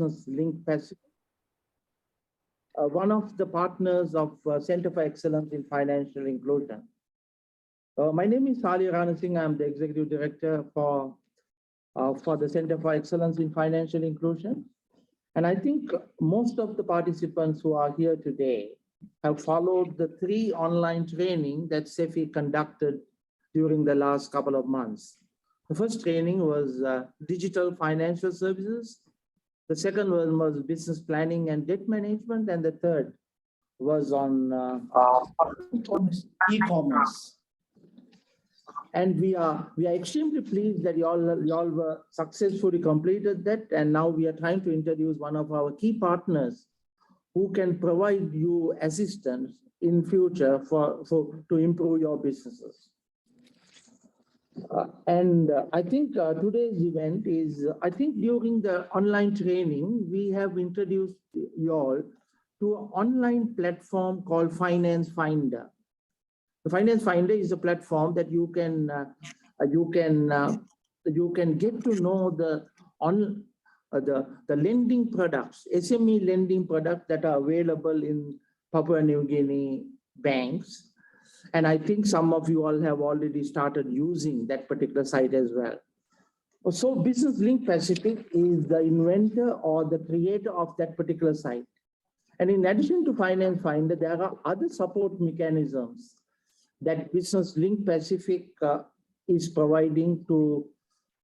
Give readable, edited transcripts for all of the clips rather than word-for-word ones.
Business Link Pacific, one of the partners of Center for Excellence in Financial Inclusion. My name is Sali Rana Singh. I'm the Executive Director for the Center for Excellence in Financial Inclusion. And I think most of the participants who are here today have followed the 3 online training that CEFI conducted during the last couple of months. The first training was digital financial services. The second one was business planning and debt management. And the third was on e-commerce. And we are extremely pleased that you all were successfully completed that. And now we are trying to introduce one of our key partners who can provide you assistance in future to improve your businesses. I think today's event is, I think during the online training, we have introduced you all to an online platform called Finance Finder. The Finance Finder is a platform that you can get to know the lending products, SME lending products that are available in Papua New Guinea banks. And I think some of you all have already started using that particular site as well. So Business Link Pacific is the inventor or the creator of that particular site. And in addition to Finance Finder, there are other support mechanisms that Business Link Pacific is providing to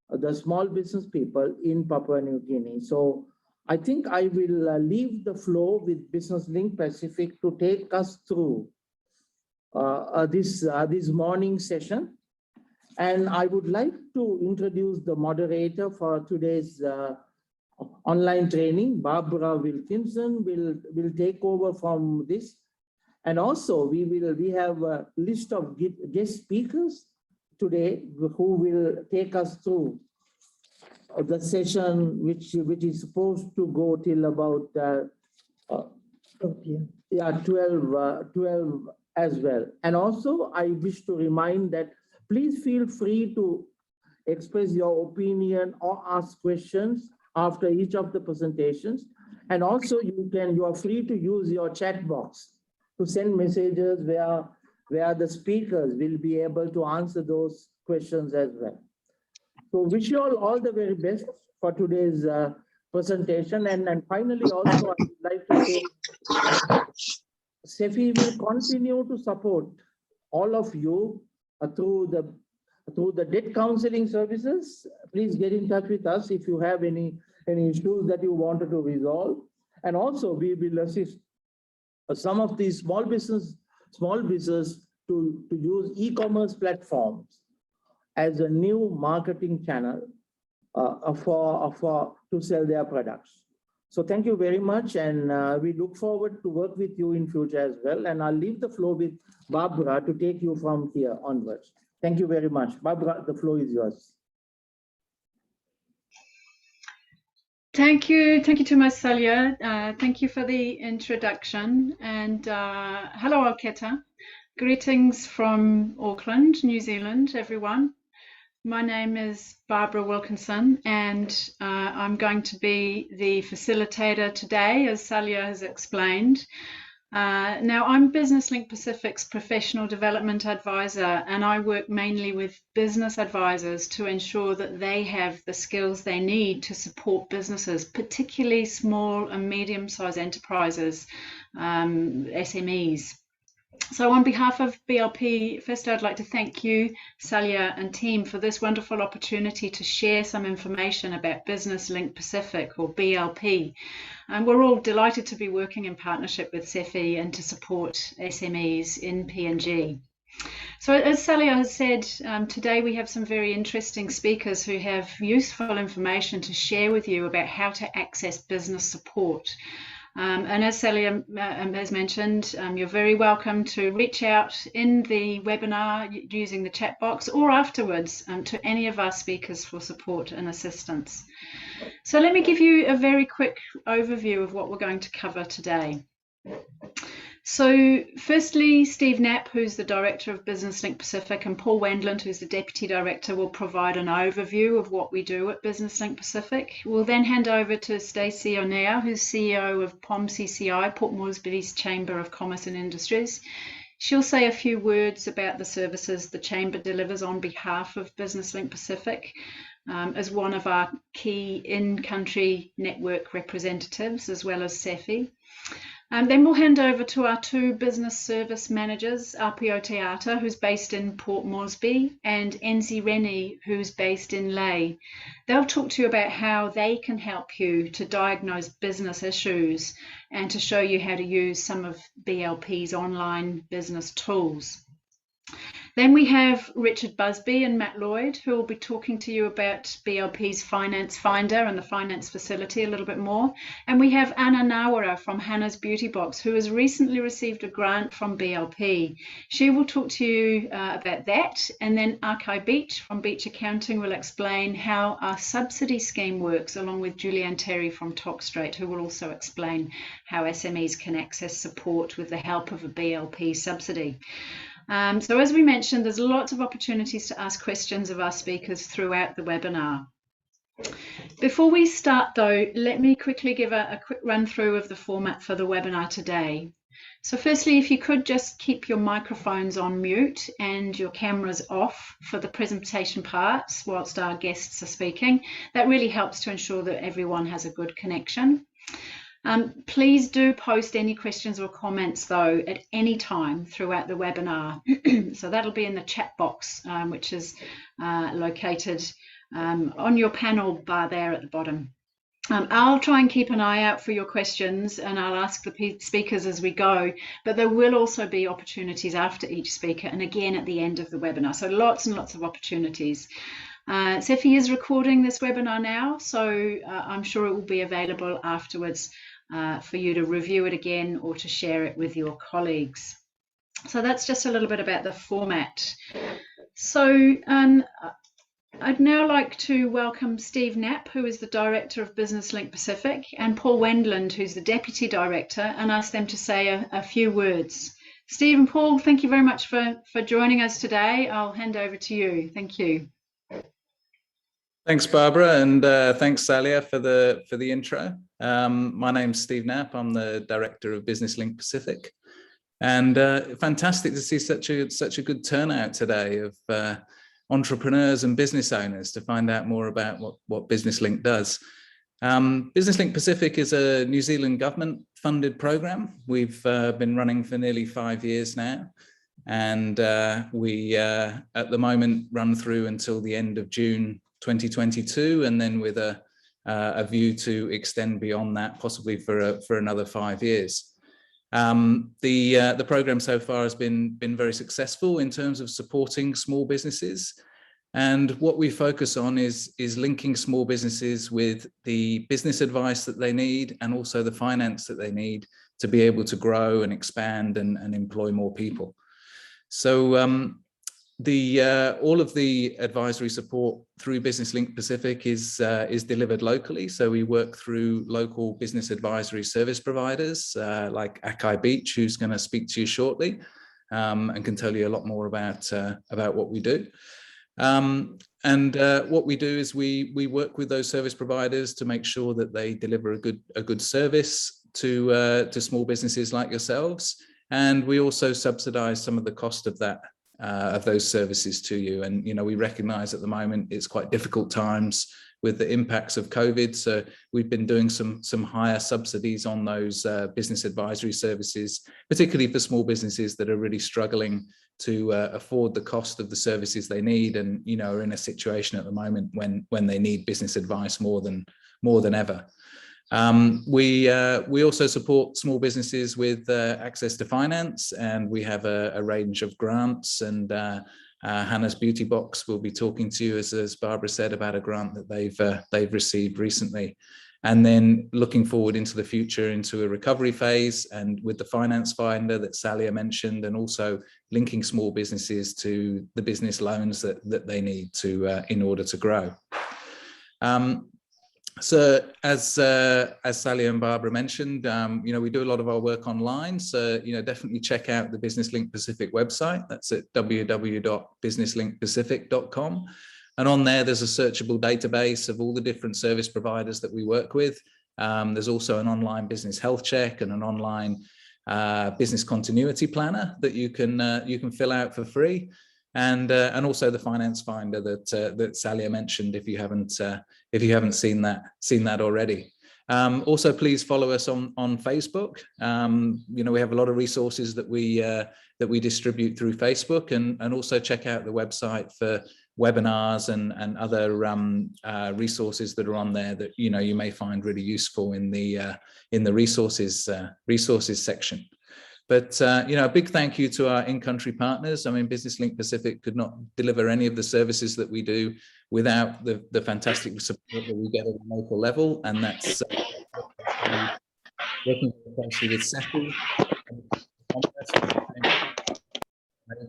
the small business people in Papua New Guinea. So I think I will leave the floor with Business Link Pacific to take us through this morning session. And I would like to introduce the moderator for today's online training. Barbara Wilkinson will take over from this. And also we have a list of guest speakers today who will take us through the session, which is supposed to go till about 12 as well. And also I wish to remind that please feel free to express your opinion or ask questions after each of the presentations. And also you are free to use your chat box to send messages where the speakers will be able to answer those questions as well. So wish you all the very best for today's presentation. And finally, also I would like to say, CEFI will continue to support all of you through the debt counseling services. Please get in touch with us if you have any issues that you wanted to resolve. And also we will assist some of these small business to use e-commerce platforms as a new marketing channel to sell their products. So thank you very much, and we look forward to work with you in future as well. And I'll leave the floor with Barbara to take you from here onwards. Thank you very much. Barbara, the floor is yours. Thank you too much, Salia. Thank you for the introduction, and hello Alketa. Greetings from Auckland, New Zealand, everyone. My name is Barbara Wilkinson, and I'm going to be the facilitator today, as Salia has explained. Now, I'm Business Link Pacific's professional development advisor, and I work mainly with business advisors to ensure that they have the skills they need to support businesses, particularly small and medium-sized enterprises, SMEs. So on behalf of BLP, first I'd like to thank you, Salia and team, for this wonderful opportunity to share some information about Business Link Pacific, or BLP. And we're all delighted to be working in partnership with CEFI and to support SMEs in PNG. So as Salia has said, today we have some very interesting speakers who have useful information to share with you about how to access business support. And as Salia has mentioned, you're very welcome to reach out in the webinar using the chat box or afterwards to any of our speakers for support and assistance. So let me give you a very quick overview of what we're going to cover today. So firstly, Steve Knapp, who's the Director of Business Link Pacific, and Paul Wendland, who's the Deputy Director, will provide an overview of what we do at Business Link Pacific. We'll then hand over to Stacey Onea, who's CEO of POMCCI, Port Moresby's Chamber of Commerce and Industries. She'll say a few words about the services the Chamber delivers on behalf of Business Link Pacific as one of our key in-country network representatives, as well as CEFI. Then we'll hand over to our two business service managers, Apio Teata, who's based in Port Moresby, and Enzi Reni, who's based in Lae. They'll talk to you about how they can help you to diagnose business issues and to show you how to use some of BLP's online business tools. Then we have Richard Busby and Matt Lloyd, who will be talking to you about BLP's Finance Finder and the Finance Facility a little bit more. And we have Anna Nawara from Hannah's Beauty Box, who has recently received a grant from BLP. She will talk to you about that. And then Arkai Beach from Beach Accounting will explain how our subsidy scheme works, along with Julianne Terry from Stret, who will also explain how SMEs can access support with the help of a BLP subsidy. So as we mentioned, there's lots of opportunities to ask questions of our speakers throughout the webinar. Before we start though, let me quickly give a quick run through of the format for the webinar today. So firstly, if you could just keep your microphones on mute and your cameras off for the presentation parts whilst our guests are speaking, that really helps to ensure that everyone has a good connection. Please do post any questions or comments though at any time throughout the webinar. So that'll be in the chat box, which is located on your panel bar there at the bottom. I'll try and keep an eye out for your questions and I'll ask the speakers as we go, but there will also be opportunities after each speaker and again at the end of the webinar. So lots and lots of opportunities. CEFI is recording this webinar now, so I'm sure it will be available afterwards for you to review it again or to share it with your colleagues. So that's just a little bit about the format. So I'd now like to welcome Steve Knapp, who is the Director of Business Link Pacific, and Paul Wendland, who's the Deputy Director, and ask them to say a few words. Steve and Paul, thank you very much for joining us today. I'll hand over to you. Thank you. Thanks, Barbara, and thanks, Salia, for the intro. My name's Steve Knapp. I'm the Director of Business Link Pacific, and fantastic to see such a good turnout today of entrepreneurs and business owners to find out more about what Business Link does. Business Link Pacific is a New Zealand government-funded program. We've been running for nearly 5 years now, and we at the moment run through until the end of June 2022, and then with a view to extend beyond that, possibly for another 5 years. The program so far has been very successful in terms of supporting small businesses, and what we focus on is linking small businesses with the business advice that they need and also the finance that they need to be able to grow and expand and employ more people. So all of the advisory support through Business Link Pacific is delivered locally. So we work through local business advisory service providers like Akai Beach, who's going to speak to you shortly and can tell you a lot more about what we do. What we do is we work with those service providers to make sure that they deliver a good service to small businesses like yourselves, and we also subsidize some of the cost of that. Of those services to you. And we recognize at the moment it's quite difficult times with the impacts of COVID, so we've been doing some higher subsidies on those business advisory services, particularly for small businesses that are really struggling to afford the cost of the services they need, and are in a situation at the moment when they need business advice more than ever. We also support small businesses with access to finance, and we have a range of grants, and Hannah's Beauty Box will be talking to you, as Barbara said, about a grant that they've received recently. And then looking forward into the future, into a recovery phase, and with the Finance Finder that Salia mentioned, and also linking small businesses to the business loans that they need to in order to grow. So as Sally and Barbara mentioned, we do a lot of our work online. So, definitely check out the Business Link Pacific website. That's at www.businesslinkpacific.com. And on there, there's a searchable database of all the different service providers that we work with. There's also an online business health check and an online business continuity planner that you can fill out for free. And also the finance finder that Sally mentioned, if you haven't seen that already. Also, please follow us on Facebook. We have a lot of resources that we distribute through Facebook, and also check out the website for webinars and other resources that are on there that you may find really useful in the resources section. But a big thank you to our in-country partners. I mean, Business Link Pacific could not deliver any of the services that we do without the fantastic support that we get at the local level, and that's working closely with CEFI,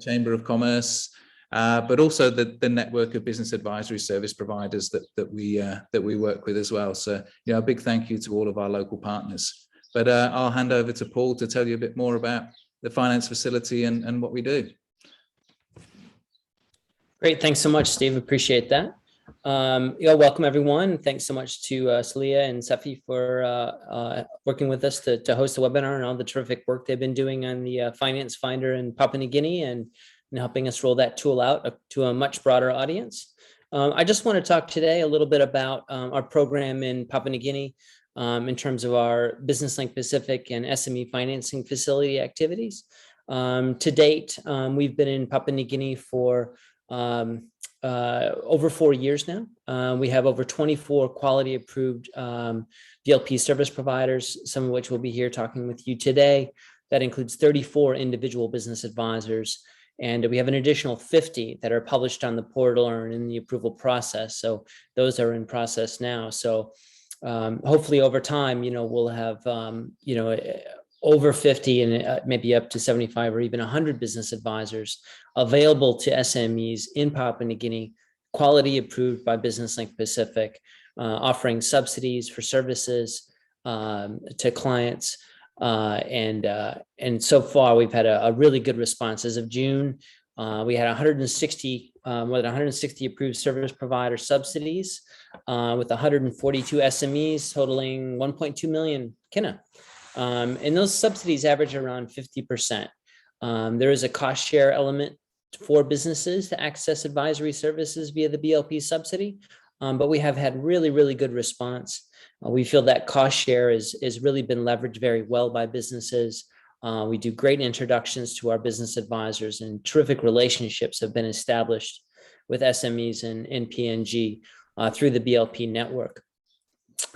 Chamber of Commerce, but also the network of business advisory service providers that we work with as well. So, a big thank you to all of our local partners. But I'll hand over to Paul to tell you a bit more about the finance facility and what we do. Great, thanks so much, Steve. Appreciate that. Welcome everyone. Thanks so much to Salia and CEFI for working with us to host the webinar and all the terrific work they've been doing on the Finance Finder in Papua New Guinea and helping us roll that tool out to a much broader audience. I just want to talk today a little bit about our program in Papua New Guinea in terms of our Business Link Pacific and SME financing facility activities. To date, we've been in Papua New Guinea for over 4 years now. We have over 24 quality approved BLP service providers, some of which will be here talking with you today. That includes 34 individual business advisors. And we have an additional 50 that are published on the portal or in the approval process. So those are in process now. So hopefully over time, we'll have, over 50 and maybe up to 75 or even 100 business advisors available to SMEs in Papua New Guinea, quality approved by Business Link Pacific, offering subsidies for services to clients. And so far we've had a really good response. As of June, we had more than 160 approved service provider subsidies with 142 SMEs totaling 1.2 million kina. And those subsidies average around 50%. There is a cost share element for businesses to access advisory services via the BLP subsidy, but we have had really, really good response. We feel that cost share is really been leveraged very well by businesses. We do great introductions to our business advisors, and terrific relationships have been established with SMEs in PNG through the BLP network.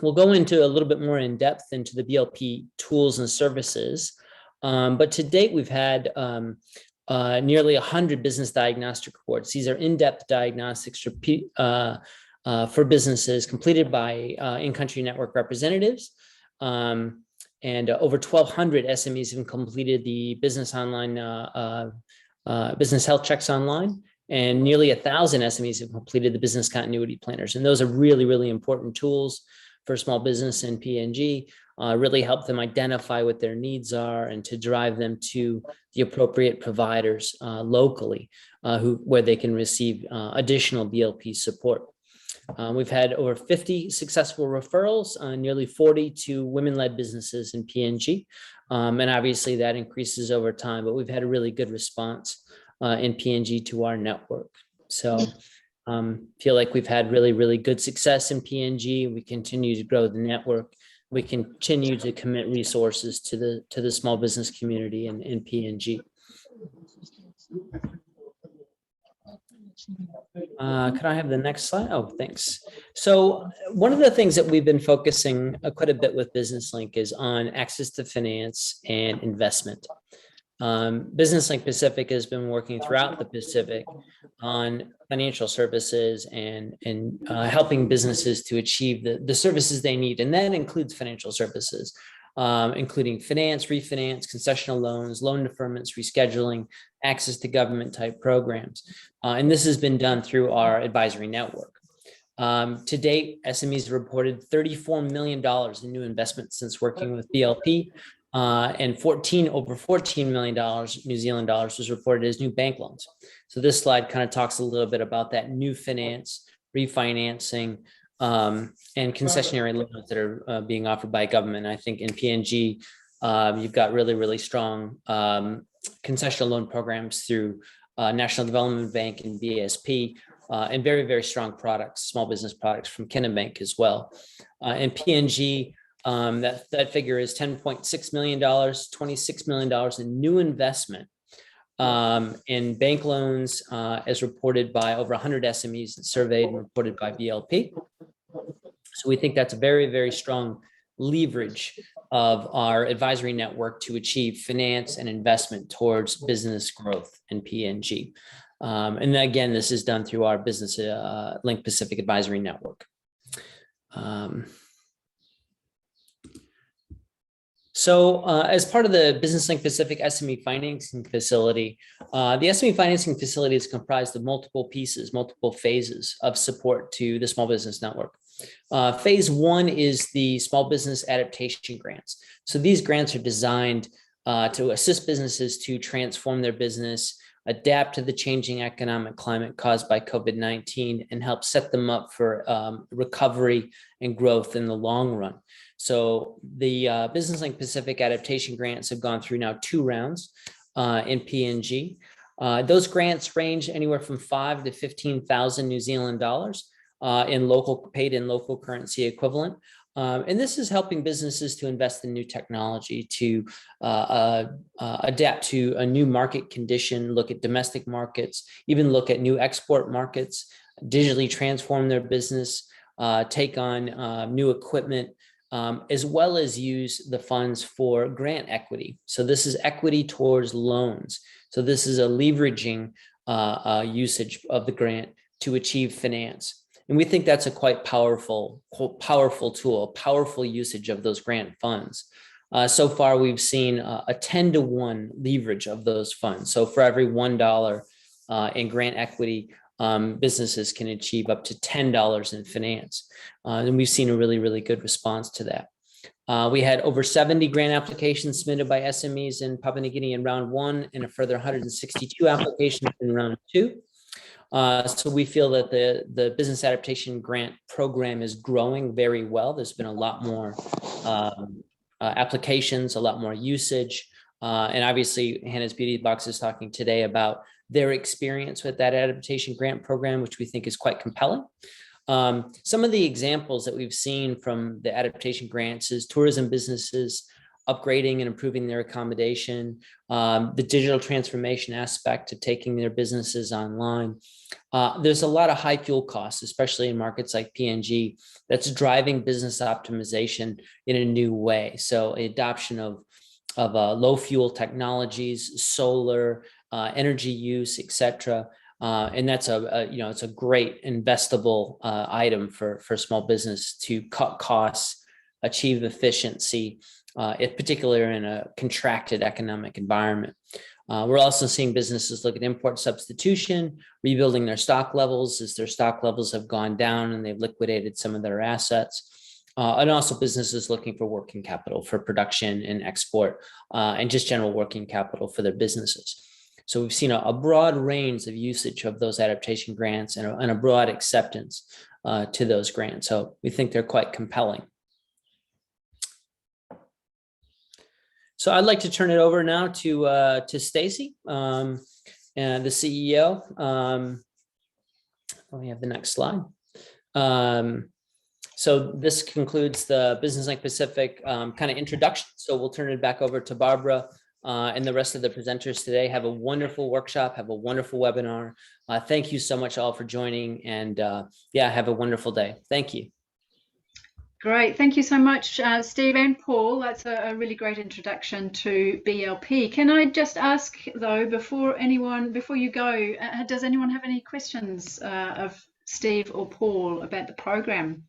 We'll go into a little bit more in depth into the BLP tools and services, but to date we've had nearly 100 business diagnostic reports. These are in-depth diagnostics for businesses completed by in-country network representatives. And over 1,200 SMEs have completed the business health checks online, and nearly 1,000 SMEs have completed the business continuity planners. And those are really, really important tools for small business in PNG, really help them identify what their needs are and to drive them to the appropriate providers locally where they can receive additional BLP support. We've had over 50 successful referrals, nearly 40 to women-led businesses in PNG. And obviously that increases over time, but we've had a really good response in PNG to our network. So feel like we've had really, really good success in PNG. We continue to grow the network. We continue to commit resources to the small business community in PNG. Could I have the next slide? Oh, thanks. So one of the things that we've been focusing quite a bit with Business Link is on access to finance and investment. Business Link Pacific has been working throughout the Pacific on financial services and helping businesses to achieve the services they need. And that includes financial services, including finance, refinance, concessional loans, loan deferments, rescheduling, access to government type programs. And this has been done through our advisory network. To date, SMEs reported $34 million in new investments since working with BLP, and over $14 million New Zealand dollars was reported as new bank loans. So this slide kind of talks a little bit about that new finance, refinancing, and concessionary loans that are being offered by government. I think in PNG, you've got really, really strong concessional loan programs through National Development Bank and BSP, and very, very strong products, small business products from Kenan Bank as well. In PNG, that figure is $10.6 million, $26 million in new investment in bank loans, as reported by over 100 SMEs surveyed and reported by BLP. So we think that's a very, very strong leverage of our advisory network to achieve finance and investment towards business growth in PNG. And again, this is done through our Business Link Pacific Advisory Network. So as part of the Business Link Pacific SME Financing Facility, the SME Financing Facility is comprised of multiple pieces, multiple phases of support to the small business network. Phase one is the small business adaptation grants. So these grants are designed to assist businesses to transform their business, adapt to the changing economic climate caused by COVID-19, and help set them up for recovery and growth in the long run. So the Business Link Pacific adaptation grants have gone through now 2 rounds in PNG. Those grants range anywhere from 5,000 to 15,000 New Zealand dollars paid in local currency equivalent. And this is helping businesses to invest in new technology, to adapt to a new market condition, look at domestic markets, even look at new export markets, digitally transform their business, take on new equipment, as well as use the funds for grant equity. So this is equity towards loans. So this is a leveraging usage of the grant to achieve finance. And we think that's a quite powerful tool, powerful usage of those grant funds. So far, we've seen a 10-to-1 leverage of those funds. So for every $1 in grant equity, businesses can achieve up to $10 in finance. And we've seen a really, really good response to that. We had over 70 grant applications submitted by SMEs in Papua New Guinea in round 1, and a further 162 applications in round 2. So we feel that the Business Adaptation Grant Program is growing very well. There's been a lot more applications, a lot more usage. And obviously, Hannah's Beauty Box is talking today about their experience with that Adaptation Grant Program, which we think is quite compelling. Some of the examples that we've seen from the adaptation grants is tourism businesses upgrading and improving their accommodation, the digital transformation aspect of taking their businesses online. There's a lot of high fuel costs, especially in markets like PNG, that's driving business optimization in a new way. So adoption of low fuel technologies, solar, energy use, etc. And that's it's a great investable item for small business to cut costs, achieve efficiency, particularly in a contracted economic environment. We're also seeing businesses look at import substitution, rebuilding their stock levels as their stock levels have gone down and they've liquidated some of their assets. And also businesses looking for working capital for production and export, and just general working capital for their businesses. So we've seen a broad range of usage of those adaptation grants and a broad acceptance to those grants. So we think they're quite compelling. So I'd like to turn it over now to Stacey, the CEO. Let me have the next slide. So this concludes the Business Link Pacific kind of introduction. So we'll turn it back over to Barbara and the rest of the presenters today. Have a wonderful workshop, have a wonderful webinar. Thank you so much all for joining, and have a wonderful day. Thank you. Great, thank you so much, Steve and Paul. That's a really great introduction to BLP. Can I just ask though, before you go, does anyone have any questions of Steve or Paul about the program,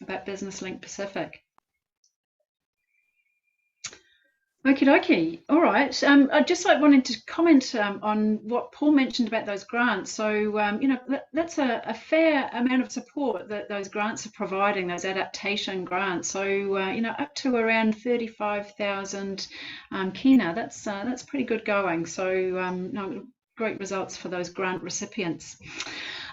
about Business Link Pacific? Okie dokie. All right. I just wanted to comment on what Paul mentioned about those grants. So, you know, that's a fair amount of support that those grants are providing, those adaptation grants. So, you know, up to around 35,000 kina. That's pretty good going. So, no, great results for those grant recipients.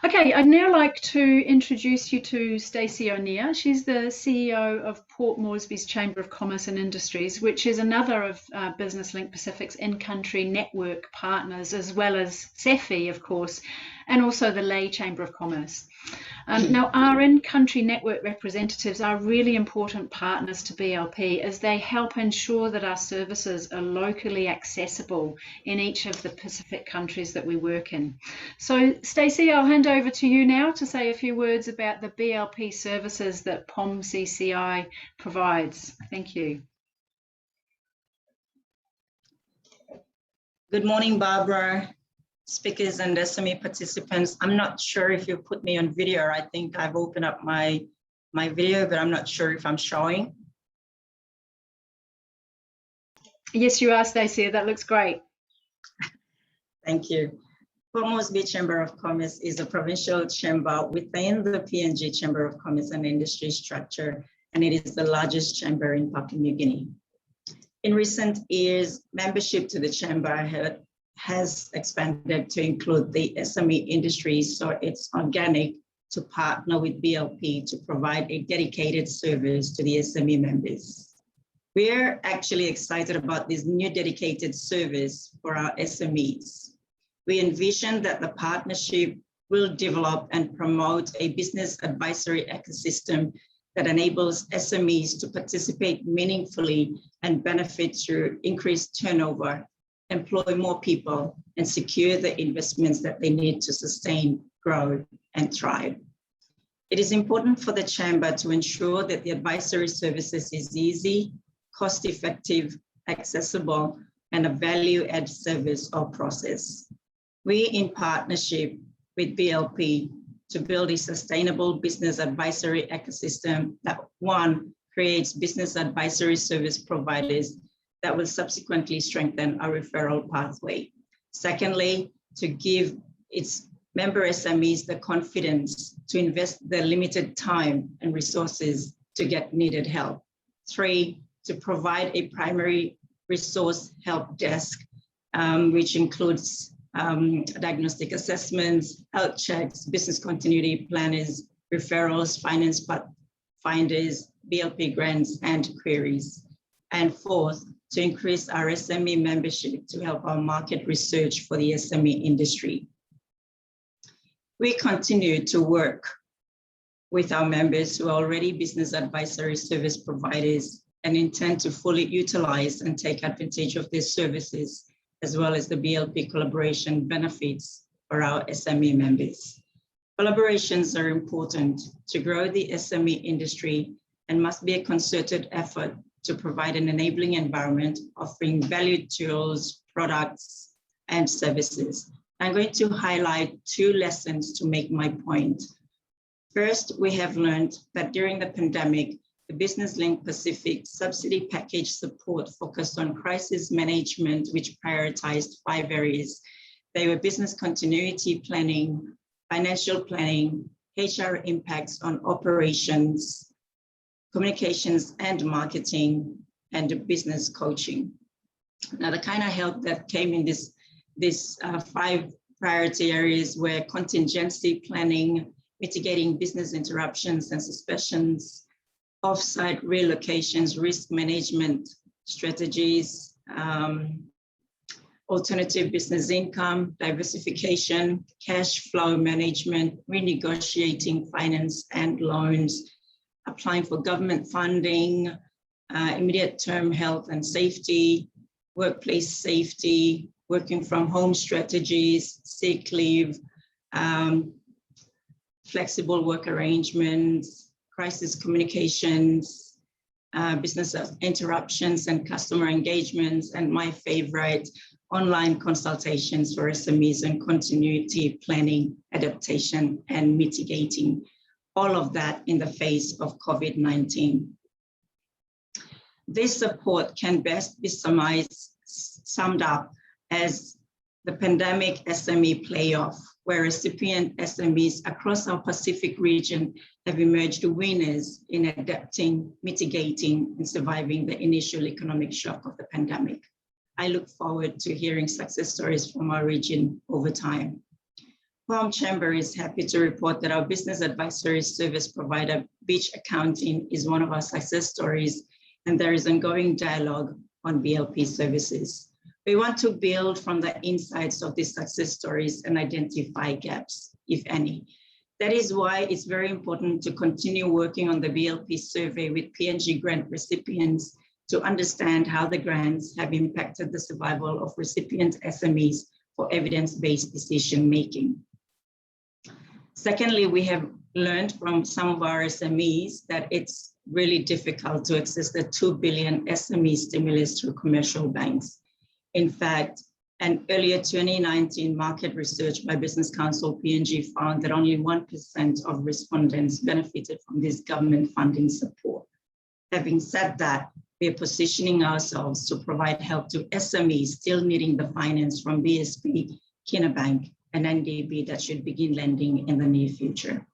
Okay, I'd now like to introduce you to Stacey O'Neill. She's the CEO of Port Moresby's Chamber of Commerce and Industries, which is another of Business Link Pacific's in-country network partners, as well as CEFI, of course, and also the Lay Chamber of Commerce. Now, our in-country network representatives are really important partners to BLP as they help ensure that our services are locally accessible in each of the Pacific countries that we work in. So, Stacey, I'll hand over to you now to say a few words about the BLP services that POMCCI provides. Thank you. Good morning, Barbara, speakers and SME participants. I'm not sure if you put me on video. I think I've opened up my video, but I'm not sure if I'm showing. Yes, you are, Stacey. That looks great. Thank you. Port Moresby Chamber of Commerce is a provincial chamber within the PNG Chamber of Commerce and Industry structure, and it is the largest chamber in Papua New Guinea. In recent years, membership to the chamber has expanded to include the SME industry, so it's organic to partner with BLP to provide a dedicated service to the SME members. We're actually excited about this new dedicated service for our SMEs. We envision that the partnership will develop and promote a business advisory ecosystem that enables SMEs to participate meaningfully and benefit through increased turnover, employ more people, and secure the investments that they need to sustain, grow, and thrive. It is important for the chamber to ensure that the advisory services is easy, cost-effective, accessible, and a value-add service or process. We, in partnership with BLP, to build a sustainable business advisory ecosystem that, one, creates business advisory service providers that will subsequently strengthen our referral pathway. Secondly, to give its member SMEs the confidence to invest their limited time and resources to get needed help. Three, to provide a primary resource help desk, which includes diagnostic assessments, health checks, business continuity planners, referrals, finance finders, BLP grants, and queries. And fourth, to increase our SME membership to help our market research for the SME industry. We continue to work with our members who are already business advisory service providers and intend to fully utilize and take advantage of these services, as well as the BLP collaboration benefits for our SME members. Collaborations are important to grow the SME industry and must be a concerted effort to provide an enabling environment offering valued tools, products, and services. I'm going to highlight two lessons to make my point. First, we have learned that during the pandemic, the Business Link Pacific subsidy package support focused on crisis management, which prioritized 5 areas. They were business continuity planning, financial planning, HR impacts on operations, communications and marketing, and business coaching. Now, the kind of help that came in this 5 priority areas were contingency planning, mitigating business interruptions and suspicions, off-site relocations, risk management strategies, alternative business income, diversification, cash flow management, renegotiating finance and loans, applying for government funding, immediate term health and safety, workplace safety, working from home strategies, sick leave, flexible work arrangements, crisis communications, business interruptions and customer engagements, and my favorite, online consultations for SMEs and continuity planning, adaptation, and mitigating, all of that in the face of COVID-19. This support can best be summed up as the pandemic SME playoff, where recipient SMEs across our Pacific region have emerged winners in adapting, mitigating, and surviving the initial economic shock of the pandemic. I look forward to hearing success stories from our region over time. POM Chamber is happy to report that our business advisory service provider, Beach Accounting, is one of our success stories, and there is ongoing dialogue on BLP services. We want to build from the insights of these success stories and identify gaps, if any. That is why it's very important to continue working on the BLP survey with PNG grant recipients to understand how the grants have impacted the survival of recipient SMEs for evidence-based decision-making. Secondly, we have learned from some of our SMEs that it's really difficult to access the 2 billion SME stimulus through commercial banks. In fact, an earlier 2019 market research by Business Council PNG found that only 1% of respondents benefited from this government funding support. Having said that, we are positioning ourselves to provide help to SMEs still needing the finance from BSP, Kina Bank, and NDB that should begin lending in the near future.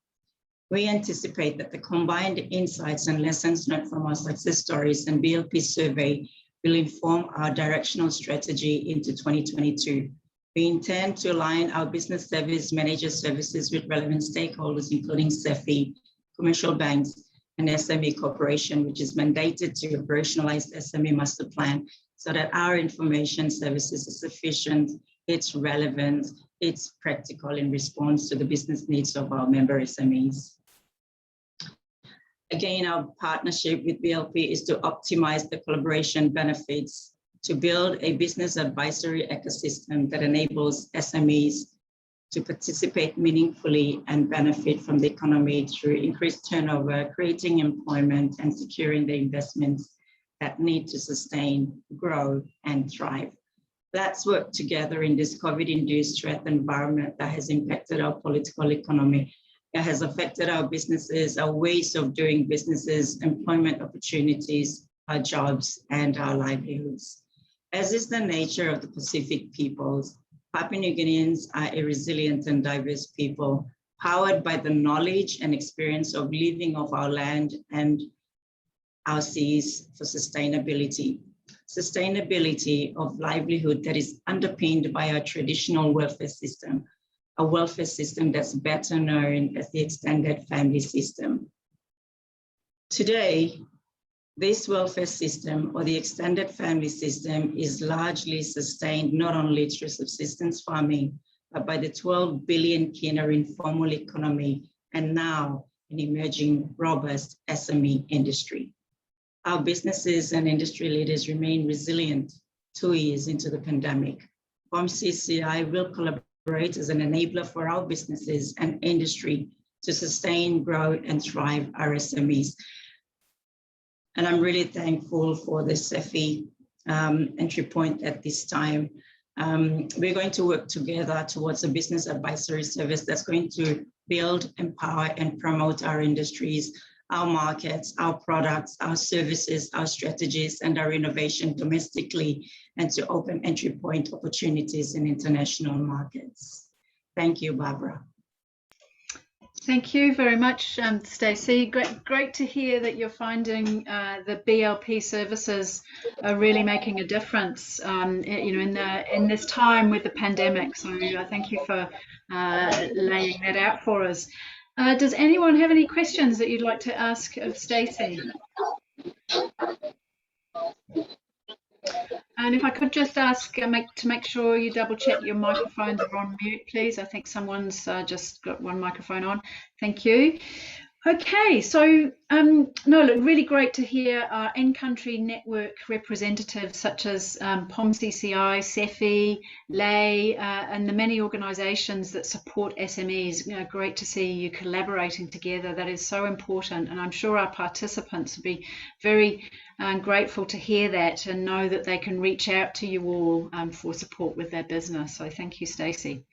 We anticipate that the combined insights and lessons learned from our success stories and BLP survey will inform our directional strategy into 2022. We intend to align our business service manager services with relevant stakeholders, including CEFI, commercial banks, and SME Corporation, which is mandated to operationalize SME master plan so that our information services is sufficient, it's relevant, it's practical in response to the business needs of our member SMEs. Again, our partnership with BLP is to optimize the collaboration benefits to build a business advisory ecosystem that enables SMEs to participate meaningfully and benefit from the economy through increased turnover, creating employment, and securing the investments that need to sustain, grow, and thrive. Let's work together in this COVID-induced threat environment that has impacted our political economy. It has affected our businesses, our ways of doing businesses, employment opportunities, our jobs, and our livelihoods. As is the nature of the Pacific peoples, Papua New Guineans are a resilient and diverse people, powered by the knowledge and experience of living off our land and our seas for sustainability. Sustainability of livelihood that is underpinned by our traditional welfare system, a welfare system that's better known as the extended family system. Today, this welfare system or the extended family system is largely sustained not only through subsistence farming, but by the 12 billion kina informal economy and now an emerging robust SME industry. Our businesses and industry leaders remain resilient 2 years into the pandemic. POMCCI will collaborate as an enabler for our businesses and industry to sustain, grow, and thrive our SMEs. And I'm really thankful for the CEFI entry point at this time. We're going to work together towards a business advisory service that's going to build, empower, and promote our industries, our markets, our products, our services, our strategies, and our innovation domestically, and to open entry point opportunities in international markets. Thank you, Barbara. Thank you very much, Stacey. Great to hear that you're finding the BLP services are really making a difference, in this time with the pandemic. So thank you for laying that out for us. Does anyone have any questions that you'd like to ask of Stacey? And if I could just ask to make sure you double check your microphones are on mute, please. I think someone's just got one microphone on. Thank you. Okay, so really great to hear our in-country network representatives such as POMCCI, CEFI, LAY, and the many organisations that support SMEs. Great to see you collaborating together. That is so important, and I'm sure our participants will be very grateful to hear that and know that they can reach out to you all for support with their business. So thank you, Stacey.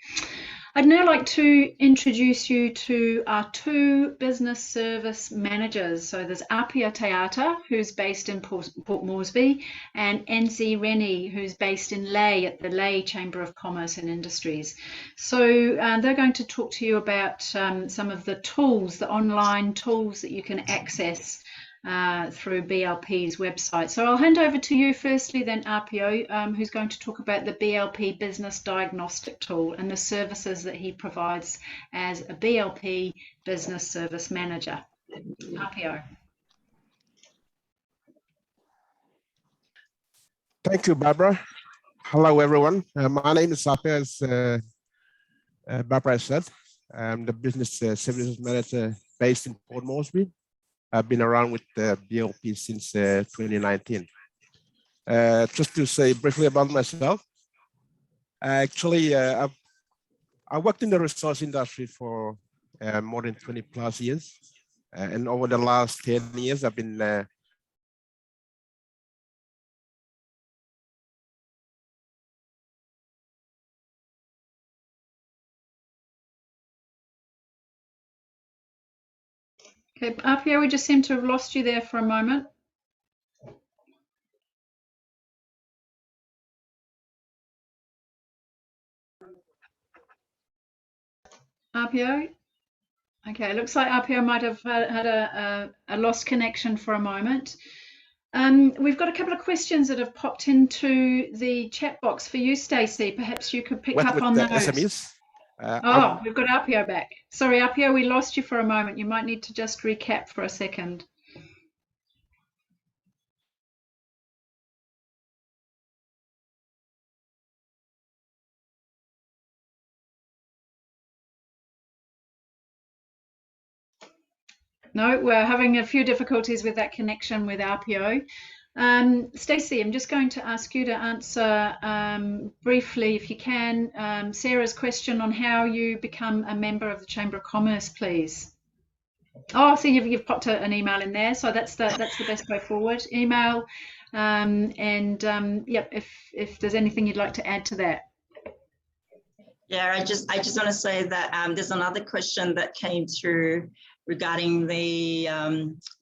I'd now like to introduce you to our two business service managers. So there's Apia Teata, who's based in Port Moresby, and Enzi Rennie, who's based in Lae at the Lae Chamber of Commerce and Industries. So they're going to talk to you about some of the tools, the online tools that you can access through BLP's website. So I'll hand over to you firstly, then Apio, who's going to talk about the BLP Business Diagnostic Tool and the services that he provides as a BLP Business Service Manager. Apio. Thank you, Barbara. Hello, everyone. My name is Apio, as Barbara said. I'm the Business Services Manager based in Port Moresby. I've been around with the BLP since 2019. Just to say briefly about myself, actually, I worked in the resource industry for more than 20 plus years. And over the last 10 years, I've been Okay, Apio, we just seem to have lost you there for a moment. Apio? Okay, it looks like Apio might have had a lost connection for a moment. We've got a couple of questions that have popped into the chat box for you, Stacey. Perhaps you could pick up on those. SMEs. We've got Apio back. Sorry, Apio, we lost you for a moment. You might need to just recap for a second. No, we're having a few difficulties with that connection with Apio. Stacey, I'm just going to ask you to answer briefly, if you can, Sarah's question on how you become a member of the Chamber of Commerce, please. Oh, so you've popped an email in there, so that's the best way forward. Email, yep, if there's anything you'd like to add to that. Yeah, I just want to say that there's another question that came through regarding the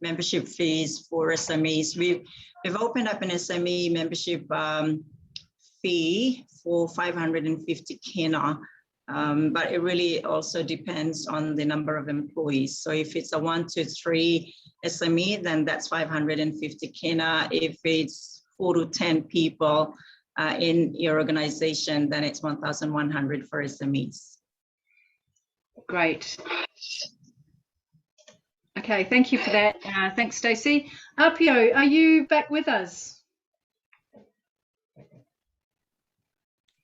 membership fees for SMEs. We've opened up an SME membership fee for 550 kina, but it really also depends on the number of employees. So if it's a 1 to 3 SME, then that's 550 kina. If it's 4 to 10 people in your organization, then it's 1,100 for SMEs. Great. Okay, thank you for that. Thanks, Stacey. Apio, are you back with us?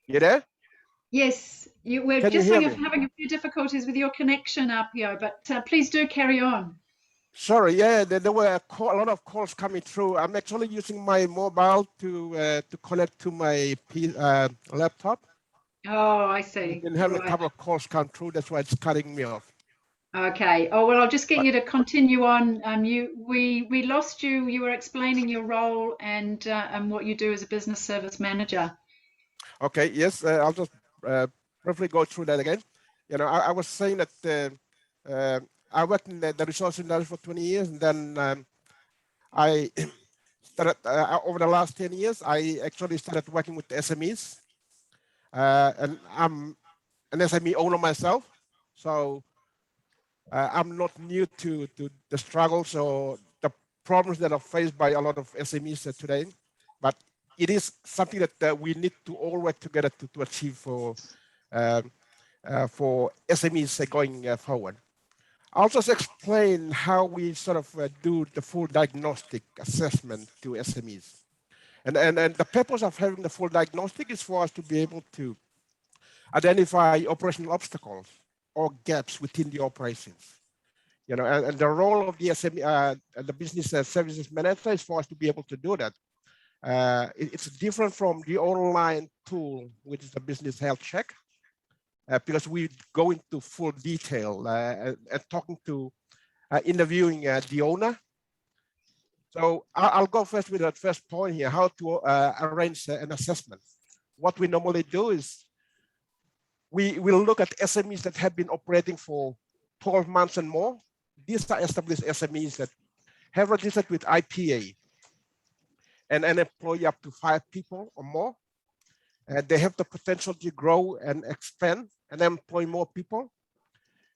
You there? Yes, we're just having a few difficulties with your connection, Apio, but please do carry on. Sorry, yeah, there were a lot of calls coming through. I'm actually using my mobile to connect to my laptop. Oh, I see. I've been having a couple of calls come through, that's why it's cutting me off. Okay. Oh, well, I'll just get you to continue on. We lost you. You were explaining your role and what you do as a business service manager. Okay, yes, I'll just briefly go through that again. You know, I was saying that I worked in the resource industry for 20 years, and then I started, over the last 10 years, I actually started working with the SMEs. And I'm an SME owner myself, so I'm not new to the struggles or the problems that are faced by a lot of SMEs today, but it is something that we need to all work together to achieve for SMEs going forward. I'll just explain how we sort of do the full diagnostic assessment to SMEs. And the purpose of having the full diagnostic is for us to be able to identify operational obstacles or gaps within the operations. You know, and the role of the SME, the business services manager, is for us to be able to do that. It's different from the online tool, which is the business health check, because we go into full detail and talking to, interviewing the owner. So I'll go first with that first point here, how to arrange an assessment. What we normally do is We will look at SMEs that have been operating for 12 months and more. These are established SMEs that have registered with IPA and employ up to 5 people or more. They have the potential to grow and expand and employ more people.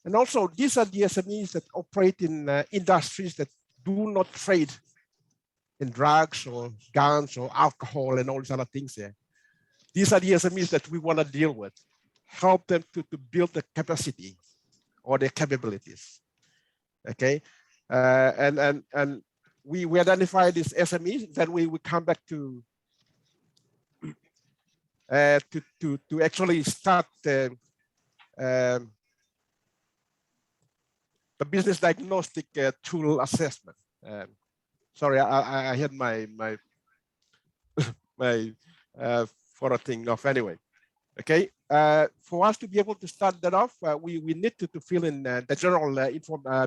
And also, these are the SMEs that operate in industries that do not trade in drugs or guns or alcohol and all these other things there. These are the SMEs that we want to deal with, help them to build the capacity or their capabilities. Okay, and we identify these SMEs, then we come back to actually start the business diagnostic tool assessment. Sorry, I had my photo thing off anyway. Okay, for us to be able to start that off, we need to fill in the general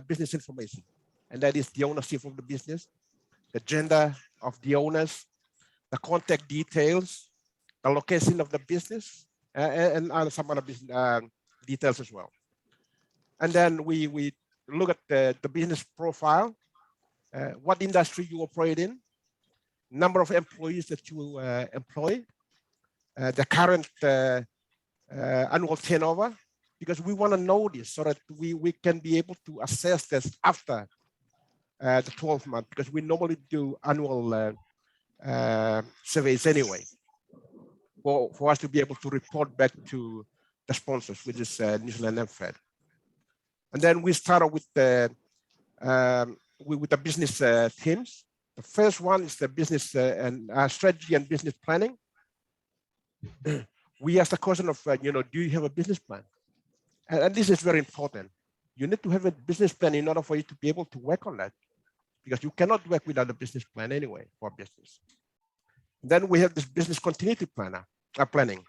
business information, and that is the ownership of the business, the gender of the owners, the contact details, the location of the business, and some other business details as well. And then we look at the business profile, what industry you operate in, number of employees that you employ, the current annual turnover, because we want to know this so that we can be able to assess this after the 12 months, because we normally do annual surveys anyway, for us to be able to report back to the sponsors, which is New Zealand and Fed. And then we started with the business teams. The first one is the business and strategy and business planning. We asked the question of, do you have a business plan? And this is very important. You need to have a business plan in order for you to be able to work on that, because you cannot work without a business plan anyway for business. Then we have this business continuity planning.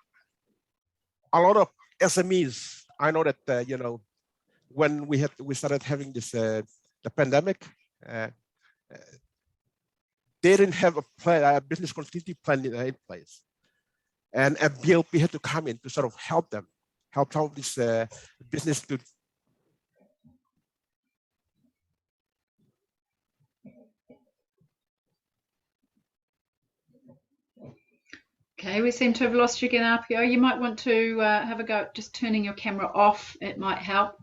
A lot of SMEs, I know that, when we started having this, the pandemic, they didn't have a business continuity plan in place. And BLP had to come in to sort of help them, help out this business to. Okay, we seem to have lost you again, Apio. You might want to have a go at just turning your camera off. It might help.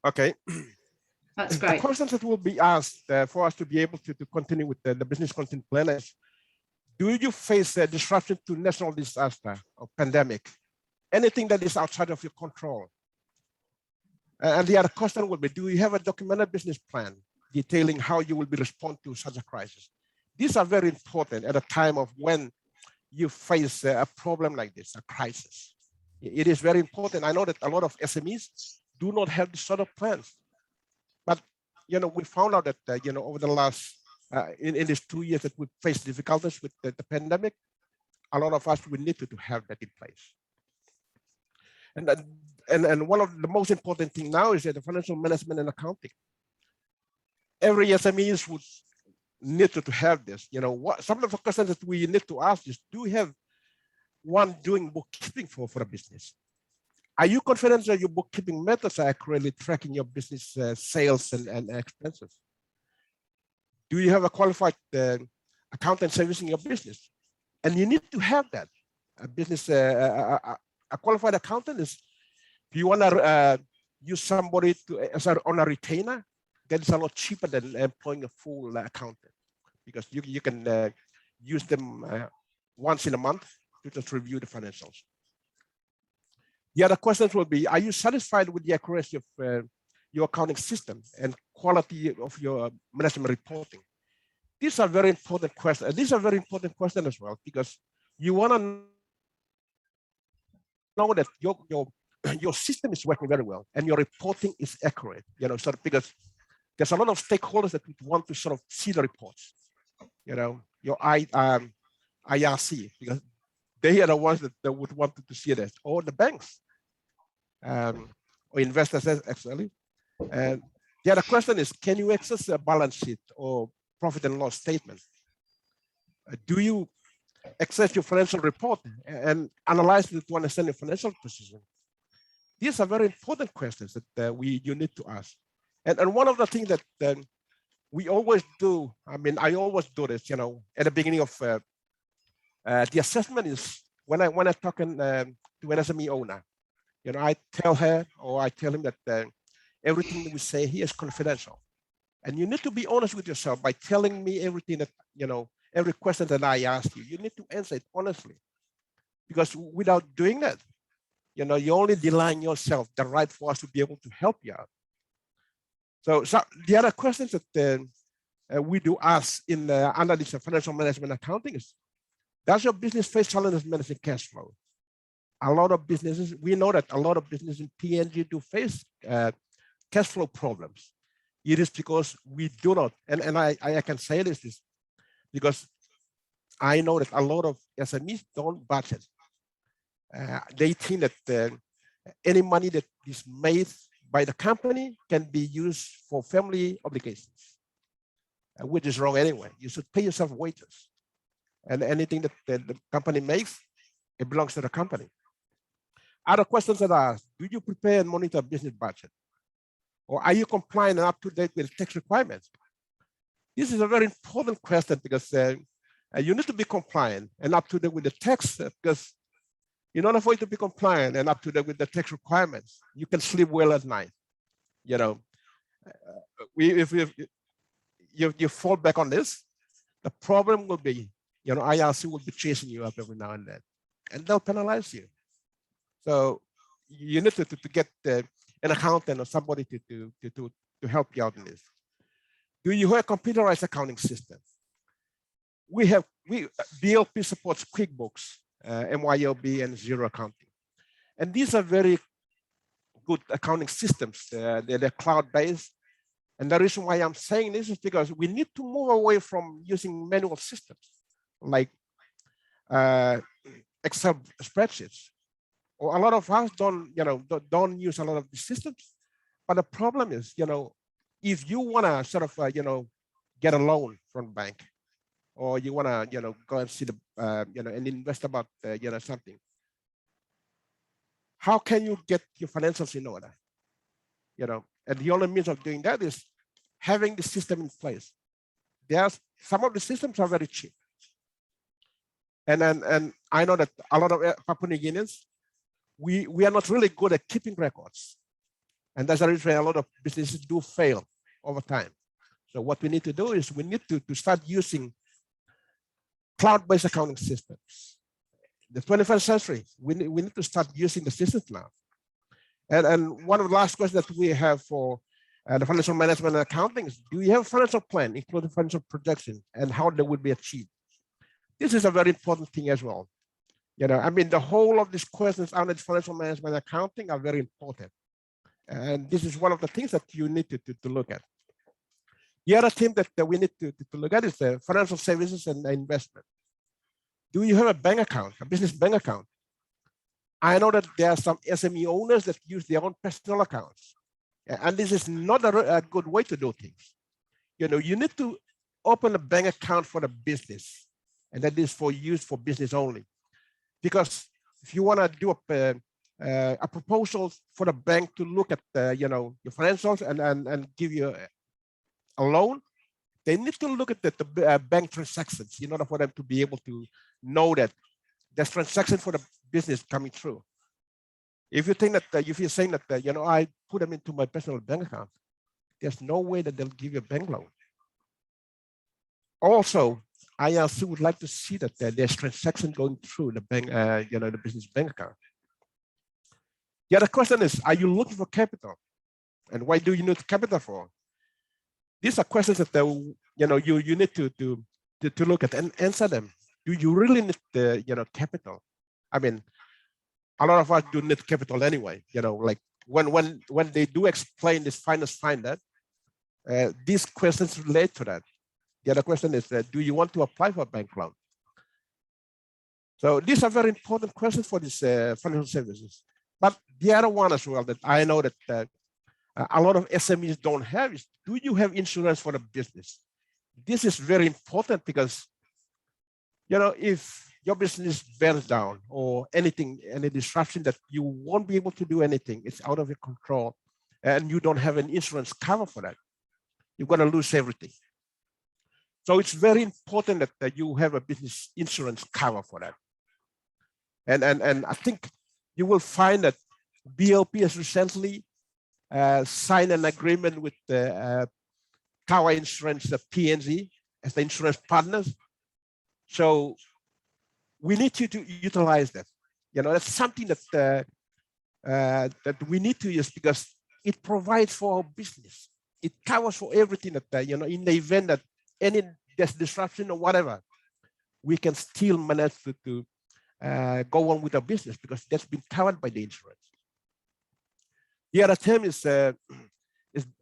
Okay. That's great. The questions that will be asked for us to be able to continue with the business content planners: do you face a disruption to national disaster or pandemic? Anything that is outside of your control? And the other question will be, do you have a documented business plan detailing how you will be respond to such a crisis? These are very important at a time of when you face a problem like this, a crisis. It is very important. I know that a lot of SMEs do not have this sort of plans. But, we found out that, over the last, in these 2 years that we faced difficulties with the pandemic, a lot of us, we needed to have that in place. And one of the most important thing now is that the financial management and accounting. Every SMEs would need to have this. Some of the questions that we need to ask is, do you have one doing bookkeeping for a business? Are you confident that your bookkeeping methods are accurately tracking your business sales and expenses? Do you have a qualified accountant servicing your business? And you need to have that. A business, a qualified accountant is, if you want to use somebody on a retainer, that is a lot cheaper than employing a full accountant, because you can use them once in a month to just review the financials. The other questions will be, are you satisfied with the accuracy of your accounting system and quality of your management reporting? These are very important questions. These are very important questions as well, because you want to know that your system is working very well and your reporting is accurate, because there's a lot of stakeholders that want to sort of see the reports, your IRC, because they are the ones that would want to see this, or the banks, or investors actually. And the other question is, can you access a balance sheet or profit and loss statement? Do you access your financial report and analyze it to understand your financial position? These are very important questions that you need to ask. And one of the things that we always do, I mean, I always do this, at the beginning of the assessment is when I'm talking to an SME owner, I tell her or I tell him that everything that we say here is confidential. And you need to be honest with yourself by telling me everything that, every question that I ask you, you need to answer it honestly. Because without doing that, you're only denying yourself the right for us to be able to help you out. So the other questions that we do ask in under this financial management accounting is, does your business face challenges managing cash flow? A lot of businesses, we know that a lot of businesses in PNG do face cash flow problems. It is because we do not, and I can say this is because I know that a lot of SMEs don't budget. They think that any money that is made by the company can be used for family obligations, which is wrong anyway. You should pay yourself wages. And anything that the company makes, it belongs to the company. Other questions that are asked, do you prepare and monitor business budget? Or are you compliant and up to date with tax requirements? This is a very important question because you need to be compliant and up to date with the tax because in order for you to be compliant and up to date with the tax requirements, you can sleep well at night. If you fall back on this, the problem will be, IRC will be chasing you up every now and then, and they'll penalize you. So you need to get an accountant or somebody to help you out in this. Do you have a computerized accounting system? BLP supports QuickBooks, MYOB, and Zero Accounting. And these are very good accounting systems. They're cloud-based. And the reason why I'm saying this is because we need to move away from using manual systems like Excel spreadsheets. Or a lot of us don't use a lot of these systems. But the problem is, if you want to sort of, get a loan from the bank, or you want to, go and see the, and invest about, something. How can you get your financials in order? And the only means of doing that is having the system in place. Some of the systems are very cheap. And I know that a lot of Papua New Guineans, we are not really good at keeping records. And that's the reason a lot of businesses do fail over time. So what we need to do is we need to start using cloud-based accounting systems. The 21st century, we need to start using the systems now. And one of the last questions that we have for the financial management and accounting is, do you have a financial plan, including financial projection, and how they would be achieved? This is a very important thing as well. I mean, the whole of these questions under financial management and accounting are very important. And this is one of the things that you need to look at. The other thing that we need to look at is the financial services and investment. Do you have a bank account, a business bank account? I know that there are some SME owners that use their own personal accounts. And this is not a good way to do things. You need to open a bank account for the business, and that is for use for business only. Because if you want to do a proposal for the bank to look at your financials and give you a loan, they need to look at the bank transactions in order for them to be able to know that there's transaction for the business coming through. If you think that if you're saying that I put them into my personal bank account, there's no way that they'll give you a bank loan. Also, IRC would like to see that there's transaction going through the bank, the business bank account. The other question is, are you looking for capital? And why do you need capital for? These are questions that you need to look at and answer them. Do you really need capital? I mean, a lot of us do need capital anyway. Like when they do explain this finance finder, these questions relate to that. The other question is, do you want to apply for a bank loan? So these are very important questions for these financial services. But the other one as well that I know that a lot of SMEs don't have is, do you have insurance for the business? This is very important because, if your business burns down or anything, any disruption that you won't be able to do anything, it's out of your control, and you don't have an insurance cover for that, you're going to lose everything. So it's very important that you have a business insurance cover for that. And I think you will find that BLP has recently signed an agreement with the Tower Insurance, the PNG, as the insurance partners. So we need you to utilize that. You know, that's something that that we need to use because it provides for our business. It covers for everything that, you know, in the event that any disruption or whatever, we can still manage to go on with our business because that's been covered by the insurance. The other term is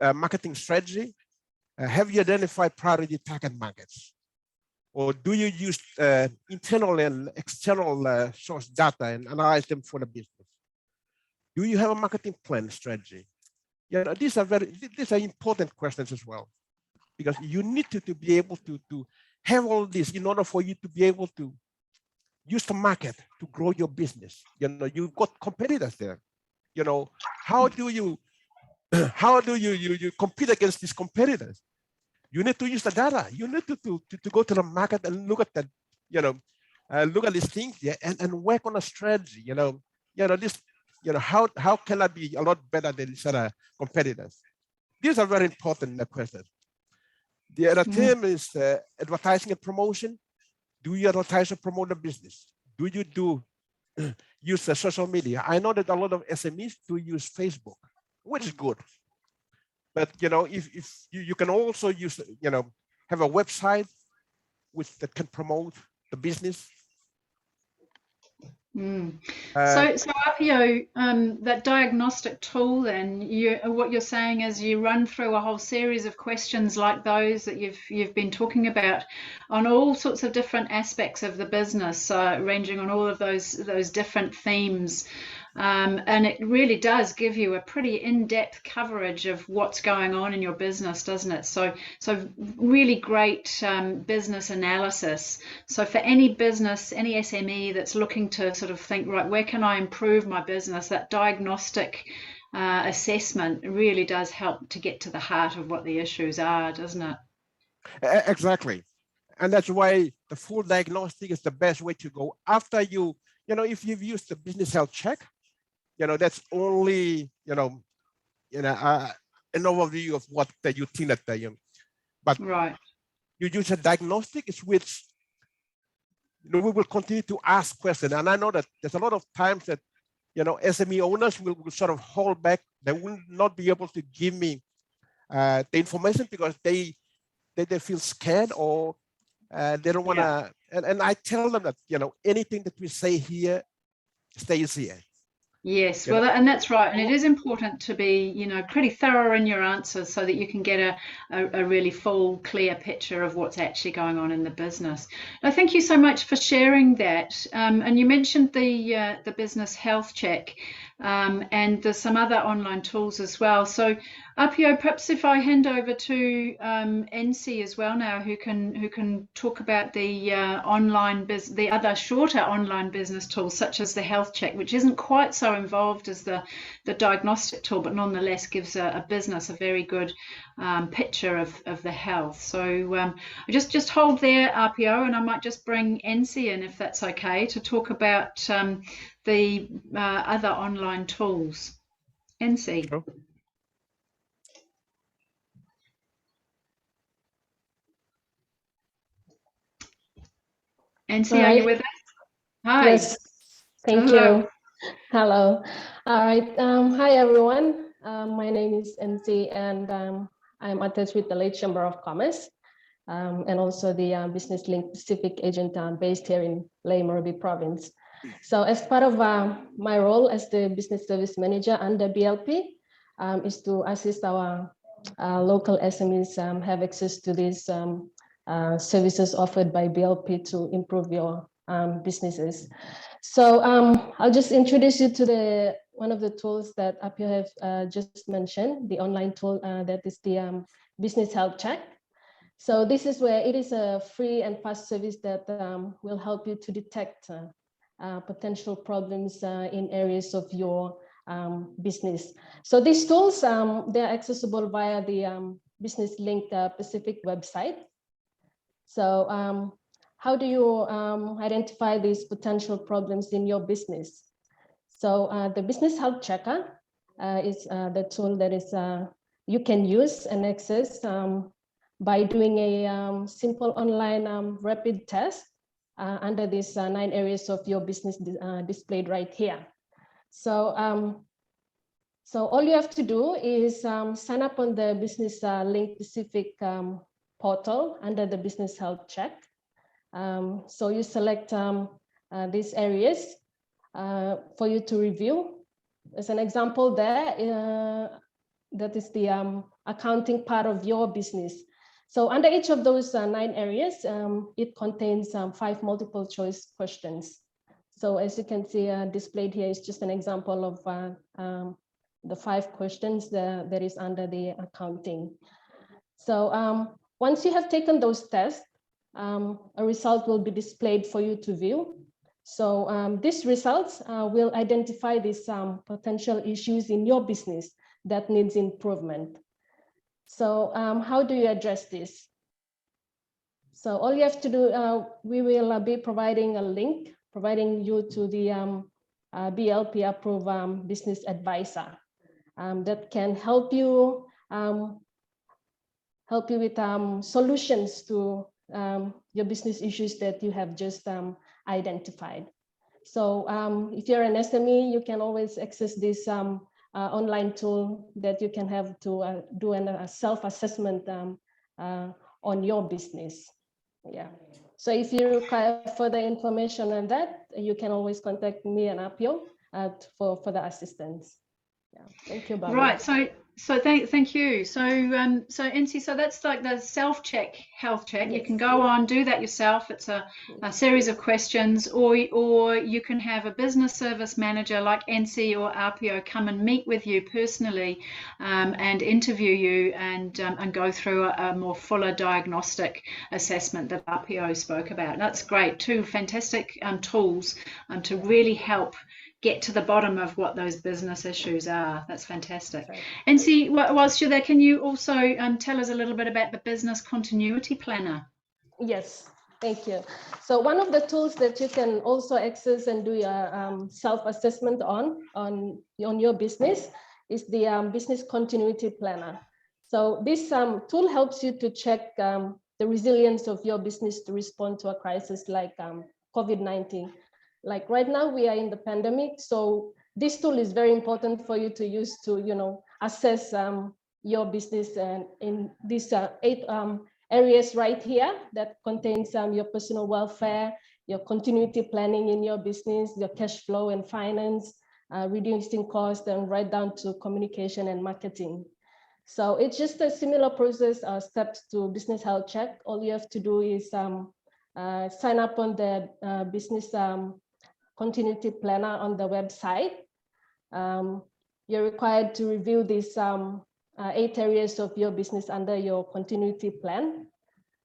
marketing strategy. Have you identified priority target markets? Or do you use internal and external source data and analyze them for the business? Do you have a marketing plan strategy? You know, these are important questions as well, because you need to be able to have all this in order for you to be able to use the market to grow your business. You know, you've got competitors there. You know, how do you compete against these competitors? You need to use the data. You need to go to the market and look at that, you know, look at these things, yeah, and work on a strategy. You know, this, you know, how can I be a lot better than these other competitors? These are very important questions. The other term is advertising and promotion. Do you advertise or promote the business? Do you use the social media? I know that a lot of SMEs do use Facebook, which is good. But, you know, if you can also use, you know, have a website that can promote the business. So Apio, that diagnostic tool, then what you're saying is you run through a whole series of questions like those that you've been talking about on all sorts of different aspects of the business, ranging on all of those different themes. And it really does give you a pretty in-depth coverage of what's going on in your business, doesn't it? So really great business analysis. So for any business, any SME that's looking to sort of think, right, where can I improve my business? That diagnostic assessment really does help to get to the heart of what the issues are, doesn't it? Exactly. And that's why the full diagnostic is the best way to go. After you know, if you've used the business health check, you know, that's only, you know, an overview of what you think that they, but right. You use a diagnostic, is which, you know, we will continue to ask questions. And I know that there's a lot of times that, you know, SME owners will sort of hold back. They will not be able to give me the information because they feel scared or they don't want to. And I tell them that, you know, anything that we say here stays here. Yes, well, and that's right. And it is important to be, you know, pretty thorough in your answers so that you can get a really full, clear picture of what's actually going on in the business. Now, thank you so much for sharing that. And you mentioned the business health check, and there's some other online tools as well. So, Apio, perhaps if I hand over to NC as well now, who can talk about the the other shorter online business tools, such as the health check, which isn't quite so involved as the diagnostic tool, but nonetheless gives a business a very good picture of the health. So just hold there, Apio, and I might just bring NC in, if that's okay, to talk about the other online tools. NC. Sure. NC, are you with us? Hi. Yes, thank you. Hello. All right. Hi, everyone. My name is NC, and I'm attached with the Lake Chamber of Commerce and also the Business Link Pacific agent based here in Ley Morobe province. So as part of my role as the business service manager under BLP is to assist our local SMEs have access to these services offered by BLP to improve your businesses. So I'll just introduce you to one of the tools that Apio have just mentioned, the online tool that is the business health check. So this is where it is a free and fast service that will help you to detect potential problems in areas of your business. So these tools, they're accessible via the Business Link Pacific website. So how do you identify these potential problems in your business? So the Business Health Checker is the tool that is you can use and access by doing a simple online rapid test under these 9 areas of your business displayed right here. So, so all you have to do is sign up on the Business Link Pacific portal under the Business Health Check. So you select these areas for you to review. As an example there, that is the accounting part of your business. So under each of those 9 areas, it contains 5 multiple choice questions. So as you can see displayed here is just an example of the 5 questions that is under the accounting. So once you have taken those tests, a result will be displayed for you to view. So these results will identify these potential issues in your business that needs improvement. So how do you address this? So all you have to do, we will be providing a link, providing you to the BLP approved business advisor that can help you with solutions to your business issues that you have just identified. So if you're an SME, you can always access this online tool that you can have to do a self-assessment on your business. Yeah. So if you require further information on that, you can always contact me and Apio for further assistance. Yeah. Thank you, Barbara. Right. So thank you. So NC, so that's like the self-check health check. Yes. You can go on, do that yourself. It's a series of questions, or you can have a business service manager like NC or Apio come and meet with you personally and interview you and go through a more fuller diagnostic assessment that Apio spoke about. That's great. 2 fantastic tools to really help get to the bottom of what those business issues are. That's fantastic. Right. And see, whilst you're there, can you also tell us a little bit about the Business Continuity Planner? Yes, thank you. So one of the tools that you can also access and do your self-assessment on your business is the Business Continuity Planner. So this tool helps you to check the resilience of your business to respond to a crisis like COVID-19. Like right now we are in the pandemic, so this tool is very important for you to use to, assess your business and in these 8 areas right here that contains your personal welfare, your continuity planning in your business, your cash flow and finance, reducing cost, and right down to communication and marketing. So it's just a similar process, steps to Business Health Check. All you have to do is sign up on the Business Continuity Planner on the website. You're required to review these 8 areas of your business under your continuity plan.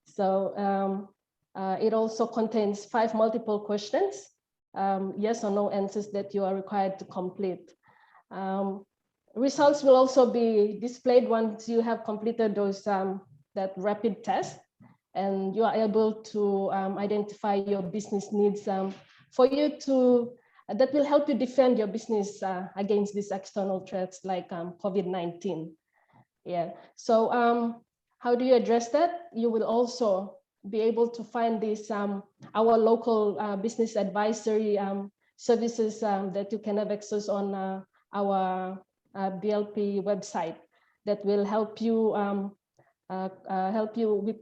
So it also contains 5 multiple questions, yes or no answers that you are required to complete. Results will also be displayed once you have completed those that rapid test, and you are able to identify your business needs for you to, that will help you defend your business against these external threats like COVID-19. Yeah, so how do you address that? You will also be able to find this, our local business advisory services that you can have access on our BLP website that will help you with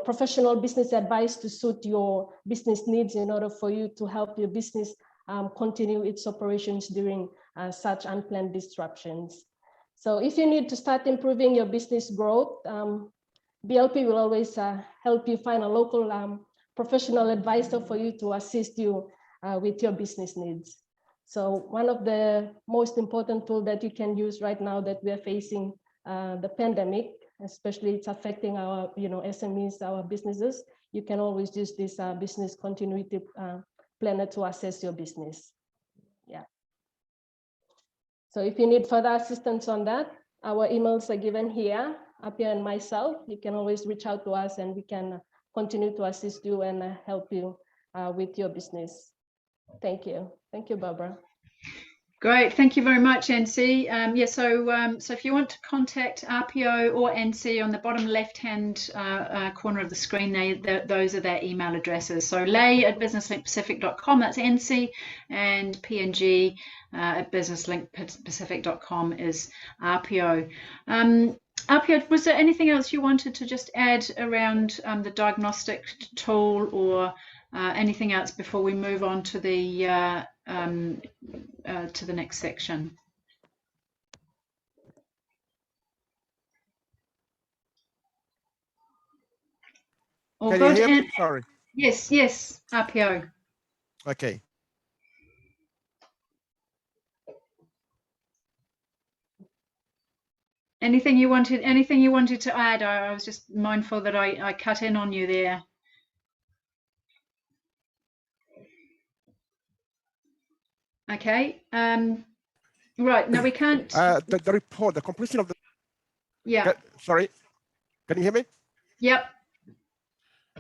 professional business advice to suit your business needs in order for you to help your business continue its operations during such unplanned disruptions. So if you need to start improving your business growth, BLP will always help you find a local professional advisor for you to assist you with your business needs. So one of the most important tools that you can use right now that we are facing the pandemic especially it's affecting our, SMEs, our businesses, you can always use this business continuity planner to assess your business. Yeah. So if you need further assistance on that, our emails are given here, Apia and myself. You can always reach out to us and we can continue to assist you and help you with your business. Thank you. Thank you, Barbara. Great, thank you very much, NC. So if you want to contact RPO or NC, on the bottom left-hand corner of the screen, those are their email addresses. So lay@businesslinkpacific.com, that's NC, and PNG at businesslinkpacific.com is RPO. RPO, was there anything else you wanted to just add around the diagnostic tool, or anything else before we move on to the next section? Can you hear me? Sorry. Yes, RPO. Okay. Anything you wanted to add? I was just mindful that I cut in on you there. Okay. Right, now we can't. The report, the completion of the. Yeah. Sorry. Can you hear me? Yep.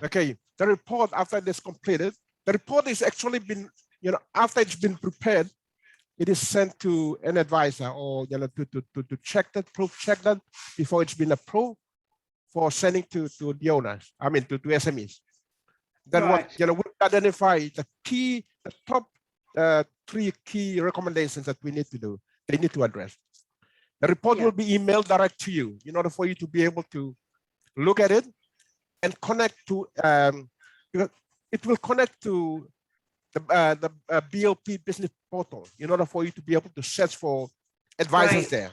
Okay. The report, after it's completed, the report is actually been, after it's been prepared, it is sent to an advisor, or to check that, proof check that before it's been approved for sending to the owners. I mean to SMEs. Then right. We identify the top 3 key recommendations that we need to do. They need to address. The report will be emailed direct to you in order for you to be able to look at it and connect to. It will connect to the BLP Business Portal in order for you to be able to search for advisors there.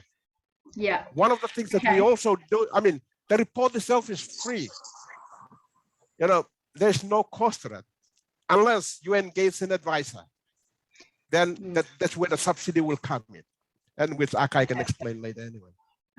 Yeah. One of the things that we also do, I mean, the report itself is free. There's no cost to it unless you engage an advisor. Then that's where the subsidy will come in, and which Akai can explain later anyway.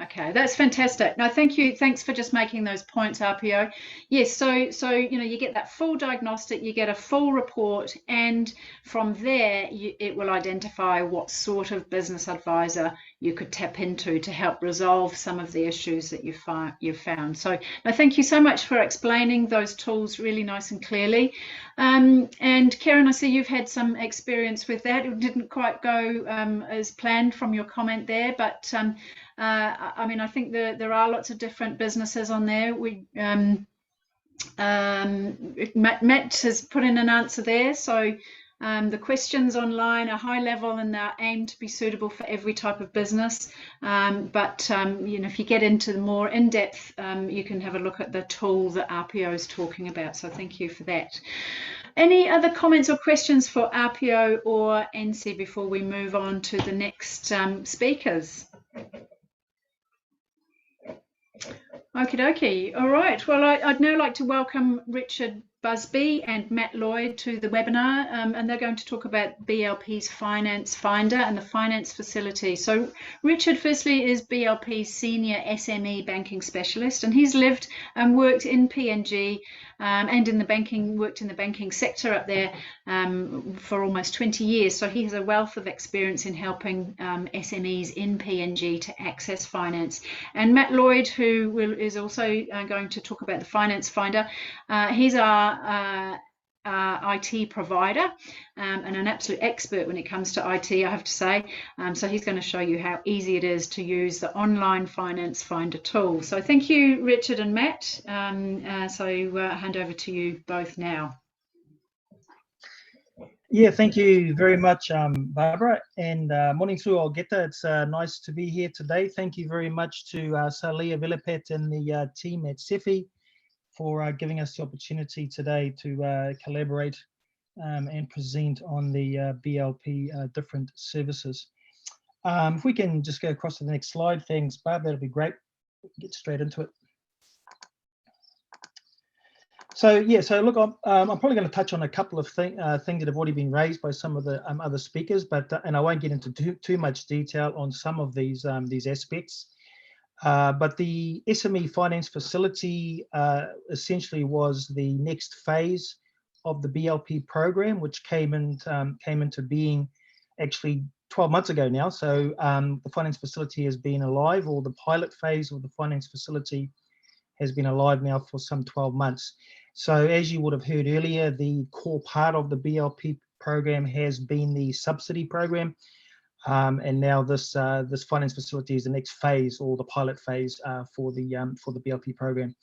Okay, that's fantastic. No, thank you. Thanks for just making those points, RPO. Yes, so you get that full diagnostic, you get a full report, and from there it will identify what sort of business advisor you could tap into to help resolve some of the issues that you've found. So no, thank you so much for explaining those tools really nice and clearly. And Karen, I see you've had some experience with that. It didn't quite go as planned from your comment there, but I mean, I think there are lots of different businesses on there. Matt has put in an answer there. So the questions online are high level and they're aimed to be suitable for every type of business. But if you get into the more in-depth, you can have a look at the tool that RPO is talking about. So thank you for that. Any other comments or questions for RPO or NC before we move on to the next speakers? Okie dokie. All right. Well, I'd now like to welcome Richard Busby and Matt Lloyd to the webinar, and they're going to talk about BLP's Finance Finder and the Finance Facility. So Richard, firstly, is BLP's Senior SME Banking Specialist, and he's lived and worked in PNG and worked in the banking sector up there for almost 20 years. So he has a wealth of experience in helping SMEs in PNG to access finance. And Matt Lloyd, who is also going to talk about the Finance Finder, he's our IT provider and an absolute expert when it comes to IT, I have to say. So he's going to show you how easy it is to use the online Finance Finder tool. So thank you, Richard and Matt. So hand over to you both now. Yeah, thank you very much, Barbara, and morning through Olgeta. It's nice to be here today. Thank you very much to Salia Villepet and the team at CEFI for giving us the opportunity today to collaborate and present on the BLP different services. If we can just go across to the next slide, thanks, Barb, that'd be great. We can get straight into it. So yeah, so look, I'm probably going to touch on a couple of things that have already been raised by some of the other speakers, but and I won't get into too much detail on some of these aspects. But the SME finance facility essentially was the next phase of the BLP program, which came into being actually 12 months ago now. So the finance facility has been alive, or the pilot phase of the finance facility has been alive now for some 12 months. So as you would have heard earlier, the core part of the BLP program has been the subsidy program. And now this finance facility is the next phase, or the pilot phase for the BLP program,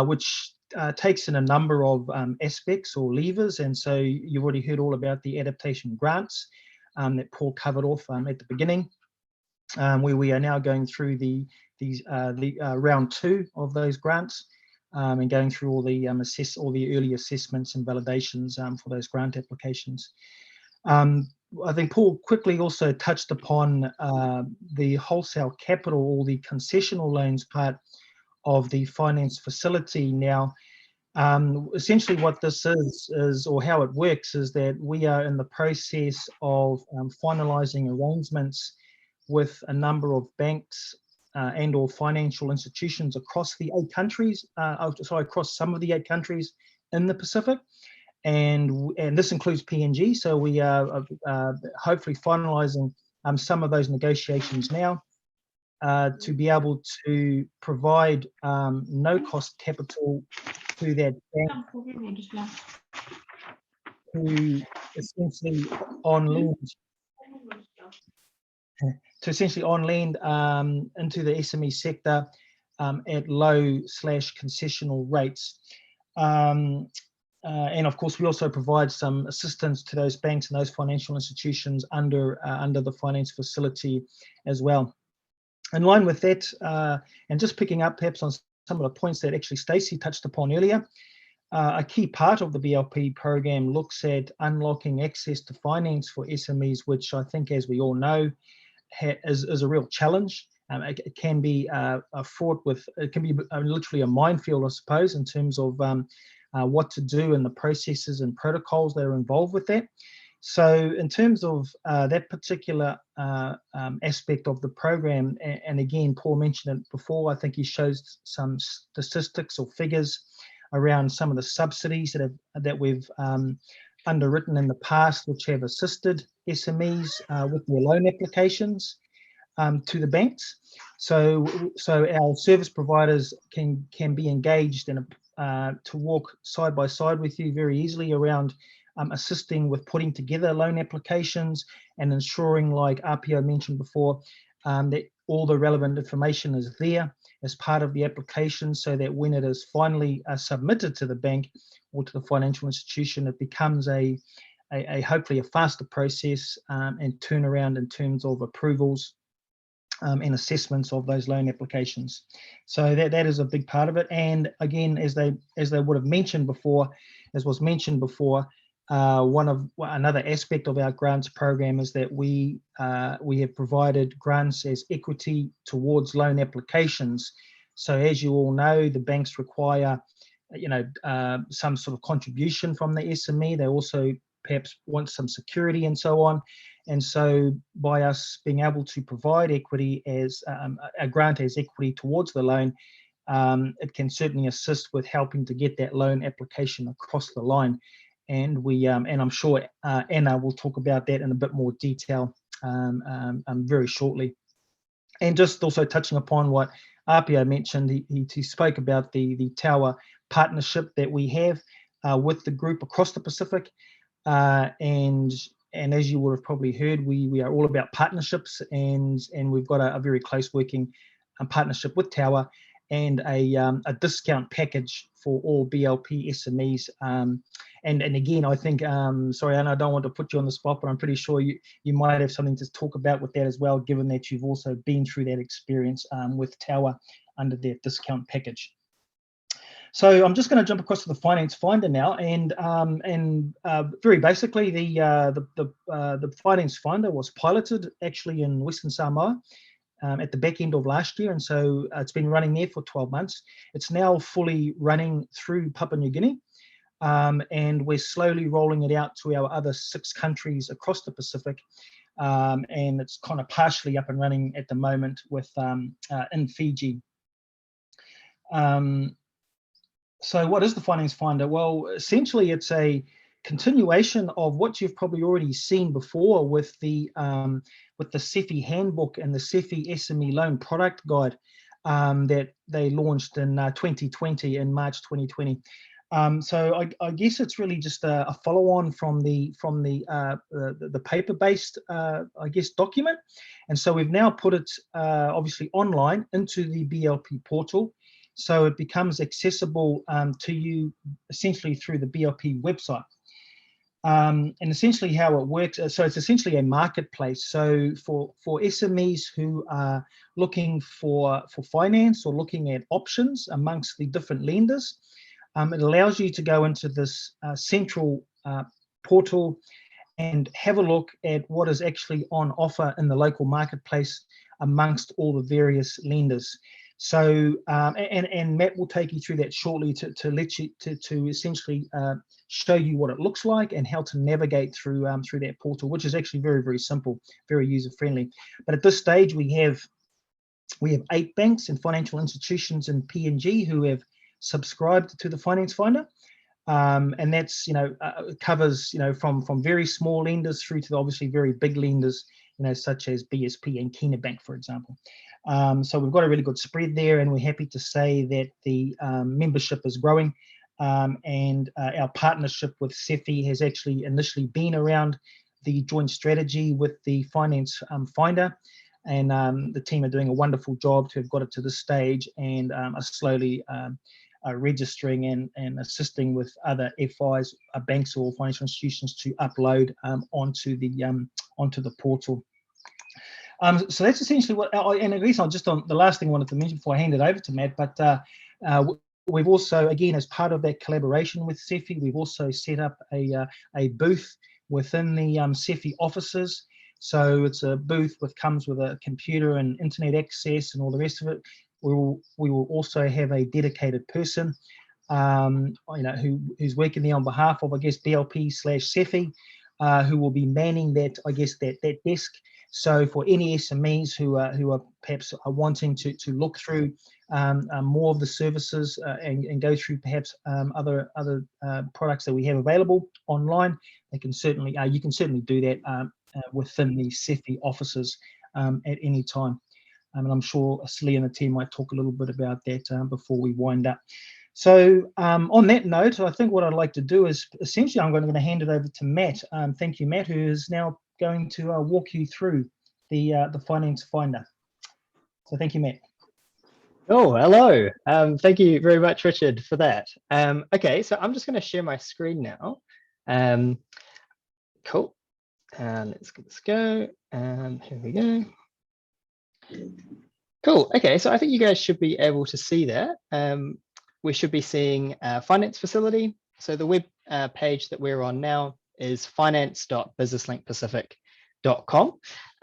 which takes in a number of aspects or levers. And so you've already heard all about the adaptation grants that Paul covered off at the beginning, where we are now going through the round 2 of those grants, and going through all the early assessments and validations for those grant applications. I think Paul quickly also touched upon the wholesale capital, or the concessional loans part of the finance facility. Now, essentially what this is, or how it works, is that we are in the process of finalising arrangements with a number of banks and or financial institutions across the 8 countries, across some of the 8 countries in the Pacific. And this includes PNG. So we are hopefully finalising some of those negotiations now to be able to provide no-cost capital to that bank to essentially on lend into the SME sector at low/concessional rates. And of course, we also provide some assistance to those banks and those financial institutions under the finance facility as well. In line with that, and just picking up perhaps on some of the points that actually Stacey touched upon earlier, a key part of the BLP program looks at unlocking access to finance for SMEs, which I think, as we all know, is a real challenge. It can be fraught with, it can be literally a minefield, I suppose, in terms of what to do and the processes and protocols that are involved with that. So in terms of that particular aspect of the program, and again, Paul mentioned it before, I think he shows some statistics or figures around some of the subsidies that we've underwritten in the past, which have assisted SMEs with their loan applications to the banks. So our service providers can be engaged in to walk side by side with you very easily around assisting with putting together loan applications and ensuring, like RPO mentioned before, that all the relevant information is there as part of the application, so that when it is finally submitted to the bank or to the financial institution, it becomes a hopefully a faster process and turnaround in terms of approvals and assessments of those loan applications. So that is a big part of it. And again, as they would have mentioned before, as was mentioned before, another aspect of our grants program is that we have provided grants as equity towards loan applications. So as you all know, the banks require, some sort of contribution from the SME. They also perhaps want some security and so on. And so by us being able to provide equity as a grant as equity towards the loan, it can certainly assist with helping to get that loan application across the line. And and I'm sure Anna will talk about that in a bit more detail very shortly. And just also touching upon what Apio mentioned, he spoke about the Tower partnership that we have with the group across the Pacific. And as you would have probably heard, we are all about partnerships, and we've got a very close working partnership with Tower, and a discount package for all BLP SMEs. And again, I think, sorry, Anna, I don't want to put you on the spot, but I'm pretty sure you might have something to talk about with that as well, given that you've also been through that experience with Tower under their discount package. So I'm just going to jump across to the Finance Finder now, and very basically, the Finance Finder was piloted actually in Western Samoa at the back end of last year, and so it's been running there for 12 months. It's now fully running through Papua New Guinea, and we're slowly rolling it out to our other 6 countries across the Pacific. and it's kind of partially up and running at the moment with in Fiji. So what is the Finance Finder? Well, essentially it's a continuation of what you've probably already seen before with the CEFI handbook and the CEFI SME loan product guide that they launched in 2020, in March 2020. So I guess it's really just a follow-on from the paper-based I guess document, and so we've now put it obviously online into the BLP portal, so it becomes accessible to you essentially through the BLP website. And essentially how it works, so it's essentially a marketplace. So for SMEs who are looking for finance or looking at options amongst the different lenders, it allows you to go into this central portal and have a look at what is actually on offer in the local marketplace amongst all the various lenders. So and Matt will take you through that shortly to let you to essentially show you what it looks like and how to navigate through that portal, which is actually very, very simple, very user friendly. But at this stage we have 8 banks and financial institutions in PNG who have subscribed to the Finance Finder, and that's covers from very small lenders through to obviously very big lenders, such as BSP and Kina Bank, for example. So we've got a really good spread there, and we're happy to say that the membership is growing, and our partnership with CEFI has actually initially been around the joint strategy with the Finance Finder, and the team are doing a wonderful job to have got it to this stage, and are slowly registering and assisting with other FIs, banks or financial institutions to upload onto the portal. So that's essentially what, and at least just on the last thing I wanted to mention before I hand it over to Matt, but we've also, again, as part of that collaboration with CEFI, we've also set up a booth within the CEFI offices. So it's a booth which comes with a computer and internet access and all the rest of it. We will also have a dedicated person, who's working there on behalf of, I guess, BLP/CEFI, who will be manning that, I guess, that desk. So for any SMEs who are perhaps wanting to look through more of the services and go through perhaps other products that we have available online, they can certainly you can certainly do that within the CEFI offices at any time. And I'm sure Slee and the team might talk a little bit about that before we wind up. So on that note, I think what I'd like to do is essentially I'm going to hand it over to Matt. Thank you, Matt, who is now going to walk you through the Finance Finder. So thank you, Matt. Oh, hello. Thank you very much, Richard, for that. Okay, so I'm just going to share my screen now. Cool. Let's get this go. Here we go. Cool. Okay, so I think you guys should be able to see that. We should be seeing a finance facility. So the web page that we're on now is finance.businesslinkpacific.com.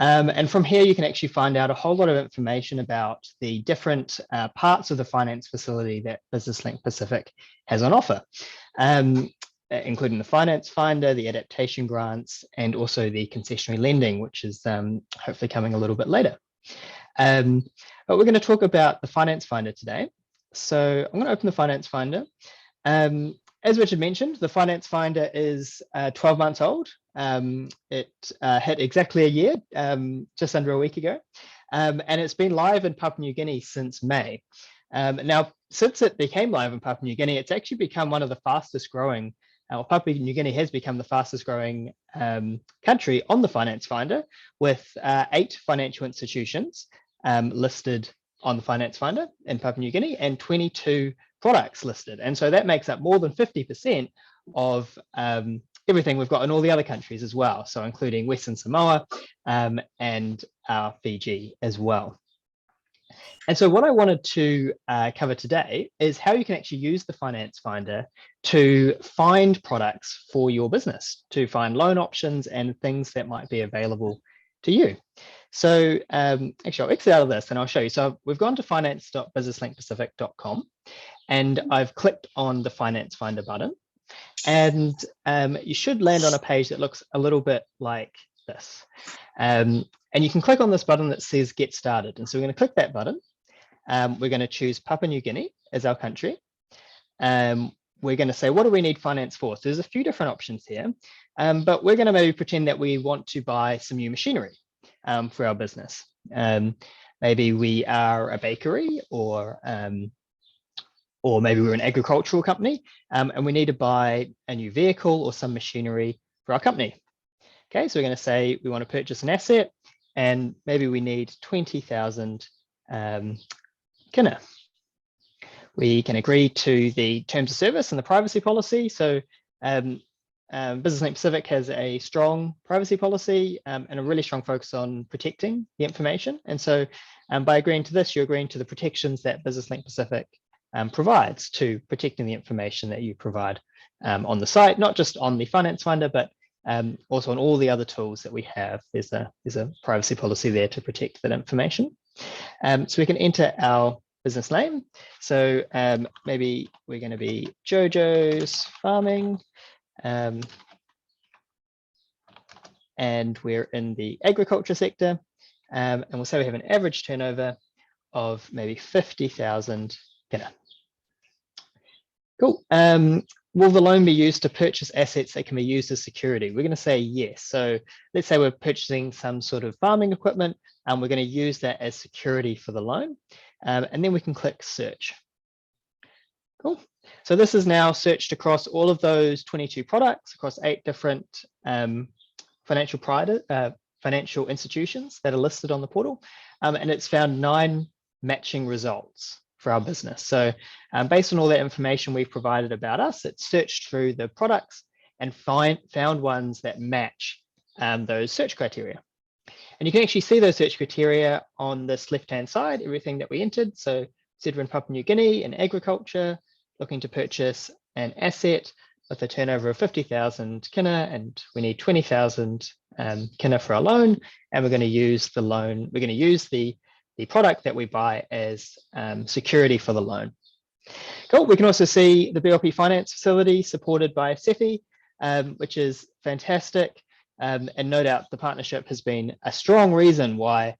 And from here, you can actually find out a whole lot of information about the different parts of the finance facility that BusinessLink Pacific has on offer, including the Finance Finder, the Adaptation Grants, and also the concessionary lending, which is hopefully coming a little bit later. But we're going to talk about the Finance Finder today. So I'm going to open the Finance Finder. As Richard mentioned, the Finance Finder is 12 months old. It hit exactly a year, just under a week ago. And it's been live in Papua New Guinea since May. Now, since it became live in Papua New Guinea, it's actually become one of the fastest growing, Papua New Guinea has become the fastest growing country on the Finance Finder, with 8 financial institutions listed on the Finance Finder in Papua New Guinea and 22 products listed. And so that makes up more than 50% of everything we've got in all the other countries as well. So including Western Samoa and Fiji as well. And so what I wanted to cover today is how you can actually use the Finance Finder to find products for your business, to find loan options and things that might be available to you. So actually I'll exit out of this and I'll show you. So we've gone to finance.businesslinkpacific.com and I've clicked on the Finance Finder button, and you should land on a page that looks a little bit like this. And you can click on this button that says Get Started. And so we're going to click that button. We're going to choose Papua New Guinea as our country. We're going to say, what do we need finance for? So there's a few different options here, but we're going to maybe pretend that we want to buy some new machinery for our business. Maybe we are a bakery, or maybe we're an agricultural company, and we need to buy a new vehicle or some machinery for our company. Okay, so we're going to say we want to purchase an asset, and maybe we need 20,000 kina. We can agree to the terms of service and the privacy policy. So Business Link Pacific has a strong privacy policy and a really strong focus on protecting the information. And so by agreeing to this, you're agreeing to the protections that Business Link Pacific provides to protecting the information that you provide on the site, not just on the Finance Finder, but also on all the other tools that we have. There's a privacy policy there to protect that information. So we can enter our business name. So maybe we're going to be Jojo's Farming, and we're in the agriculture sector, and we'll say we have an average turnover of maybe 50,000 kina. Cool. Will the loan be used to purchase assets that can be used as security? We're going to say yes. So let's say we're purchasing some sort of farming equipment, and we're going to use that as security for the loan. And then we can click search. Cool. So this is now searched across all of those 22 products across 8 different financial institutions that are listed on the portal. And it's found 9 matching results for our business. So based on all that information we've provided about us, it's searched through the products and found ones that match those search criteria. And you can actually see those search criteria on this left-hand side, everything that we entered. So said we're in Papua New Guinea in agriculture, looking to purchase an asset with a turnover of 50,000 kina, and we need 20,000 kina for our loan. And we're going to use the loan, we're going to use the product that we buy as security for the loan. Cool. We can also see the BLP finance facility supported by CEFI, which is fantastic. And no doubt the partnership has been a strong reason why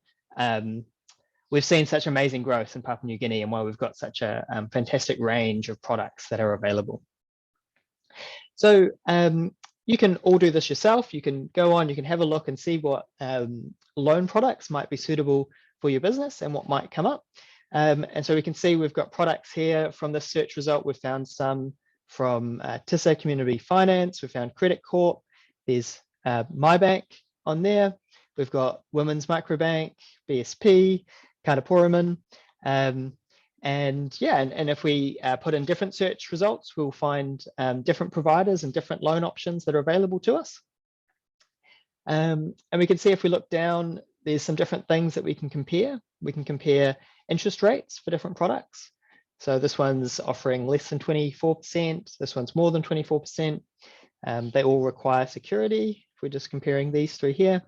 we've seen such amazing growth in Papua New Guinea, and why we've got such a fantastic range of products that are available. So you can all do this yourself. You can go on, you can have a look and see what loan products might be suitable for your business and what might come up. And so we can see we've got products here from this search result. We've found some from TISA Community Finance. We found Credit Corp. There's MyBank on there. We've got Women's Microbank, BSP, Karaporaman, and if we put in different search results, we'll find different providers and different loan options that are available to us. And we can see if we look down, there's some different things that we can compare. We can compare interest rates for different products. So this one's offering less than 24%. This one's more than 24%. They all require security. If we're just comparing these 3 here,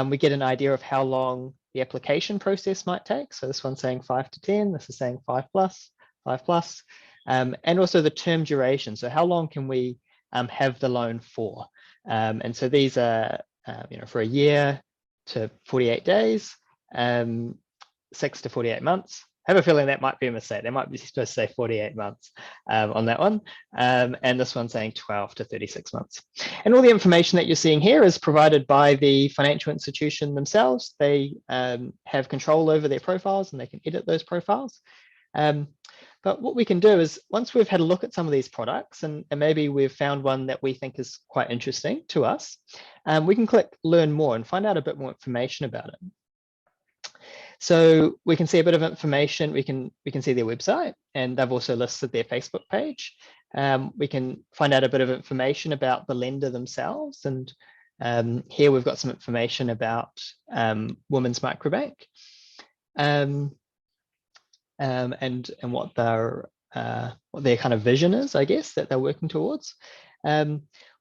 we get an idea of how long the application process might take. So this one's saying 5 to 10. This is saying 5 plus, 5 plus, and also the term duration. So how long can we have the loan for? And so these are, for a year to 48 days, 6 to 48 months. I have a feeling that might be a mistake. They might be supposed to say 48 months on that one. And this one's saying 12 to 36 months. And all the information that you're seeing here is provided by the financial institution themselves. They have control over their profiles and they can edit those profiles. But what we can do is, once we've had a look at some of these products and maybe we've found one that we think is quite interesting to us, we can click Learn More and find out a bit more information about it. So we can see a bit of information. We can see their website, and they've also listed their Facebook page. We can find out a bit of information about the lender themselves. And here we've got some information about Women's Microbank and what their kind of vision is, I guess, that they're working towards.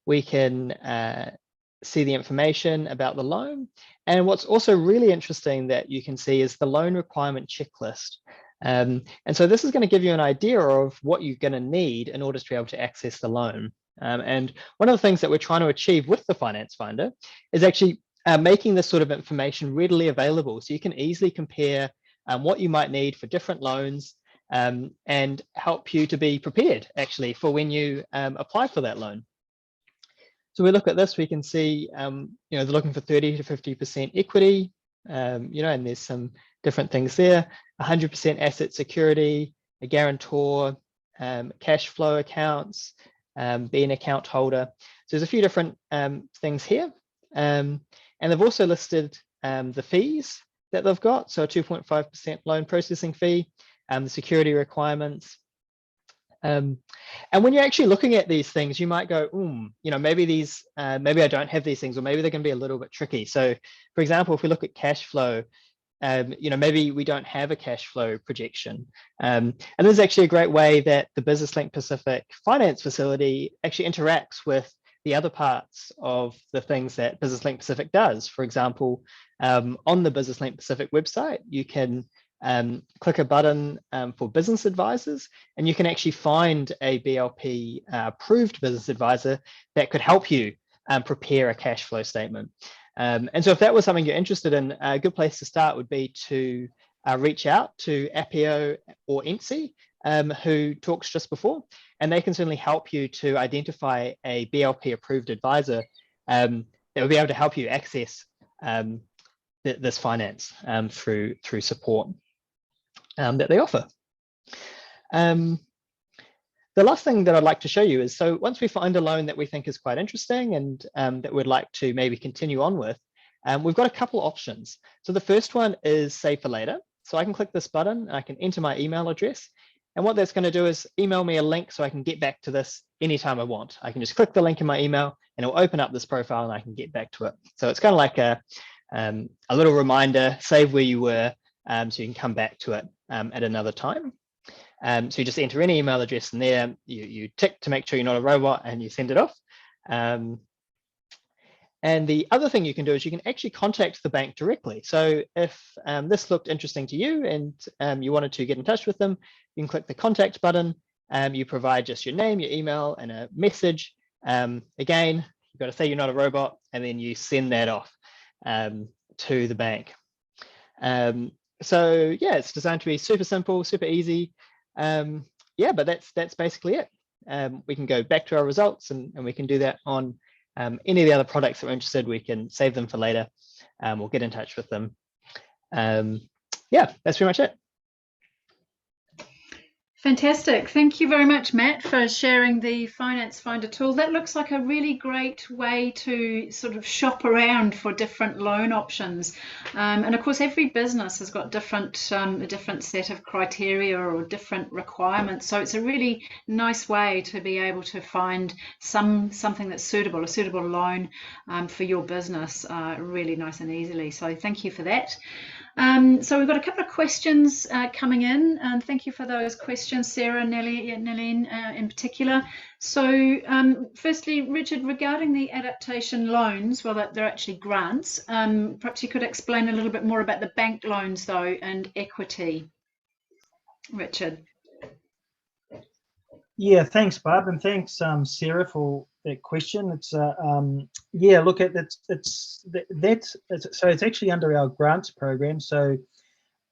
We can see the information about the loan. And what's also really interesting that you can see is the loan requirement checklist. And so this is going to give you an idea of what you're going to need in order to be able to access the loan. And one of the things that we're trying to achieve with the Finance Finder is actually making this sort of information readily available so you can easily compare what you might need for different loans and help you to be prepared actually for when you apply for that loan. So we look at this, we can see, they're looking for 30 to 50% equity, and there's some different things there, 100% asset security, a guarantor, cash flow accounts, be an account holder. So there's a few different things here. And they've also listed the fees that they've got. So a 2.5% loan processing fee, the security requirements. And when you're actually looking at these things, you might go, maybe these, maybe I don't have these things, or maybe they're going to be a little bit tricky. So for example, if we look at cash flow, maybe we don't have a cash flow projection. And this is actually a great way that the Business Link Pacific Finance Facility actually interacts with the other parts of the things that Business Link Pacific does. For example, on the Business Link Pacific website, you can click a button for business advisors, and you can actually find a BLP approved business advisor that could help you prepare a cash flow statement. And so if that was something you're interested in, a good place to start would be to reach out to Apio or ENTSI, who talks just before, and they can certainly help you to identify a BLP approved advisor that will be able to help you access this finance through support that they offer. The last thing that I'd like to show you is, so once we find a loan that we think is quite interesting and that we'd like to maybe continue on with, we've got a couple options. So the first one is save for later. So I can click this button, and I can enter my email address. And what that's going to do is email me a link so I can get back to this anytime I want. I can just click the link in my email and it'll open up this profile and I can get back to it. So it's kind of like a little reminder, save where you were, so you can come back to it at another time. So you just enter any email address in there, you tick to make sure you're not a robot, and you send it off. And the other thing you can do is you can actually contact the bank directly. So if this looked interesting to you and you wanted to get in touch with them, you can click the contact button. You provide just your name, your email, and a message. Again, you've got to say you're not a robot, and then you send that off to the bank. So yeah, it's designed to be super simple, super easy. Yeah, but that's basically it. We can go back to our results, and we can do that on any of the other products that we're interested. We can save them for later. We'll get in touch with them. Yeah, that's pretty much it. Fantastic. Thank you very much, Matt, for sharing the Finance Finder tool. That looks like a really great way to sort of shop around for different loan options. And of course, every business has got a different set of criteria or different requirements. So it's a really nice way to be able to find something that's suitable, a suitable loan for your business, really nice and easily. So thank you for that. So we've got a couple of questions coming in, and thank you for those questions, Sarah, Nelline in particular. So firstly, Richard, regarding the adaptation loans, well, they're actually grants. Perhaps you could explain a little bit more about the bank loans, though, and equity. Richard. Yeah, thanks, Barb, and thanks, Sarah, for that question. It's yeah, look at it's actually under our grants program. So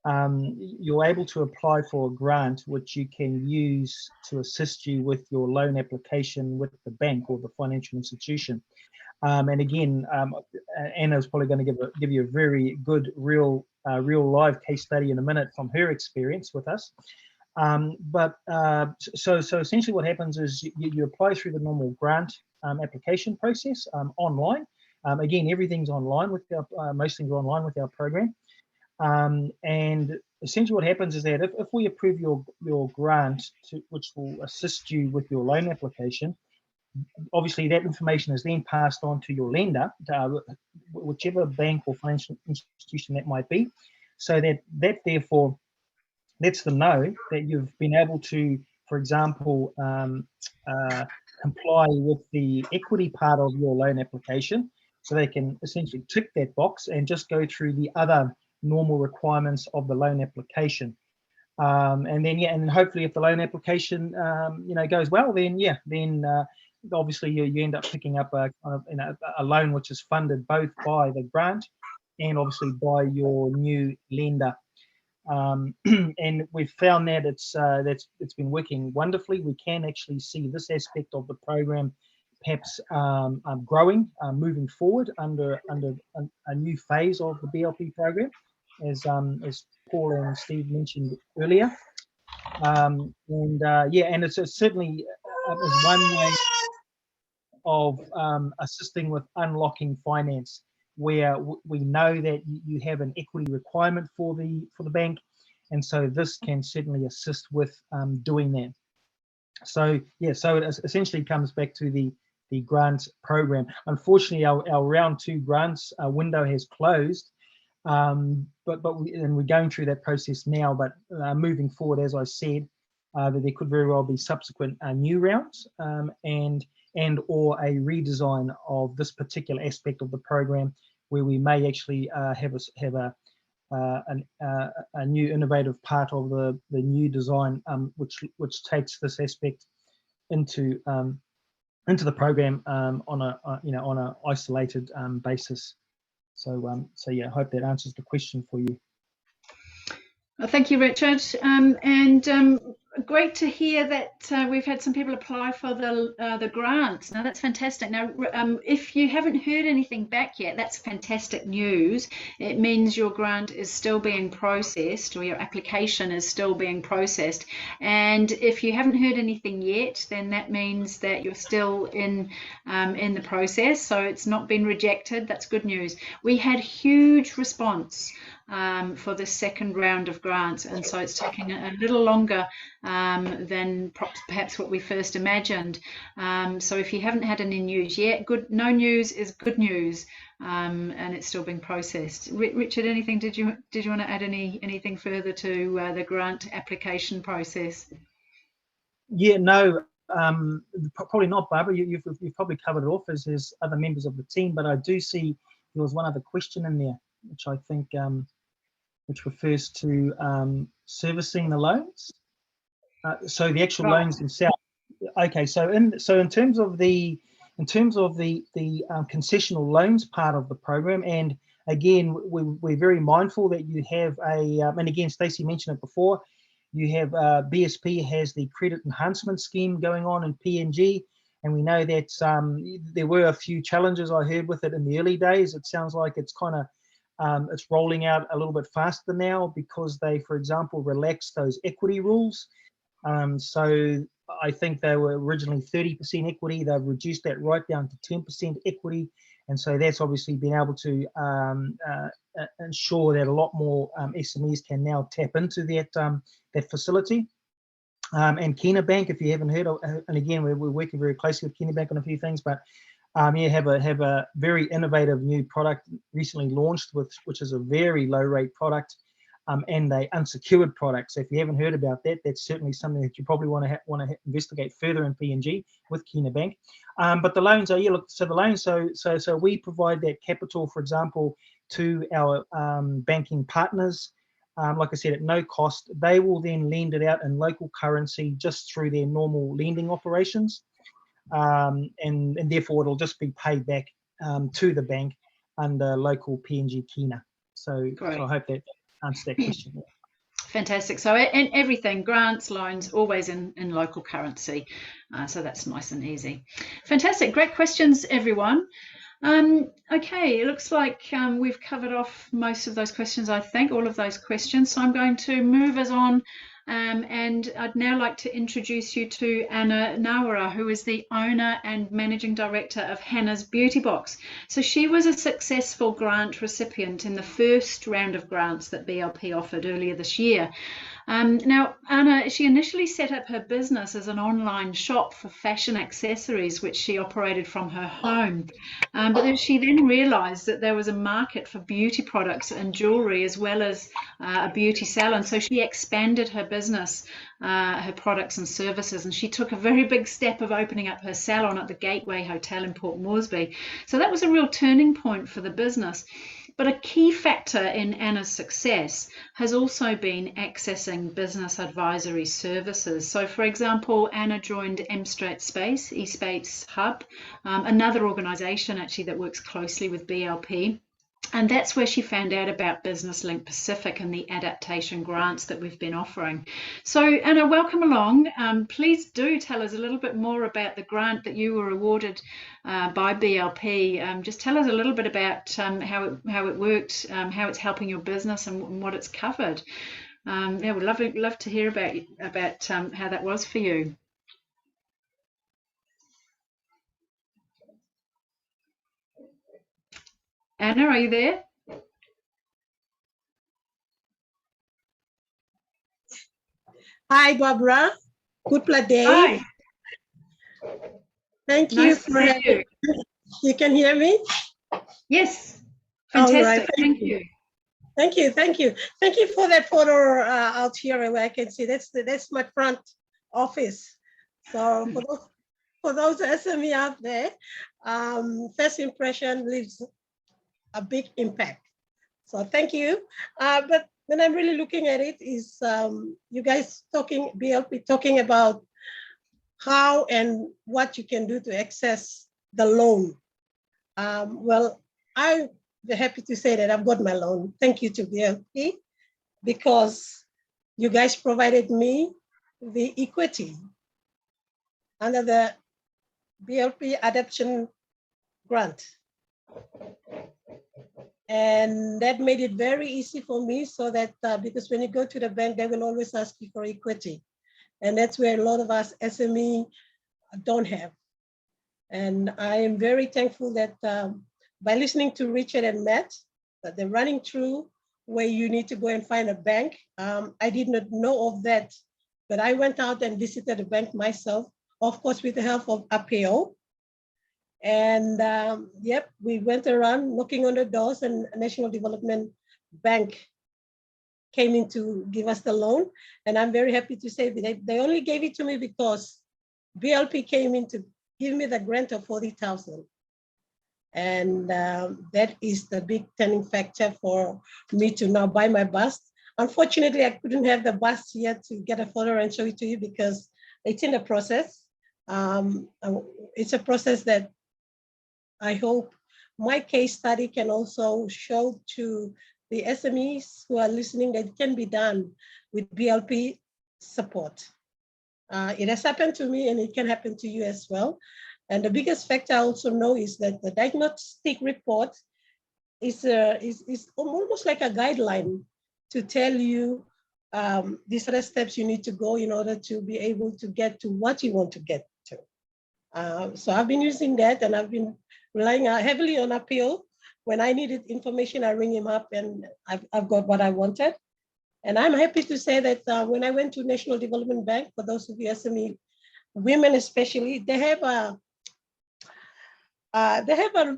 you're able to apply for a grant which you can use to assist you with your loan application with the bank or the financial institution. And again, Anna's probably going to give you a very good real live case study in a minute from her experience with us. So essentially what happens is you apply through the normal grant application process online. Again, everything's online with our, most things are online with our program. And essentially what happens is that if we approve your grant, which will assist you with your loan application, obviously that information is then passed on to your lender, whichever bank or financial institution that might be, so that therefore lets them know that you've been able to, for example, comply with the equity part of your loan application, so they can essentially tick that box and just go through the other normal requirements of the loan application. And then, yeah, and hopefully if the loan application, goes well, then, yeah, then obviously you end up picking up a loan which is funded both by the grant and obviously by your new lender. And we've found that it's been working wonderfully. We can actually see this aspect of the program perhaps growing, moving forward under a new phase of the BLP program, as Paul and Steve mentioned earlier. And it's certainly is one way of assisting with unlocking finance, where we know that you have an equity requirement for the bank, and so this can certainly assist with doing that. So yeah, so it essentially comes back to the grant program. Unfortunately, our round 2 grants window has closed, but we're going through that process now. But moving forward, as I said, that there could very well be subsequent new rounds and or a redesign of this particular aspect of the program, where we may actually have a new innovative part of the new design, which takes this aspect into the program on a isolated basis. So yeah, I hope that answers the question for you. Well, thank you, Richard. Great to hear that we've had some people apply for the grants. Now that's fantastic. Now, if you haven't heard anything back yet, that's fantastic news. It means your grant is still being processed, or your application is still being processed. And if you haven't heard anything yet, then that means that you're still in the process. So it's not been rejected. That's good news. We had huge response for the second round of grants, and so it's taking a little longer than perhaps what we first imagined. So if you haven't had any news yet, no news is good news, and it's still being processed. Richard, anything? Did you want to add anything further to the grant application process? Yeah, no, probably not, Barbara. You've probably covered it off as other members of the team, but I do see there was one other question in there, which I think which refers to servicing the loans. So the actual loans themselves. Okay, so in terms of the concessional loans part of the program, and again, we're very mindful that you have and again, Stacey mentioned it before, you have BSP has the credit enhancement scheme going on in PNG, and we know that there were a few challenges I heard with it in the early days. It sounds like it's kind of it's rolling out a little bit faster now, because they, for example, relaxed those equity rules. So I think they were originally 30% equity. They've reduced that right down to 10% equity. And so that's obviously been able to ensure that a lot more SMEs can now tap into that facility. And Kina Bank, if you haven't heard of, and again, we're working very closely with Kina Bank on a few things, but you have a very innovative new product recently launched, which is a very low rate product, and a unsecured product. So if you haven't heard about that, that's certainly something that you probably want to investigate further in PNG with Kina Bank. But the loans are, so the loans, so we provide that capital, for example, to our banking partners. Like I said, at no cost. They will then lend it out in local currency just through their normal lending operations. And therefore it'll just be paid back to the bank under local PNG Kina. So I hope that answers that question. Fantastic. So and everything, grants, loans, always in local currency. So that's nice and easy. Fantastic. Great questions, everyone. Okay, it looks like we've covered off most of those questions, I think, all of those questions. So I'm going to move us on. And I'd now like to introduce you to Pangi Nawara, who is the owner and managing director of Hannah's Beauty Box. So she was a successful grant recipient in the first round of grants that BLP offered earlier this year. Now, Anna, she initially set up her business as an online shop for fashion accessories, which she operated from her home. But then she then realised that there was a market for beauty products and jewellery, as well as a beauty salon. So she expanded her business, her products and services, and she took a very big step of opening up her salon at the Gateway Hotel in Port Moresby. So that was a real turning point for the business. But a key factor in Anna's success has also been accessing business advisory services. So, for example, Anna joined Stret Space, eSpace Hub, another organisation actually that works closely with BLP. And that's where she found out about Business Link Pacific and the adaptation grants that we've been offering. So Anna, welcome along. Please do tell us a little bit more about the grant that you were awarded by BLP. Just tell us a little bit about how it worked, how it's helping your business and what it's covered. Yeah, we'd love to hear about how that was for you. Anna, are you there? Hi, Barbara. Good day. Hi. Thank Nice you to for see you. You can hear me? Yes. Fantastic. Right. Thank you. Thank you. Thank you. Thank you for that photo out here where I can see that's my front office. So for those SME out there, first impression leaves a big impact. So thank you. But when I'm really looking at it is you guys BLP talking about how and what you can do to access the loan. Well, I'm happy to say that I've got my loan. Thank you to BLP because you guys provided me the equity under the BLP Adaptation Grant. And that made it very easy for me so that because when you go to the bank, they will always ask you for equity. And that's where a lot of us SME don't have. And I am very thankful that by listening to Richard and Matt, that they're running through where you need to go and find a bank. I did not know of that, but I went out and visited the bank myself, of course, with the help of APO. And yep, we went around knocking on the doors and National Development Bank came in to give us the loan. And I'm very happy to say that they only gave it to me because BLP came in to give me the grant of 40,000. And that is the big turning factor for me to now buy my bus. Unfortunately, I couldn't have the bus yet to get a photo and show it to you because it's in the process. It's a process that I hope my case study can also show to the SMEs who are listening that it can be done with BLP support. It has happened to me and it can happen to you as well. And the biggest factor I also know is that the diagnostic report is almost like a guideline to tell you these are the steps you need to go in order to be able to get to what you want to get to. So I've been using that and I've been relying heavily on appeal. When I needed information, I ring him up and I've got what I wanted. And I'm happy to say that when I went to National Development Bank, for those of you SME women especially, they have a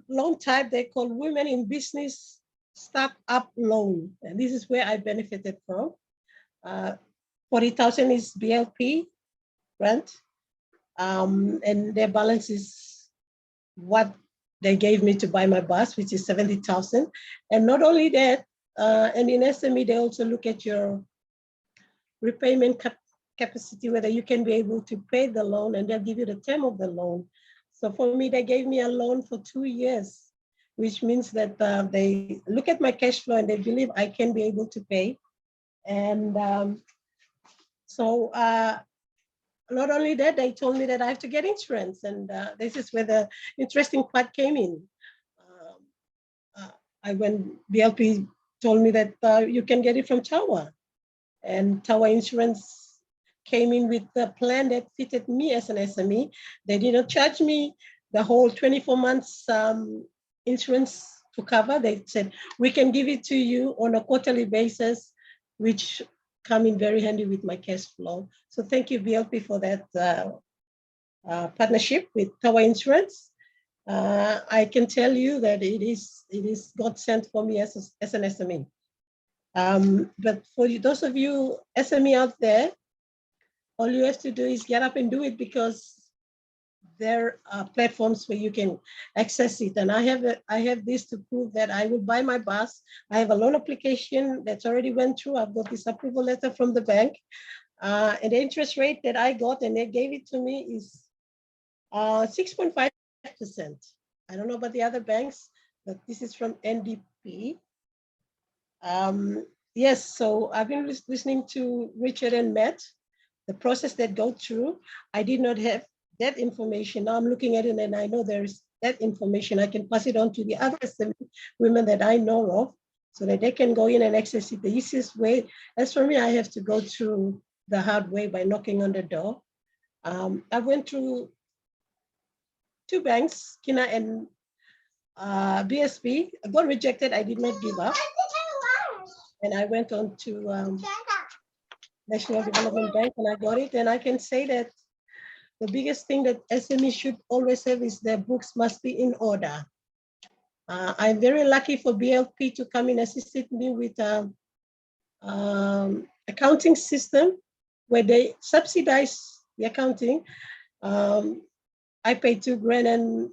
loan type they call Women in Business Startup Loan. And this is where I benefited from. 40,000 is BLP grant. And their balance is what they gave me to buy my bus, which is 70,000. And not only that, and in SME, they also look at your repayment capacity, whether you can be able to pay the loan, and they'll give you the term of the loan. So for me, they gave me a loan for 2 years, which means that they look at my cash flow and they believe I can be able to pay. And not only that, they told me that I have to get insurance. And this is where the interesting part came in. When BLP told me that you can get it from Tawa. And Tawa Insurance came in with the plan that fitted me as an SME. They did not charge me the whole 24 months insurance to cover. They said, we can give it to you on a quarterly basis, which come in very handy with my cash flow. So thank you, BLP, for that partnership with Tawa Insurance. I can tell you that it is God sent for me as an SME. But for those of you SME out there, all you have to do is get up and do it because their platforms where you can access it. And I have this to prove that I will buy my bus. I have a loan application that's already went through. I've got this approval letter from the bank. And the interest rate that I got and they gave it to me is 6.5%. I don't know about the other banks, but this is from NDP. Yes, so I've been listening to Richard and Matt, the process that go through. I did not have that information. Now I'm looking at it and I know there is that information. I can pass it on to the other women that I know of so that they can go in and access it the easiest way. As for me, I have to go through the hard way by knocking on the door. I went through 2 banks, Kina and BSB. I got rejected. I did not give up. And I went on to National Development Bank and I got it. And I can say that the biggest thing that SME should always have is their books must be in order. I'm very lucky for BLP to come in and assisted me with accounting system where they subsidize the accounting. I paid $2,000 and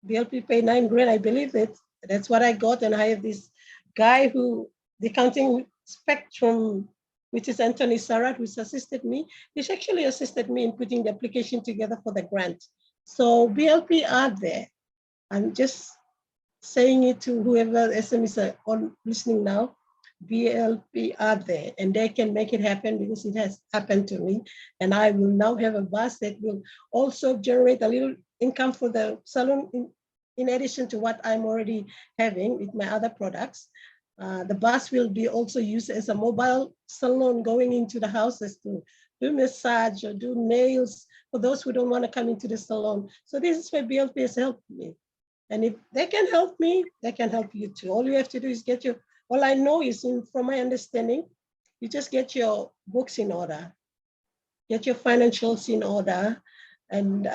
BLP paid $9,000, I believe it. That's what I got. And I have this guy who, the accounting spectrum, which is Anthony Sarat, who's assisted me. He's actually assisted me in putting the application together for the grant. So BLP are there. I'm just saying it to whoever SMEs are on listening now. BLP are there and they can make it happen because it has happened to me. And I will now have a bus that will also generate a little income for the salon in addition to what I'm already having with my other products. The bus will be also used as a mobile salon going into the houses to do massage or do nails for those who don't want to come into the salon. So this is where BLP has helped me. And if they can help me, they can help you too. All you have to do is get your, all I know is from my understanding, you just get your books in order, get your financials in order, and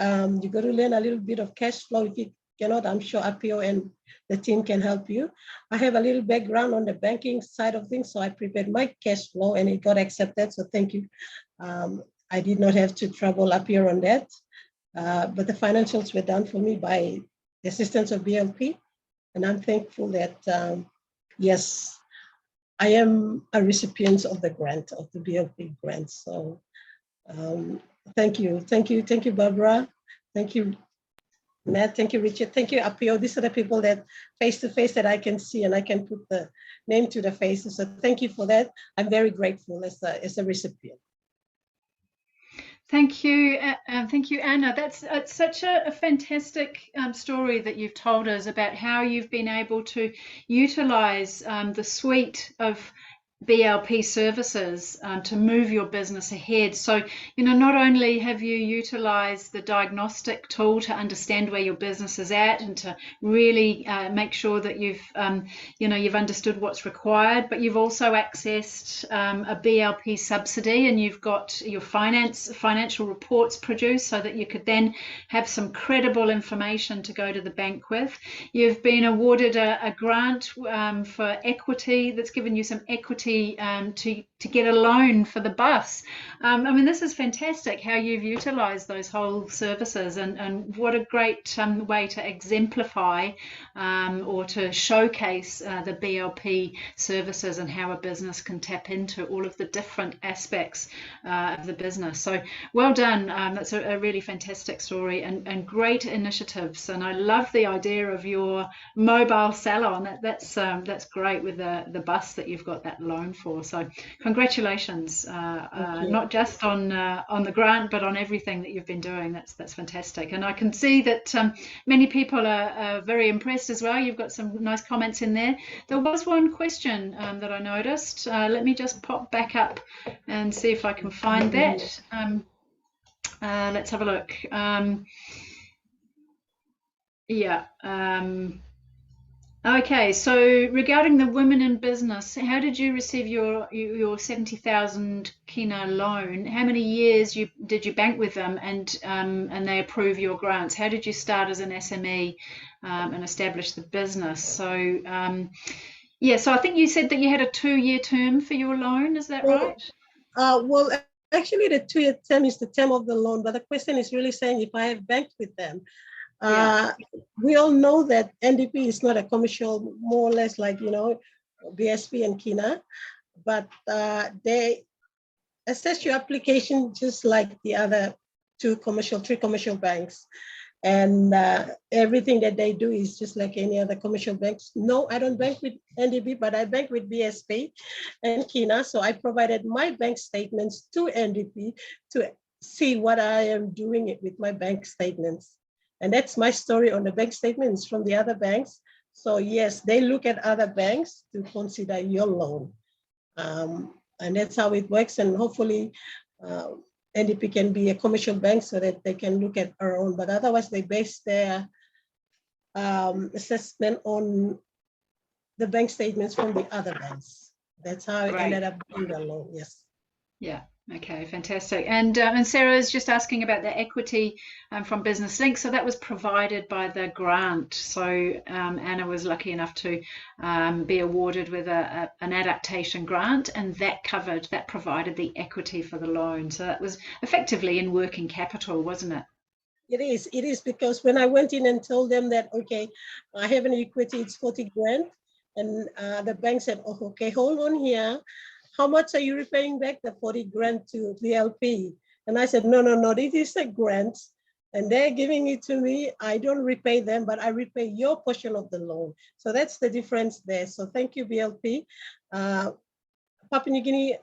you got to learn a little bit of cash flow. If you cannot, I'm sure Apio and the team can help you. I have a little background on the banking side of things, so I prepared my cash flow and it got accepted, so thank you. I did not have to trouble Apio on that, but the financials were done for me by the assistance of BLP, and I'm thankful that, yes, I am a recipient of the grant, of the BLP grant, so thank you, Barbara, thank you, Matt, thank you, Richard, thank you, Apio. These are the people that face-to-face that I can see and I can put the name to the faces. So thank you for that. I'm very grateful as a recipient. Thank you, Anna. That's such a fantastic story that you've told us about how you've been able to utilize the suite of BLP services to move your business ahead. So, you know, not only have you utilized the diagnostic tool to understand where your business is at and to really make sure that you've, you know, you've understood what's required, but you've also accessed a BLP subsidy and you've got your financial reports produced so that you could then have some credible information to go to the bank with. You've been awarded a grant for equity that's given you some equity to get a loan for the bus. I mean, this is fantastic how you've utilized those whole services, and what a great way to exemplify or to showcase the BLP services and how a business can tap into all of the different aspects of the business. So well done. That's a really fantastic story and great initiatives. And I love the idea of your mobile salon. That's great with the bus that you've got that loan for. So congratulations, not just on the grant, but on everything that you've been doing. That's fantastic. And I can see that many people are very impressed as well. You've got some nice comments in there. There was one question that I noticed. Let me just pop back up and see if I can find that. Let's have a look. Okay, so regarding the women in business, how did you receive your 70,000 kina loan? How many years did you bank with them, and they approve your grants? How did you start as an SME and establish the business? So yeah, so I think you said that you had a 2-year term for your loan. Is that right? Well, Actually, the 2-year term is the term of the loan, but the question is really saying if I have banked with them. We all know that NDP is not a commercial, more or less like, BSP and Kina, but they assess your application just like the other three commercial banks. And everything that they do is just like any other commercial banks. No, I don't bank with NDP, but I bank with BSP and Kina. So I provided my bank statements to NDP to see what I am doing with my bank statements. And that's my story on the bank statements from the other banks. So yes, they look at other banks to consider your loan. And that's how it works. And hopefully NDP can be a commercial bank so that they can look at our own, but otherwise they base their assessment on the bank statements from the other banks. That's how it ended up being a loan, yes. Yeah, okay, fantastic. And Sarah is just asking about the equity from Business Link. So that was provided by the grant. So Anna was lucky enough to be awarded with an adaptation grant, and that provided the equity for the loan. So that was effectively in working capital, wasn't it? It is because when I went in and told them that, okay, I have an equity, it's 40 grand. And the bank said, oh, okay, hold on here. How much are you repaying back? The 40 grand to BLP. And I said, no, this is a grant. And they're giving it to me. I don't repay them, but I repay your portion of the loan. So that's the difference there. So thank you, BLP. Papua New Guinea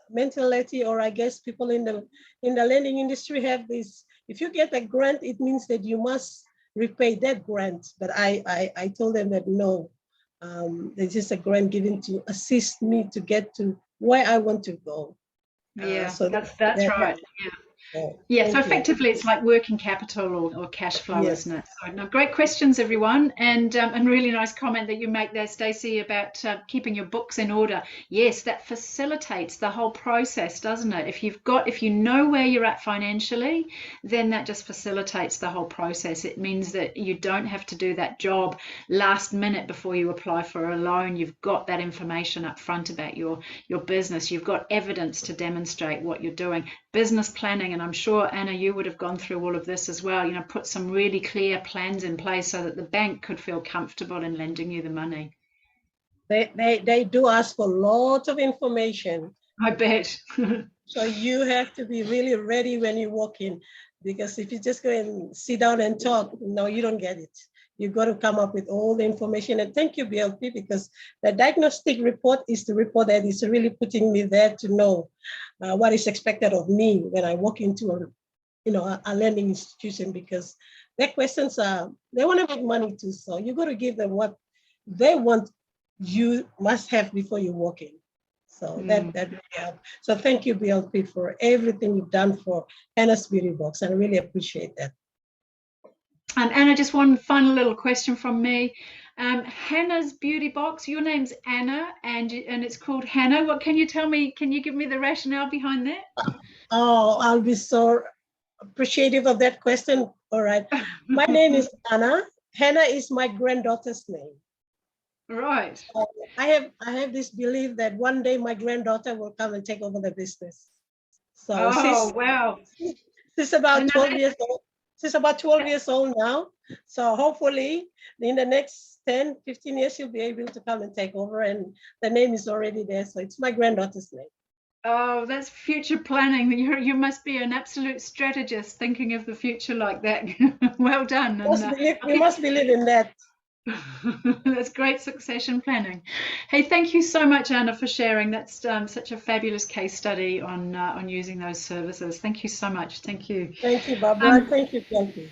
mentality, or I guess people in the lending industry have this, if you get a grant, it means that you must repay that grant. But I told them that no, this is a grant given to assist me to get to where I want to go. Yeah, so that's right. Yeah, so effectively it's like working capital or cash flow, isn't it? So, no, great questions, everyone, and really nice comment that you make there, Stacey, about keeping your books in order. Yes, that facilitates the whole process, doesn't it? If you know where you're at financially, then that just facilitates the whole process. It means that you don't have to do that job last minute before you apply for a loan. You've got that information up front about your business. You've got evidence to demonstrate what you're doing. Business planning, and I'm sure, Anna, you would have gone through all of this as well, put some really clear plans in place so that the bank could feel comfortable in lending you the money. They do ask for lots of information. I bet. So you have to be really ready when you walk in, because if you just go and sit down and talk, no, you don't get it. You've got to come up with all the information. And thank you, BLP, because the diagnostic report is the report that is really putting me there to know what is expected of me when I walk into a lending institution, because their questions they want to make money too. So you got to give them what they want you must have before you walk in. So that really helps. So thank you, BLP, for everything you've done for Hannah's Beauty Box. I really appreciate that. And Anna, just one final little question from me. Hannah's Beauty Box, your name's Anna, and it's called Hannah. What can you tell me? Can you give me the rationale behind that? Oh, I'll be so appreciative of that question. All right. My name is Anna. Hannah is my granddaughter's name. Right. So I have this belief that one day my granddaughter will come and take over the business. So wow. She's about 12 years old. She's about 12 years old now. So hopefully in the next 10, 15 years, she'll be able to come and take over, and the name is already there. So it's my granddaughter's name. Oh, that's future planning. You must be an absolute strategist thinking of the future like that. Well done. We must believe in that. That's great succession planning. Hey, thank you so much, Anna, for sharing. That's such a fabulous case study on using those services. Thank you so much. Thank you. Thank you, Barbara. Thank you, Pangi.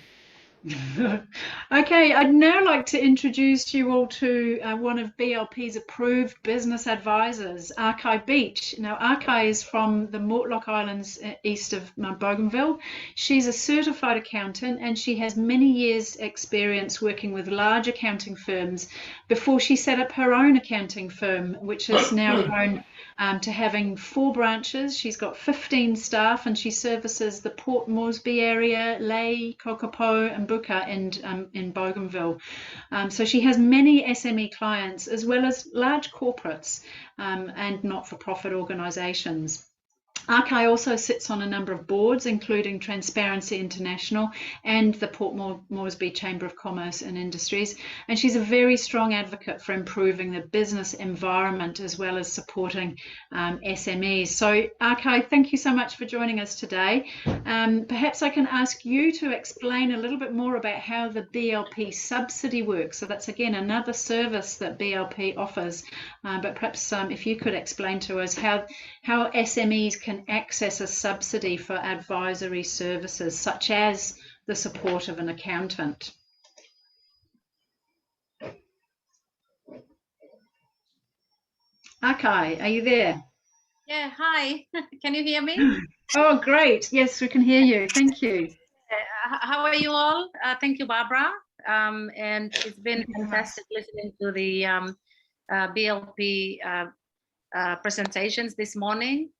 Okay, I'd now like to introduce you all to one of BLP's approved business advisors, Arkai Beach. Now, Arkai is from the Mortlock Islands east of Bougainville. She's a certified accountant, and she has many years' experience working with large accounting firms before she set up her own accounting firm, which has now grown to having 4 branches. She's got 15 staff, and she services the Port Moresby area, Lae, Kokopo, and Buka in Bougainville. So she has many SME clients as well as large corporates and not-for-profit organisations. Archi also sits on a number of boards, including Transparency International and the Port Moresby Chamber of Commerce and Industries. And she's a very strong advocate for improving the business environment as well as supporting SMEs. So Archi, thank you so much for joining us today. Perhaps I can ask you to explain a little bit more about how the BLP subsidy works. So that's again another service that BLP offers, but perhaps if you could explain to us how SMEs can access a subsidy for advisory services, such as the support of an accountant. Archi, are you there? Yeah, hi. Can you hear me? Oh, great. Yes, we can hear you. Thank you. How are you all? Thank you, Barbara. And it's been fantastic listening to the BLP presentations this morning.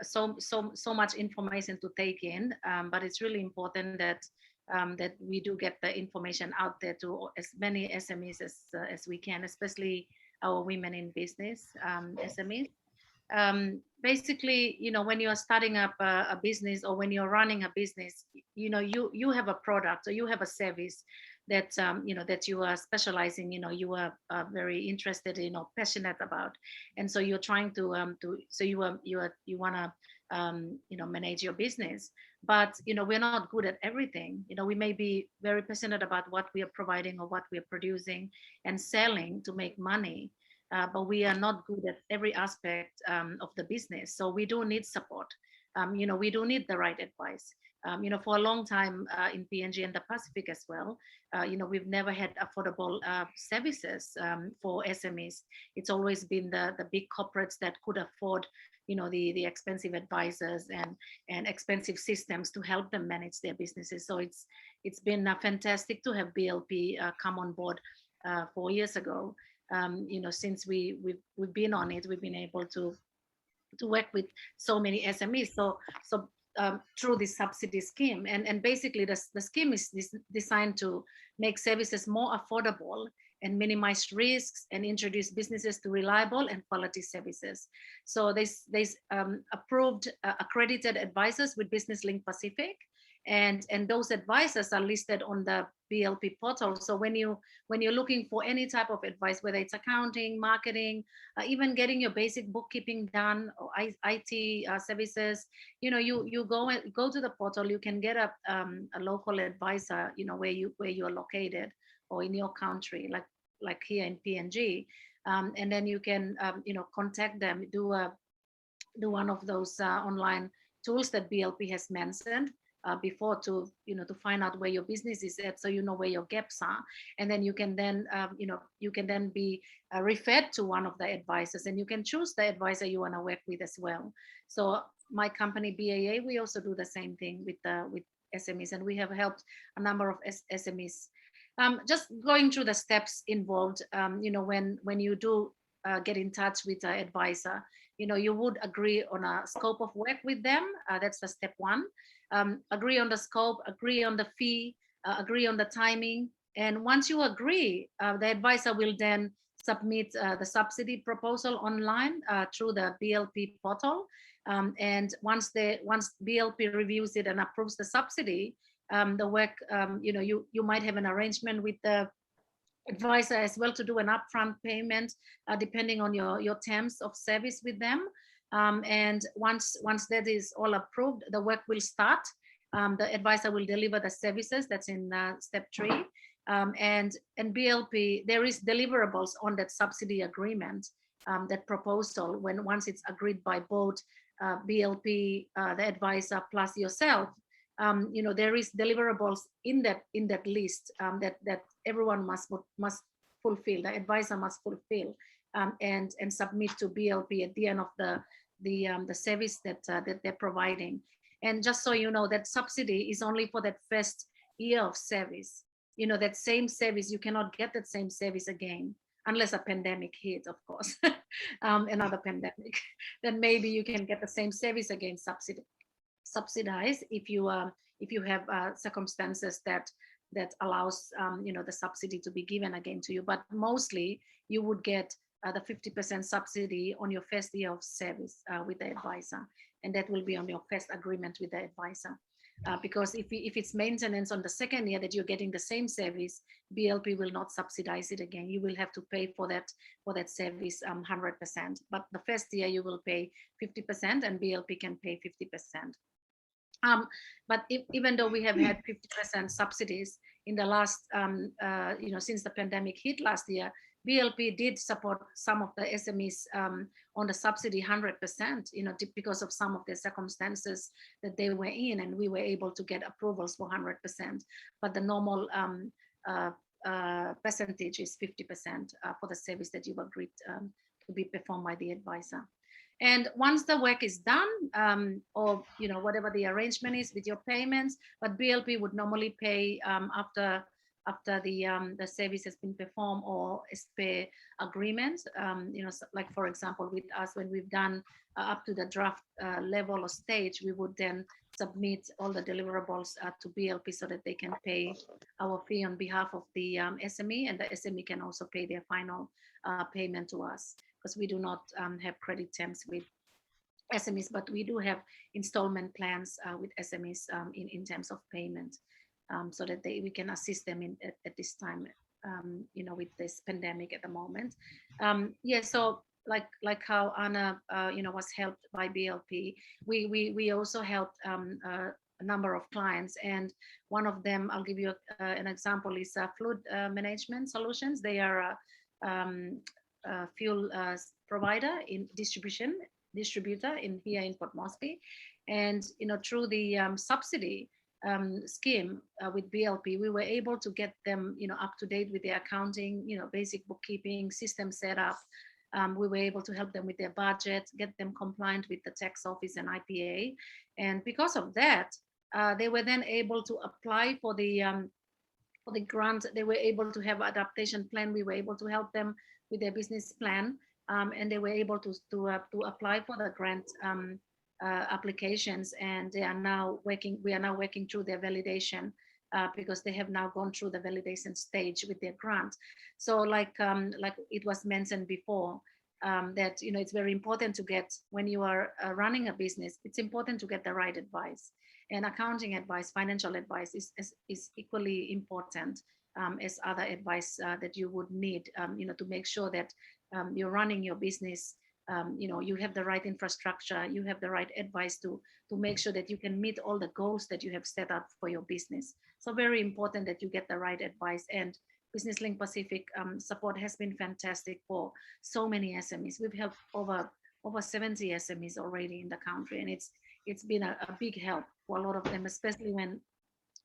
So much information to take in, but it's really important that that we do get the information out there to as many SMEs as we can, especially our women in business SMEs. Basically, you know, when you are starting up a business or when you're running a business, you know, you have a product or you have a service that you know, that you are specializing, you know, you are very interested in or passionate about, and so you're trying to so you want to you know, manage your business. But you know, we're not good at everything. You know, we may be very passionate about what we are providing or what we are producing and selling to make money, but we are not good at every aspect of the business. So we do need support. You know, we do need the right advice. You know, for a long time in PNG and the Pacific as well, you know, we've never had affordable services for SMEs. It's always been the big corporates that could afford, you know, the expensive advisors and expensive systems to help them manage their businesses. So it's been fantastic to have BLP come on board 4 years ago. You know, since we've been on it, we've been able to work with so many SMEs. So through this subsidy scheme, and basically the scheme is designed to make services more affordable and minimize risks and introduce businesses to reliable and quality services. So there's approved accredited advisors with Business Link Pacific, and those advisors are listed on the BLP portal. So when you're looking for any type of advice, whether it's accounting, marketing, even getting your basic bookkeeping done or IT services, you know, you go to the portal. You can get a local advisor, you know, where you are located or in your country, like here in PNG, and then you can you know, contact them, do one of those online tools that BLP has mentioned before, to, you know, to find out where your business is at, so you know where your gaps are, and then you can then you know, you can then be referred to one of the advisors, and you can choose the advisor you want to work with as well. So my company BAA, we also do the same thing with SMEs, and we have helped a number of SMEs. Just going through the steps involved, you know, when you do get in touch with an advisor, you know, you would agree on a scope of work with them. That's the step one. Agree on the scope, agree on the fee, agree on the timing. And once you agree, the advisor will then submit the subsidy proposal online through the BLP portal. And once BLP reviews it and approves the subsidy, the work, you know, you might have an arrangement with the advisor as well to do an upfront payment, depending on your terms of service with them. And once that is all approved, the work will start. The advisor will deliver the services. That's in step 3. And BLP, there is deliverables on that subsidy agreement, that proposal. Once it's agreed by both BLP, the advisor, plus yourself, you know, there is deliverables in that list that everyone must fulfill. The advisor must fulfill and submit to BLP at the end of the service that they're providing. And just so you know, that subsidy is only for that first year of service. You know, that same service, you cannot get that same service again unless a pandemic hits, of course. Another pandemic, then maybe you can get the same service again subsidized if you have circumstances that allows you know, the subsidy to be given again to you. But mostly you would get the 50% subsidy on your first year of service with the advisor, and that will be on your first agreement with the advisor. Because if it's maintenance on the second year that you're getting the same service, BLP will not subsidize it again. You will have to pay for that service 100%. But the first year you will pay 50%, and BLP can pay 50%. But even though we have had 50% subsidies in the last, since the pandemic hit last year, BLP did support some of the SMEs on the subsidy 100%, because of some of the circumstances that they were in, and we were able to get approvals for 100%. But the normal percentage is 50% for the service that you've agreed to be performed by the advisor. And once the work is done, or whatever the arrangement is with your payments, but BLP would normally pay after the service has been performed, or as per agreements. Like for example, with us, when we've done up to the draft level or stage, we would then submit all the deliverables to BLP so that they can pay our fee on behalf of the SME, and the SME can also pay their final payment to us, because we do not have credit terms with SMEs, but we do have installment plans with SMEs in terms of payment, so that we can assist them at this time, with this pandemic at the moment. So like how Anna, was helped by BLP, we also helped a number of clients, and one of them, I'll give you an example, is Fluid Management Solutions. They are a fuel provider in distributor here in Port Moresby, and through the subsidy scheme with BLP, we were able to get them up to date with their accounting, basic bookkeeping system setup. We were able to help them with their budget, get them compliant with the tax office and IPA, and because of that, they were then able to apply for the grant. They were able to have adaptation plan. We were able to help them with their business plan, and they were able to apply for the grant applications, and we are now working through their validation, because they have now gone through the validation stage with their grant. So like it was mentioned before, that it's very important to get, when you are running a business, it's important to get the right advice, and accounting advice, financial advice is equally important as other advice that you would need, to make sure that you're running your business, you have the right infrastructure, you have the right advice to make sure that you can meet all the goals that you have set up for your business. So very important that you get the right advice, and Business Link Pacific support has been fantastic for so many SMEs. We've helped over 70 SMEs already in the country, and it's been a big help for a lot of them, especially when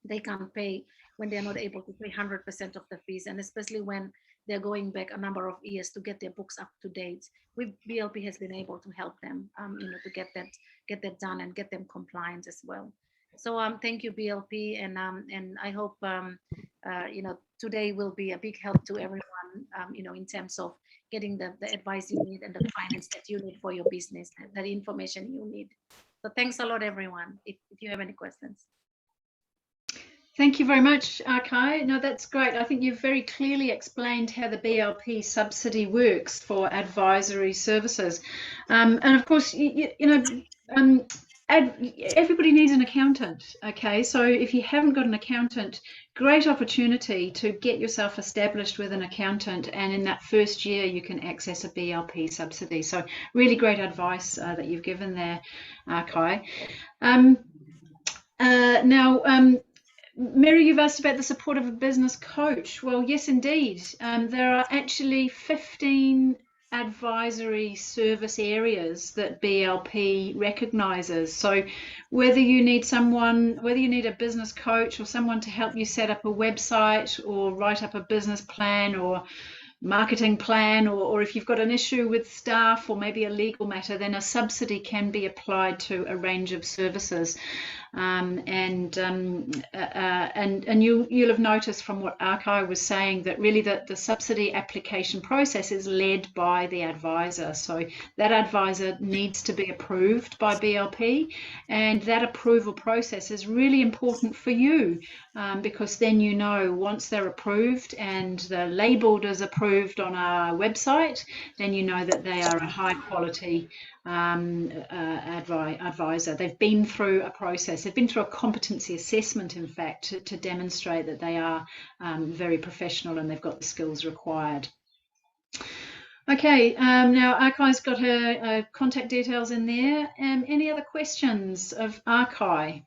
they can't pay, when they're not able to pay 100% of the fees, and especially when they're going back a number of years to get their books up to date. BLP has been able to help them, to get that done and get them compliant as well. So thank you, BLP, and I hope today will be a big help to everyone, in terms of getting the advice you need and the finance that you need for your business, the information you need. So thanks a lot, everyone. If you have any questions. Thank you very much, Kai. No, that's great. I think you've very clearly explained how the BLP subsidy works for advisory services. And of course, everybody needs an accountant, okay? So if you haven't got an accountant, great opportunity to get yourself established with an accountant, and in that first year you can access a BLP subsidy. So really great advice that you've given there, Kai. Mary, you've asked about the support of a business coach. Well, yes, indeed. There are actually 15 advisory service areas that BLP recognises. So whether you need a business coach or someone to help you set up a website or write up a business plan or marketing plan, or if you've got an issue with staff or maybe a legal matter, then a subsidy can be applied to a range of services. And you'll have noticed from what Arkai was saying that really the subsidy application process is led by the advisor. So that advisor needs to be approved by BLP, and that approval process is really important for you, because then you know once they're approved and they're labeled as approved on our website, then you know that they are a high quality advisor. They've been through a process, they've been through a competency assessment, in fact, to demonstrate that they are very professional and they've got the skills required. Okay, now Arkai's got her contact details in there. Any other questions of Arkai?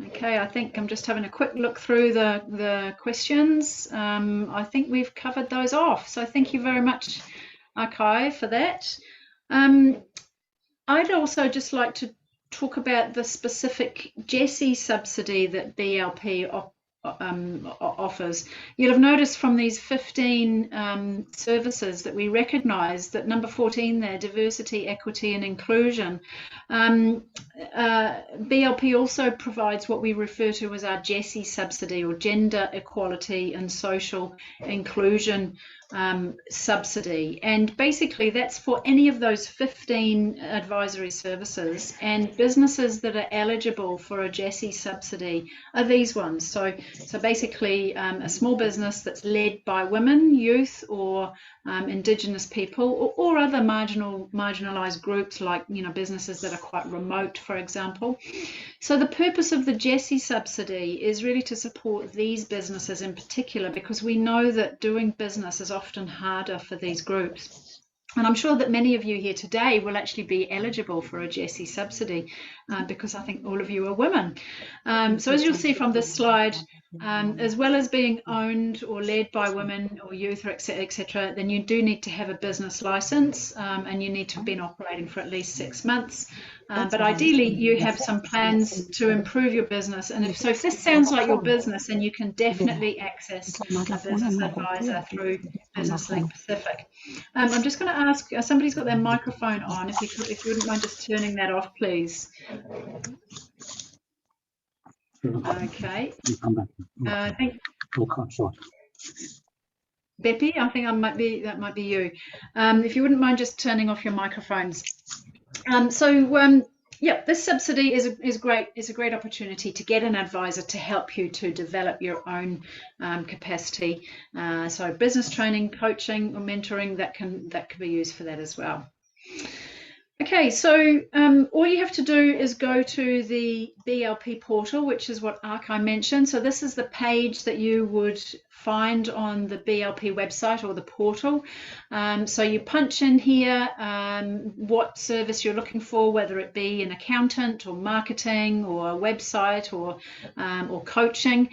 Okay, I think I'm just having a quick look through the questions. I think we've covered those off. So thank you very much, Arkai, for that. I'd also just like to talk about the specific GESI subsidy that BLP offers. You'll have noticed from these 15 services that we recognise that number 14 there, diversity, equity and inclusion. BLP also provides what we refer to as our GESI subsidy, or gender equality and social inclusion subsidy, and basically that's for any of those 15 advisory services, and businesses that are eligible for a GESI subsidy are these ones. So basically a small business that's led by women, youth, or Indigenous people, or other marginalised groups, like businesses that are quite remote, for example. So the purpose of the GESI subsidy is really to support these businesses in particular, because we know that doing business is often harder for these groups. And I'm sure that many of you here today will actually be eligible for a GESI subsidy, because I think all of you are women. So as you'll see from this slide, as well as being owned or led by women or youth, or etc., then you do need to have a business license, and you need to have been operating for at least 6 months. But ideally, you have some plans to improve your business. And if this sounds like your business, then you can definitely access a business advisor through Business Link Pacific. I'm just going to ask, somebody's got their microphone on. If you wouldn't mind just turning that off, please. Okay. I think Beppy, I think that might be you. If you wouldn't mind just turning off your microphones. Yeah, this subsidy is great. It's a great opportunity to get an advisor to help you to develop your own capacity. So business training, coaching, or mentoring, that can be used for that as well. Okay, so all you have to do is go to the BLP portal, which is what Arkai mentioned. So this is the page that you would find on the BLP website or the portal. So you punch in here what service you're looking for, whether it be an accountant or marketing or a website or coaching.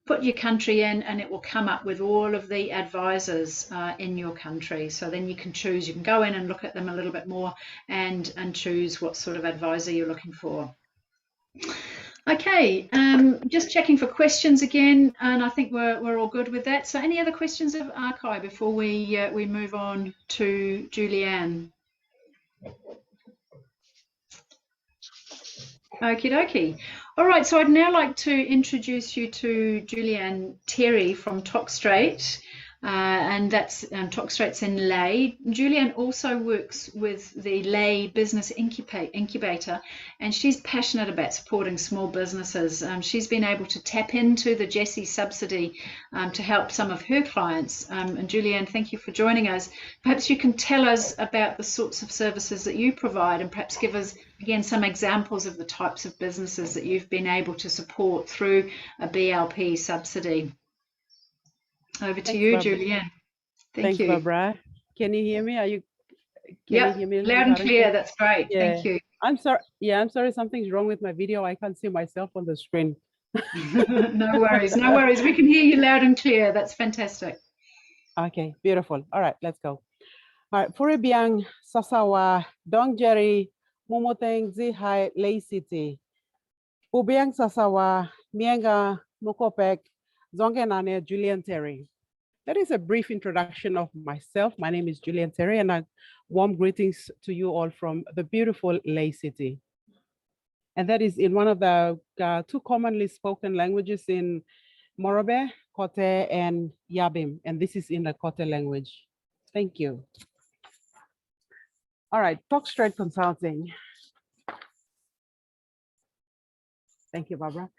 Put your country in and it will come up with all of the advisors in your country. So then you can choose, you can go in and look at them a little bit more and choose what sort of advisor you're looking for. Okay, just checking for questions again, and I think we're all good with that. So any other questions of Arkai before we move on to Julianne? Okie dokie. All right, so I'd now like to introduce you to Julianne Terry from Stret, and that's Stret's in Ley. Julianne also works with the Ley Business Incubator, and she's passionate about supporting small businesses. She's been able to tap into the GESI subsidy to help some of her clients. And Julianne, thank you for joining us. Perhaps you can tell us about the sorts of services that you provide, and perhaps give us again some examples of the types of businesses that you've been able to support through a BLP subsidy. Over to you, Barbara. Julianne. Thanks, you. Barbara. Can you hear me? Can you hear me loud and clear? That's great. Yeah. Thank you. I'm sorry. Yeah, I'm sorry. Something's wrong with my video. I can't see myself on the screen. No worries. No worries. We can hear you loud and clear. That's fantastic. Okay, beautiful. All right, let's go. All right. For Biang Sasawa Dong Jerry Mumoteng Zihai Ley City. Ubiang Sasawa Mienga Mukopek Zongenane Julianne Terry. That is a brief introduction of myself. My name is Julianne Terry, and warm greetings to you all from the beautiful Ley City. And that is in one of the two commonly spoken languages in Morobe, Kote, and Yabim. And this is in the Kote language. Thank you. All right, Stret Consulting. Thank you, Barbara.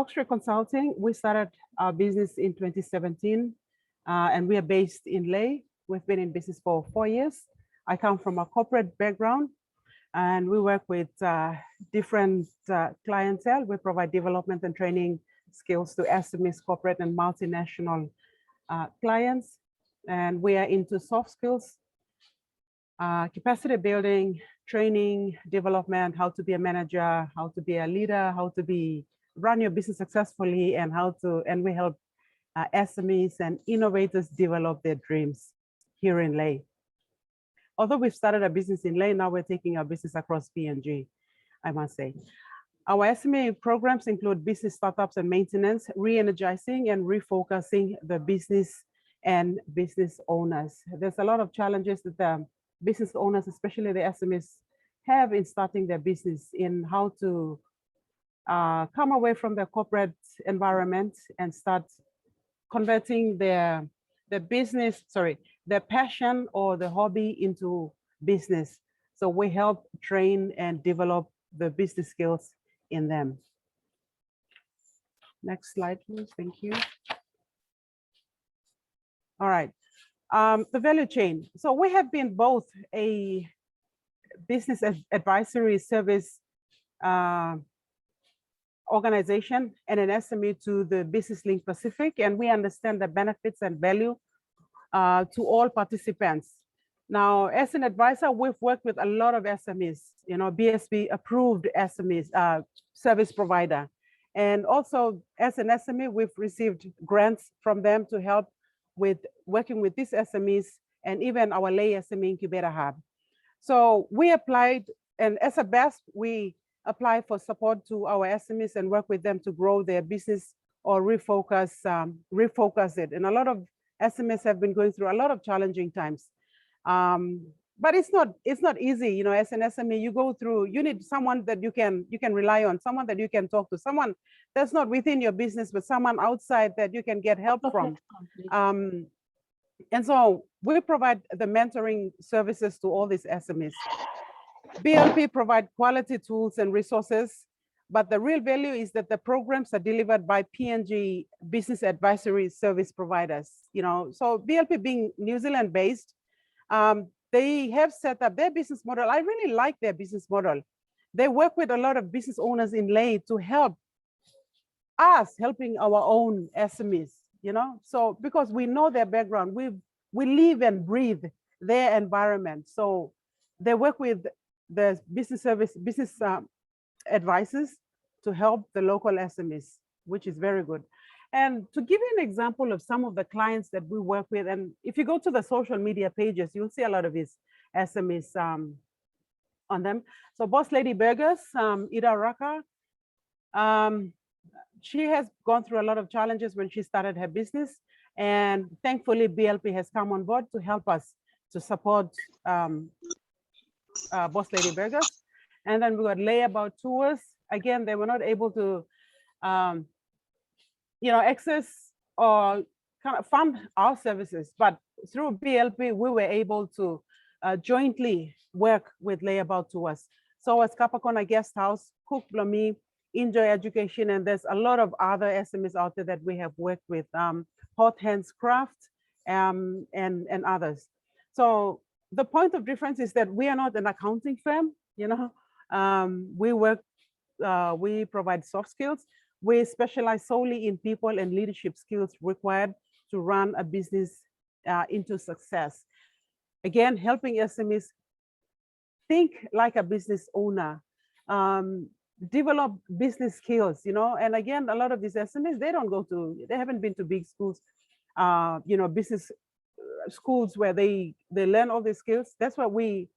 Stret Consulting, we started our business in 2017, and we are based in Leh. We've been in business for 4 years. I come from a corporate background, and we work with different clientele. We provide development and training skills to SMEs, corporate and multinational clients. And we are into soft skills, capacity building, training, development, how to be a manager, how to be a leader, how to run your business successfully, and and we help SMEs and innovators develop their dreams here in Leh. Although we've started a business in Leh, now we're taking our business across PNG, I must say. Our SME programs include business startups and maintenance, re-energizing and refocusing the business and business owners. There's a lot of challenges that the business owners, especially the SMEs, have in starting their business, in how to come away from the corporate environment and start converting their passion or the hobby into business. So we help train and develop the business skills in them. Next slide, please. Thank you. All right. The value chain. So we have been both a business advisory service organization and an SME to the Business Link Pacific, and we understand the benefits and value to all participants. Now, as an advisor, we've worked with a lot of SMEs, BSP approved SMEs, service provider. And also as an SME, we've received grants from them to help with working with these SMEs and even our Leh SME Incubator Hub. So we applied, and as a BESP, we apply for support to our SMEs and work with them to grow their business or refocus it. And a lot of SMEs have been going through a lot of challenging times. But it's not easy, as an SME, you need someone that you can rely on, someone that you can talk to, someone that's not within your business, but someone outside that you can get help from. And so we provide the mentoring services to all these SMEs. BLP provide quality tools and resources, but the real value is that the programs are delivered by PNG business advisory service providers. So BLP being New Zealand based, they have set up their business model. I really like their business model. They work with a lot of business owners in Leh to help us helping our own SMEs, So because we know their background, we live and breathe their environment. So they work with the business advisors to help the local SMEs, which is very good. And to give you an example of some of the clients that we work with, and if you go to the social media pages, you'll see a lot of these SMEs on them. So Boss Lady Burgers, Ida Raka, she has gone through a lot of challenges when she started her business. And thankfully, BLP has come on board to help us to support Boss Lady Burgers. And then we got Layabout Tours. Again, they were not able to access or kind of fund our services, but through BLP, we were able to jointly work with Layabout Tours. So as Kapakona Guest House, Cook Blomi, Enjoy Education, and there's a lot of other SMEs out there that we have worked with, Hot Hands Craft, and others. So the point of difference is that we are not an accounting firm, we provide soft skills. We specialize solely in people and leadership skills required to run a business into success. Again, helping SMEs think like a business owner, develop business skills, and again, a lot of these SMEs, they haven't been to big schools, business schools where they learn all these skills. That's why we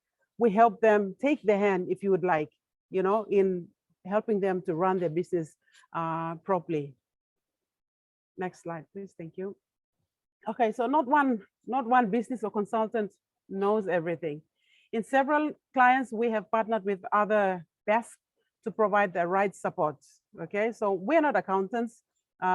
help them take the hand, if you would like, in helping them to run their business properly. Next slide, please. Thank you. Okay, so not one business or consultant knows everything. In several clients, we have partnered with other BESP to provide the right support. Okay, so we're not accountants,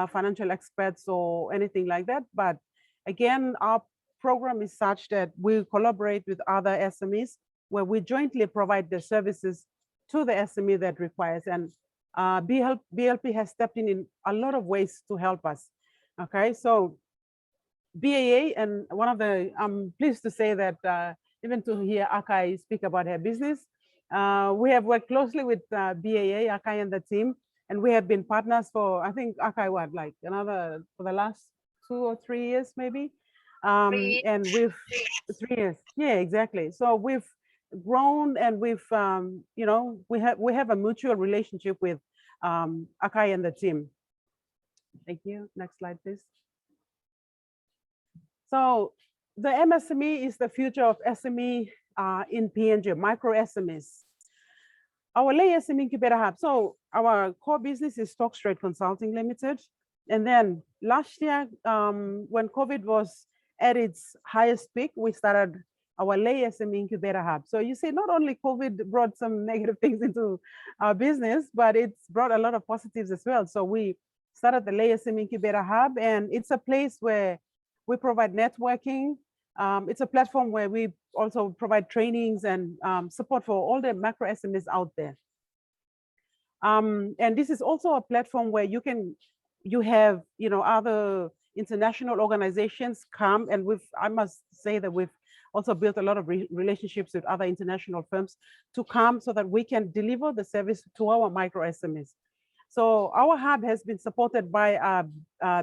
financial experts or anything like that, but again, our program is such that we collaborate with other SMEs where we jointly provide the services to the SME that requires. And BLP has stepped in a lot of ways to help us. Okay, so BAA, and one of the, I'm pleased to say that even to hear Akai speak about her business, we have worked closely with BAA, Akai and the team, and we have been partners for, I think Akai, what, like another, for the last 2 or 3 years, maybe? And we've, 3 years, yeah, exactly. So we've grown and we've, you know, we have a mutual relationship with Akai and the team. Thank you. Next slide, please. So the MSME is the future of SME in PNG, micro SMEs. Our lay SME incubator hub. So our core business is Stret Consulting Limited. And then last year, when COVID was at its highest peak, we started our lay SME incubator hub. So you see, not only COVID brought some negative things into our business, but it's brought a lot of positives as well. So we started the lay SME incubator hub, and it's a place where we provide networking. It's a platform where we also provide trainings and support for all the macro SMEs out there. And this is also a platform where you have, you know, other international organizations come, and I must say that we've also built a lot of relationships with other international firms to come so that we can deliver the service to our micro SMEs. So our hub has been supported by a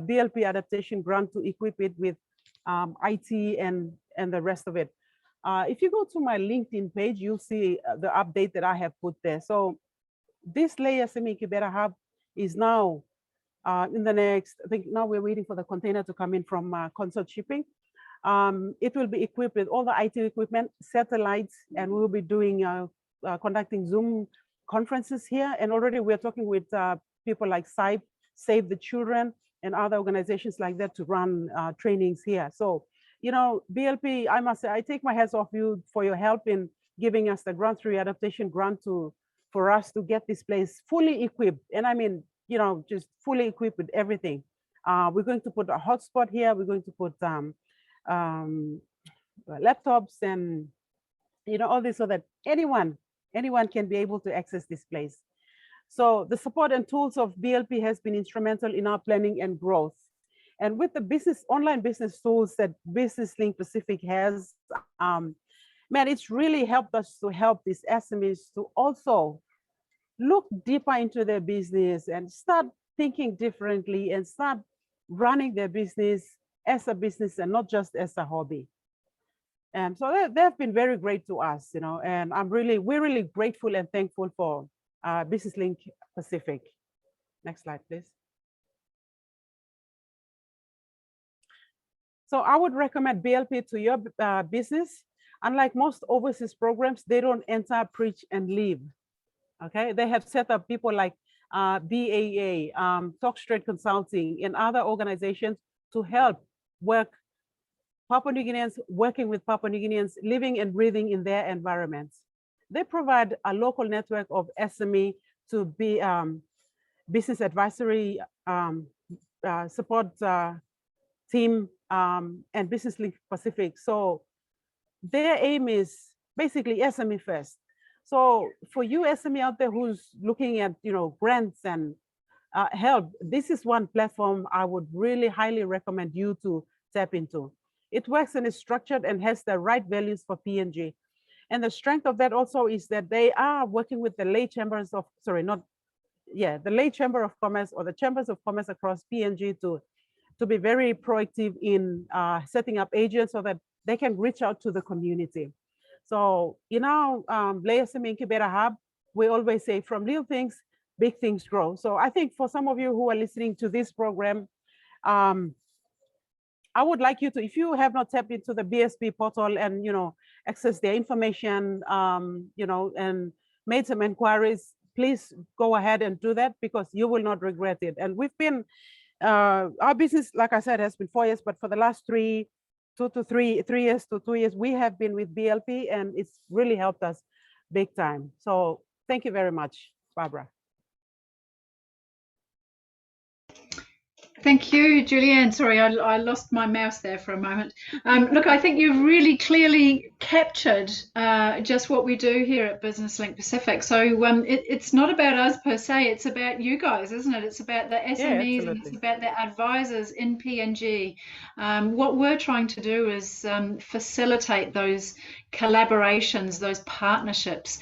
BLP Adaptation Grant to equip it with IT and the rest of it. If you go to my LinkedIn page, you'll see the update that I have put there. So this lay SME incubator hub is now in the next, I think now we're waiting for the container to come in from Consort Shipping. It will be equipped with all the IT equipment, satellites, and we will be doing conducting Zoom conferences here. And already we're talking with people like Save the Children and other organizations like that to run trainings here. So, you know, BLP, I must say, I take my hats off you for your help in giving us the grant through adaptation grant for us to get this place fully equipped. And I mean, you know, just fully equipped with everything. We're going to put a hotspot here. We're going to put laptops and, you know, all this so that anyone can be able to access this place. So the support and tools of BLP has been instrumental in our planning and growth. And with the online business tools that Business Link Pacific has, man, it's really helped us to help these SMEs to also look deeper into their business and start thinking differently and start running their business as a business and not just as a hobby. And so they've been very great to us, you know, and we're really grateful and thankful for Business Link Pacific. Next slide, please. So I would recommend BLP to your business. Unlike most overseas programs, they don't enter, preach, and leave. Okay, they have set up people like BAA, Stret Consulting, and other organizations to help Papua New Guineans working with Papua New Guineans, living and breathing in their environments. They provide a local network of SME to be business advisory support team and Business Link Pacific. So their aim is basically SME first. So for you SME out there who's looking at, you know, grants and help, this is one platform I would really highly recommend you to tap into. It works and is structured and has the right values for PNG. And the strength of that also is that they are working with the lay chambers of, the lay chamber of commerce or the chambers of commerce across PNG to be very proactive in setting up agents so that they can reach out to the community. So, you know, Lay SME Incubator Hub, we always say from little things, big things grow. So I think for some of you who are listening to this program, I would like you to, if you have not tapped into the BSP portal and, you know, access their information, you know, and made some inquiries, please go ahead and do that because you will not regret it. And we've been, our business, like I said, has been 4 years, but for the last 3 to 2 years, we have been with BLP and it's really helped us big time. So thank you very much. Barbara. Thank you, Julianne. Sorry, I lost my mouse there for a moment. Look, I think you've really clearly captured just what we do here at Business Link Pacific. So it's not about us per se, it's about you guys, isn't it? It's about the SMEs and it's about the advisors in PNG. What we're trying to do is facilitate those collaborations, those partnerships,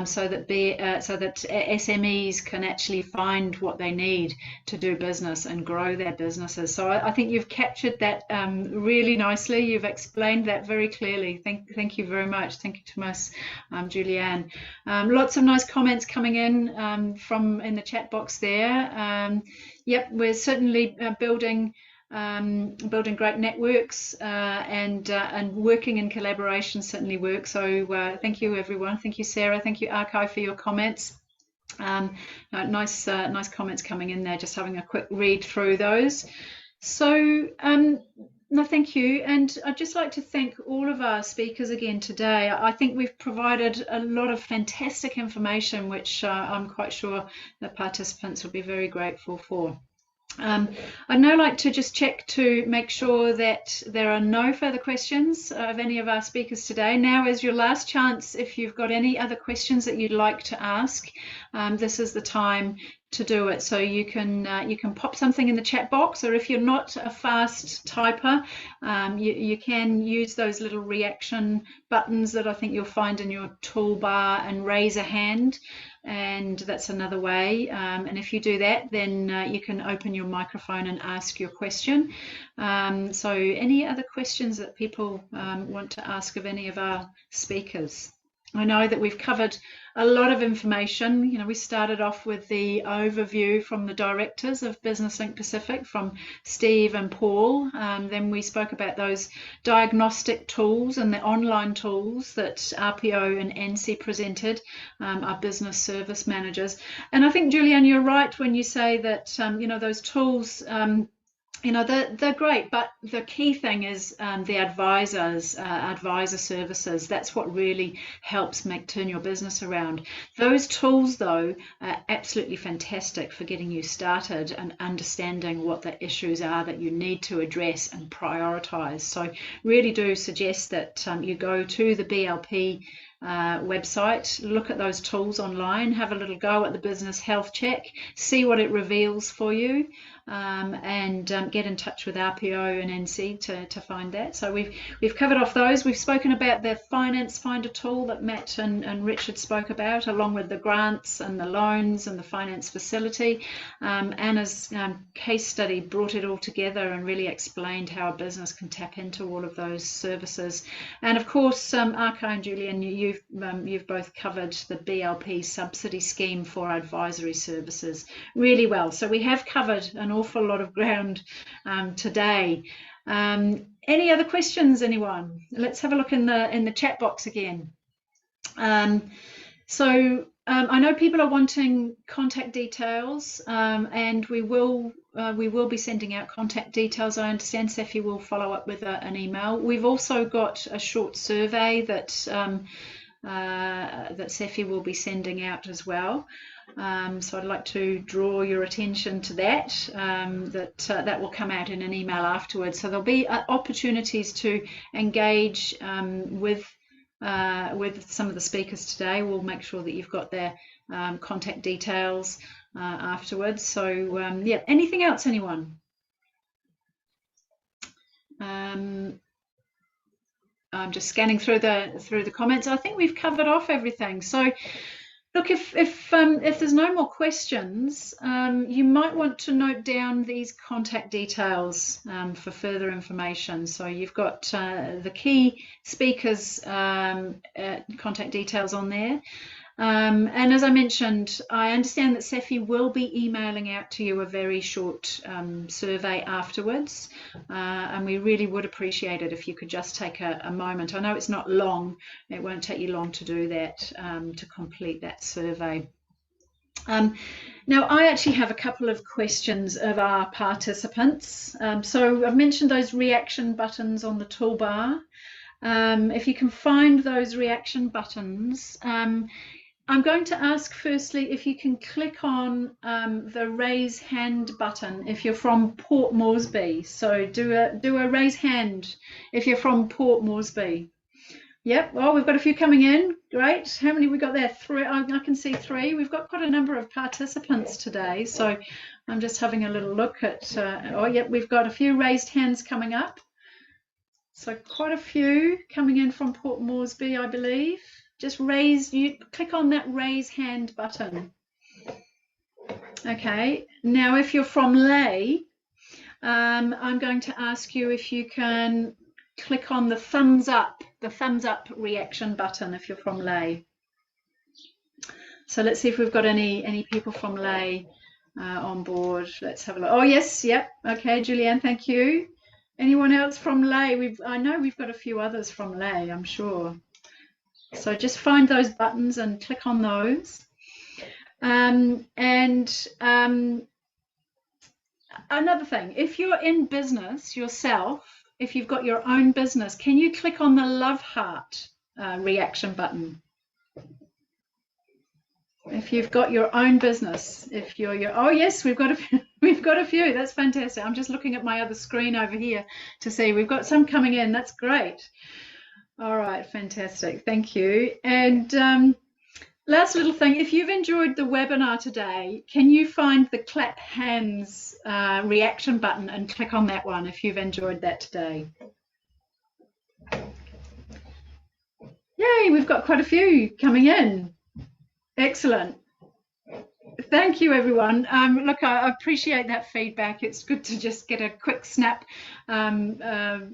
so that SMEs can actually find what they need to do business and grow their businesses. So I think you've captured that really nicely. You've explained that very clearly. Thank you very much. Thank you, Thomas, Julianne. Lots of nice comments coming in from in the chat box there. Yep, we're certainly building great networks and working in collaboration certainly works. So thank you, everyone. Thank you, Sarah. Thank you, Archive, for your comments. Nice comments coming in there, just having a quick read through those. So no, thank you. And I'd just like to thank all of our speakers again today. I think we've provided a lot of fantastic information, which I'm quite sure the participants will be very grateful for. I'd now like to just check to make sure that there are no further questions of any of our speakers today. Now is your last chance. If you've got any other questions that you'd like to ask, this is the time to do it. So you can pop something in the chat box, or if you're not a fast typer, you can use those little reaction buttons that I think you'll find in your toolbar and raise a hand. And that's another way. And if you do that, then you can open your microphone and ask your question. So any other questions that people want to ask of any of our speakers? I know that we've covered a lot of information. You know, we started off with the overview from the directors of Business Link Pacific, from Steve and Paul. Then we spoke about those diagnostic tools and the online tools that RPO and NC presented, our business service managers. And I think, Julianne, you're right when you say that, you know, those tools, you know, they're great, but the key thing is the advisor services. That's what really helps turn your business around. Those tools, though, are absolutely fantastic for getting you started and understanding what the issues are that you need to address and prioritize. So really do suggest that you go to the BLP website, look at those tools online, have a little go at the business health check, see what it reveals for you, and get in touch with RPO and NC to find that. So we've covered off those. We've spoken about the Finance Finder tool that Matt and Richard spoke about, along with the grants and the loans and the finance facility. Anna's case study brought it all together and really explained how a business can tap into all of those services. And of course, Arka and Julian, you've both covered the BLP subsidy scheme for advisory services really well. So we have covered an awful lot of ground today. Any other questions, anyone? Let's have a look in the chat box again. So I know people are wanting contact details, and we will be sending out contact details. I understand CEFI will follow up with an email. We've also got a short survey that CEFI will be sending out as well. So I'd like to draw your attention to that. That will come out in an email afterwards. So there'll be opportunities to engage with some of the speakers today. We'll make sure that you've got their contact details afterwards. So yeah, anything else, anyone? I'm just scanning through the comments. I think we've covered off everything. So look, if there's no more questions, you might want to note down these contact details for further information. So you've got the key speakers' contact details on there. And as I mentioned, I understand that CEFI will be emailing out to you a very short survey afterwards, and we really would appreciate it if you could just take a moment. I know it's not long, it won't take you long to do that, to complete that survey. Now, I actually have a couple of questions of our participants. So I've mentioned those reaction buttons on the toolbar. If you can find those reaction buttons, I'm going to ask firstly if you can click on the raise hand button if you're from Port Moresby. So do a raise hand if you're from Port Moresby. Yep. Well, we've got a few coming in. Great. How many we got there? 3. I can see 3. We've got quite a number of participants today. So I'm just having a little look at. Oh, yep. We've got a few raised hands coming up. So quite a few coming in from Port Moresby, I believe. Just click on that raise hand button. Okay, now if you're from Ley, I'm going to ask you if you can click on the thumbs up reaction button if you're from Ley. So let's see if we've got any people from Ley on board. Let's have a look. Oh yes, yep. Okay, Julianne, thank you. Anyone else from Ley? I know we've got a few others from Ley, I'm sure. So just find those buttons and click on those. Another thing, if you're in business yourself, if you've got your own business, can you click on the love heart reaction button? If you've got your own business, if you're oh yes, we've got a few. That's fantastic. I'm just looking at my other screen over here to see we've got some coming in. That's great. All right, fantastic. Thank you. And last little thing, if you've enjoyed the webinar today, can you find the clap hands reaction button and click on that one if you've enjoyed that today? Yay, we've got quite a few coming in. Excellent. Thank you, everyone. Look, I appreciate that feedback. It's good to just get a quick snap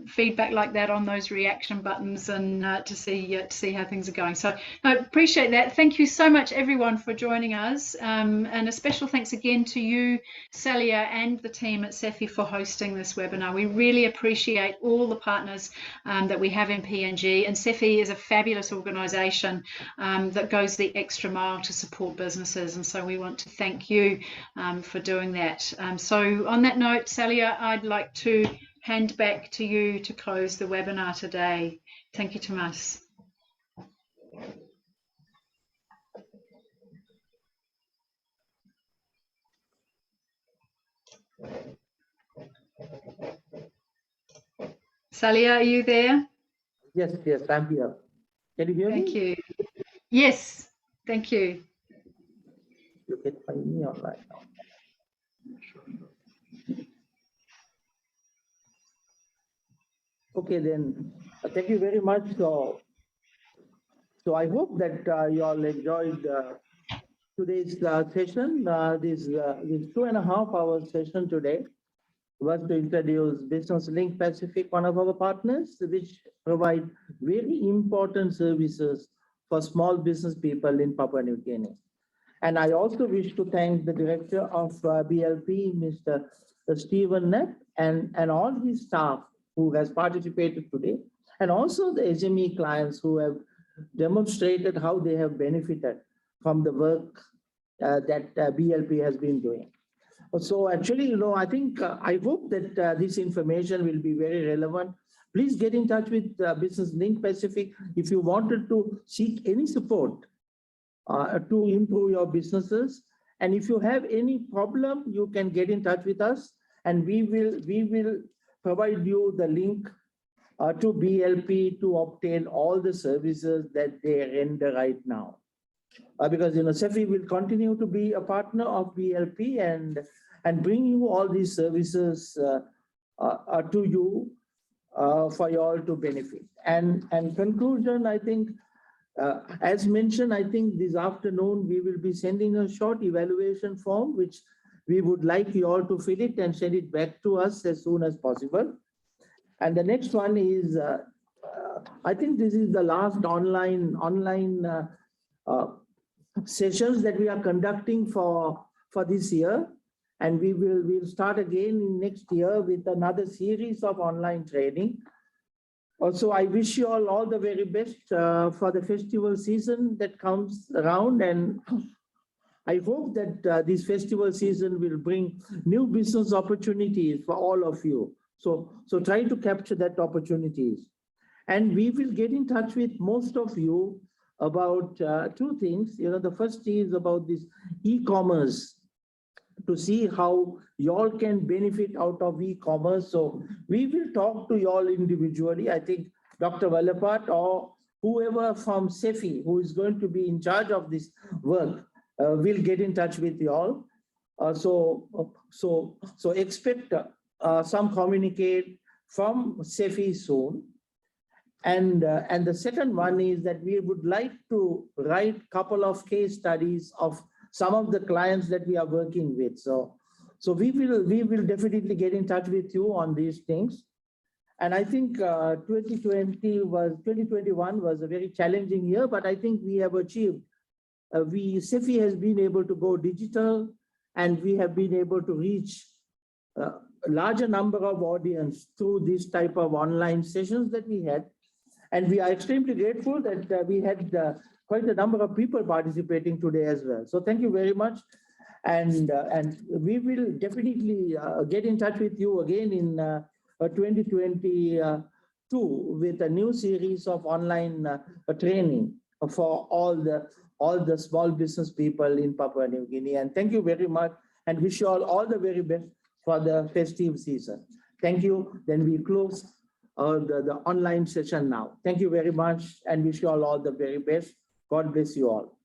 feedback like that on those reaction buttons and to see how things are going. So I appreciate that. Thank you so much, everyone, for joining us. And a special thanks again to you, Salia, and the team at CEFI for hosting this webinar. We really appreciate all the partners that we have in PNG. And CEFI is a fabulous organisation that goes the extra mile to support businesses. And so we want to thank you for doing that. So on that note, Salia, I'd like to hand back to you to close the webinar today. Thank you, Tomas. Salia, are you there? Yes, I'm here. Can you hear me? Thank you. Yes, thank you. You can find me online now. Okay, then. Thank you very much. So I hope that you all enjoyed today's session. This 2.5 hour session today was to introduce Business Link Pacific, one of our partners, which provide very important services for small business people in Papua New Guinea. And I also wish to thank the director of BLP, Mr. Stephen Knapp, and all his staff who has participated today, and also the SME clients who have demonstrated how they have benefited from the work that BLP has been doing. So actually, I think, I hope that this information will be very relevant. Please get in touch with Business Link Pacific if you wanted to seek any support to improve your businesses. And if you have any problem, you can get in touch with us and we will provide you the link to BLP to obtain all the services that they render right now. Because CEFI will continue to be a partner of BLP and bring you all these services to you for you all to benefit. And conclusion, I think, as mentioned, I think this afternoon we will be sending a short evaluation form, which we would like you all to fill it and send it back to us as soon as possible. And the next one is, I think this is the last online sessions that we are conducting for this year. And we'll start again next year with another series of online training. Also, I wish you all the very best for the festival season that comes around. And I hope that this festival season will bring new business opportunities for all of you. So try to capture that opportunities. And we will get in touch with most of you about two things. The first is about this e-commerce, to see how y'all can benefit out of e-commerce. So we will talk to y'all individually. I think Dr. Valapat or whoever from CEFI who is going to be in charge of this work will get in touch with y'all. So expect some communicate from CEFI soon. And the second one is that we would like to write a couple of case studies of some of the clients that we are working with. So we will definitely get in touch with you on these things. And I think 2021 was a very challenging year, but I think we have achieved. CEFI has been able to go digital, and we have been able to reach a larger number of audience through this type of online sessions that we had. And we are extremely grateful that we had quite a number of people participating today as well. So thank you very much. And we will definitely get in touch with you again in 2022 with a new series of online training for all the small business people in Papua New Guinea. And thank you very much, and wish you all the very best for the festive season. Thank you. Then we close the online session now. Thank you very much, and wish you all the very best. God bless you all.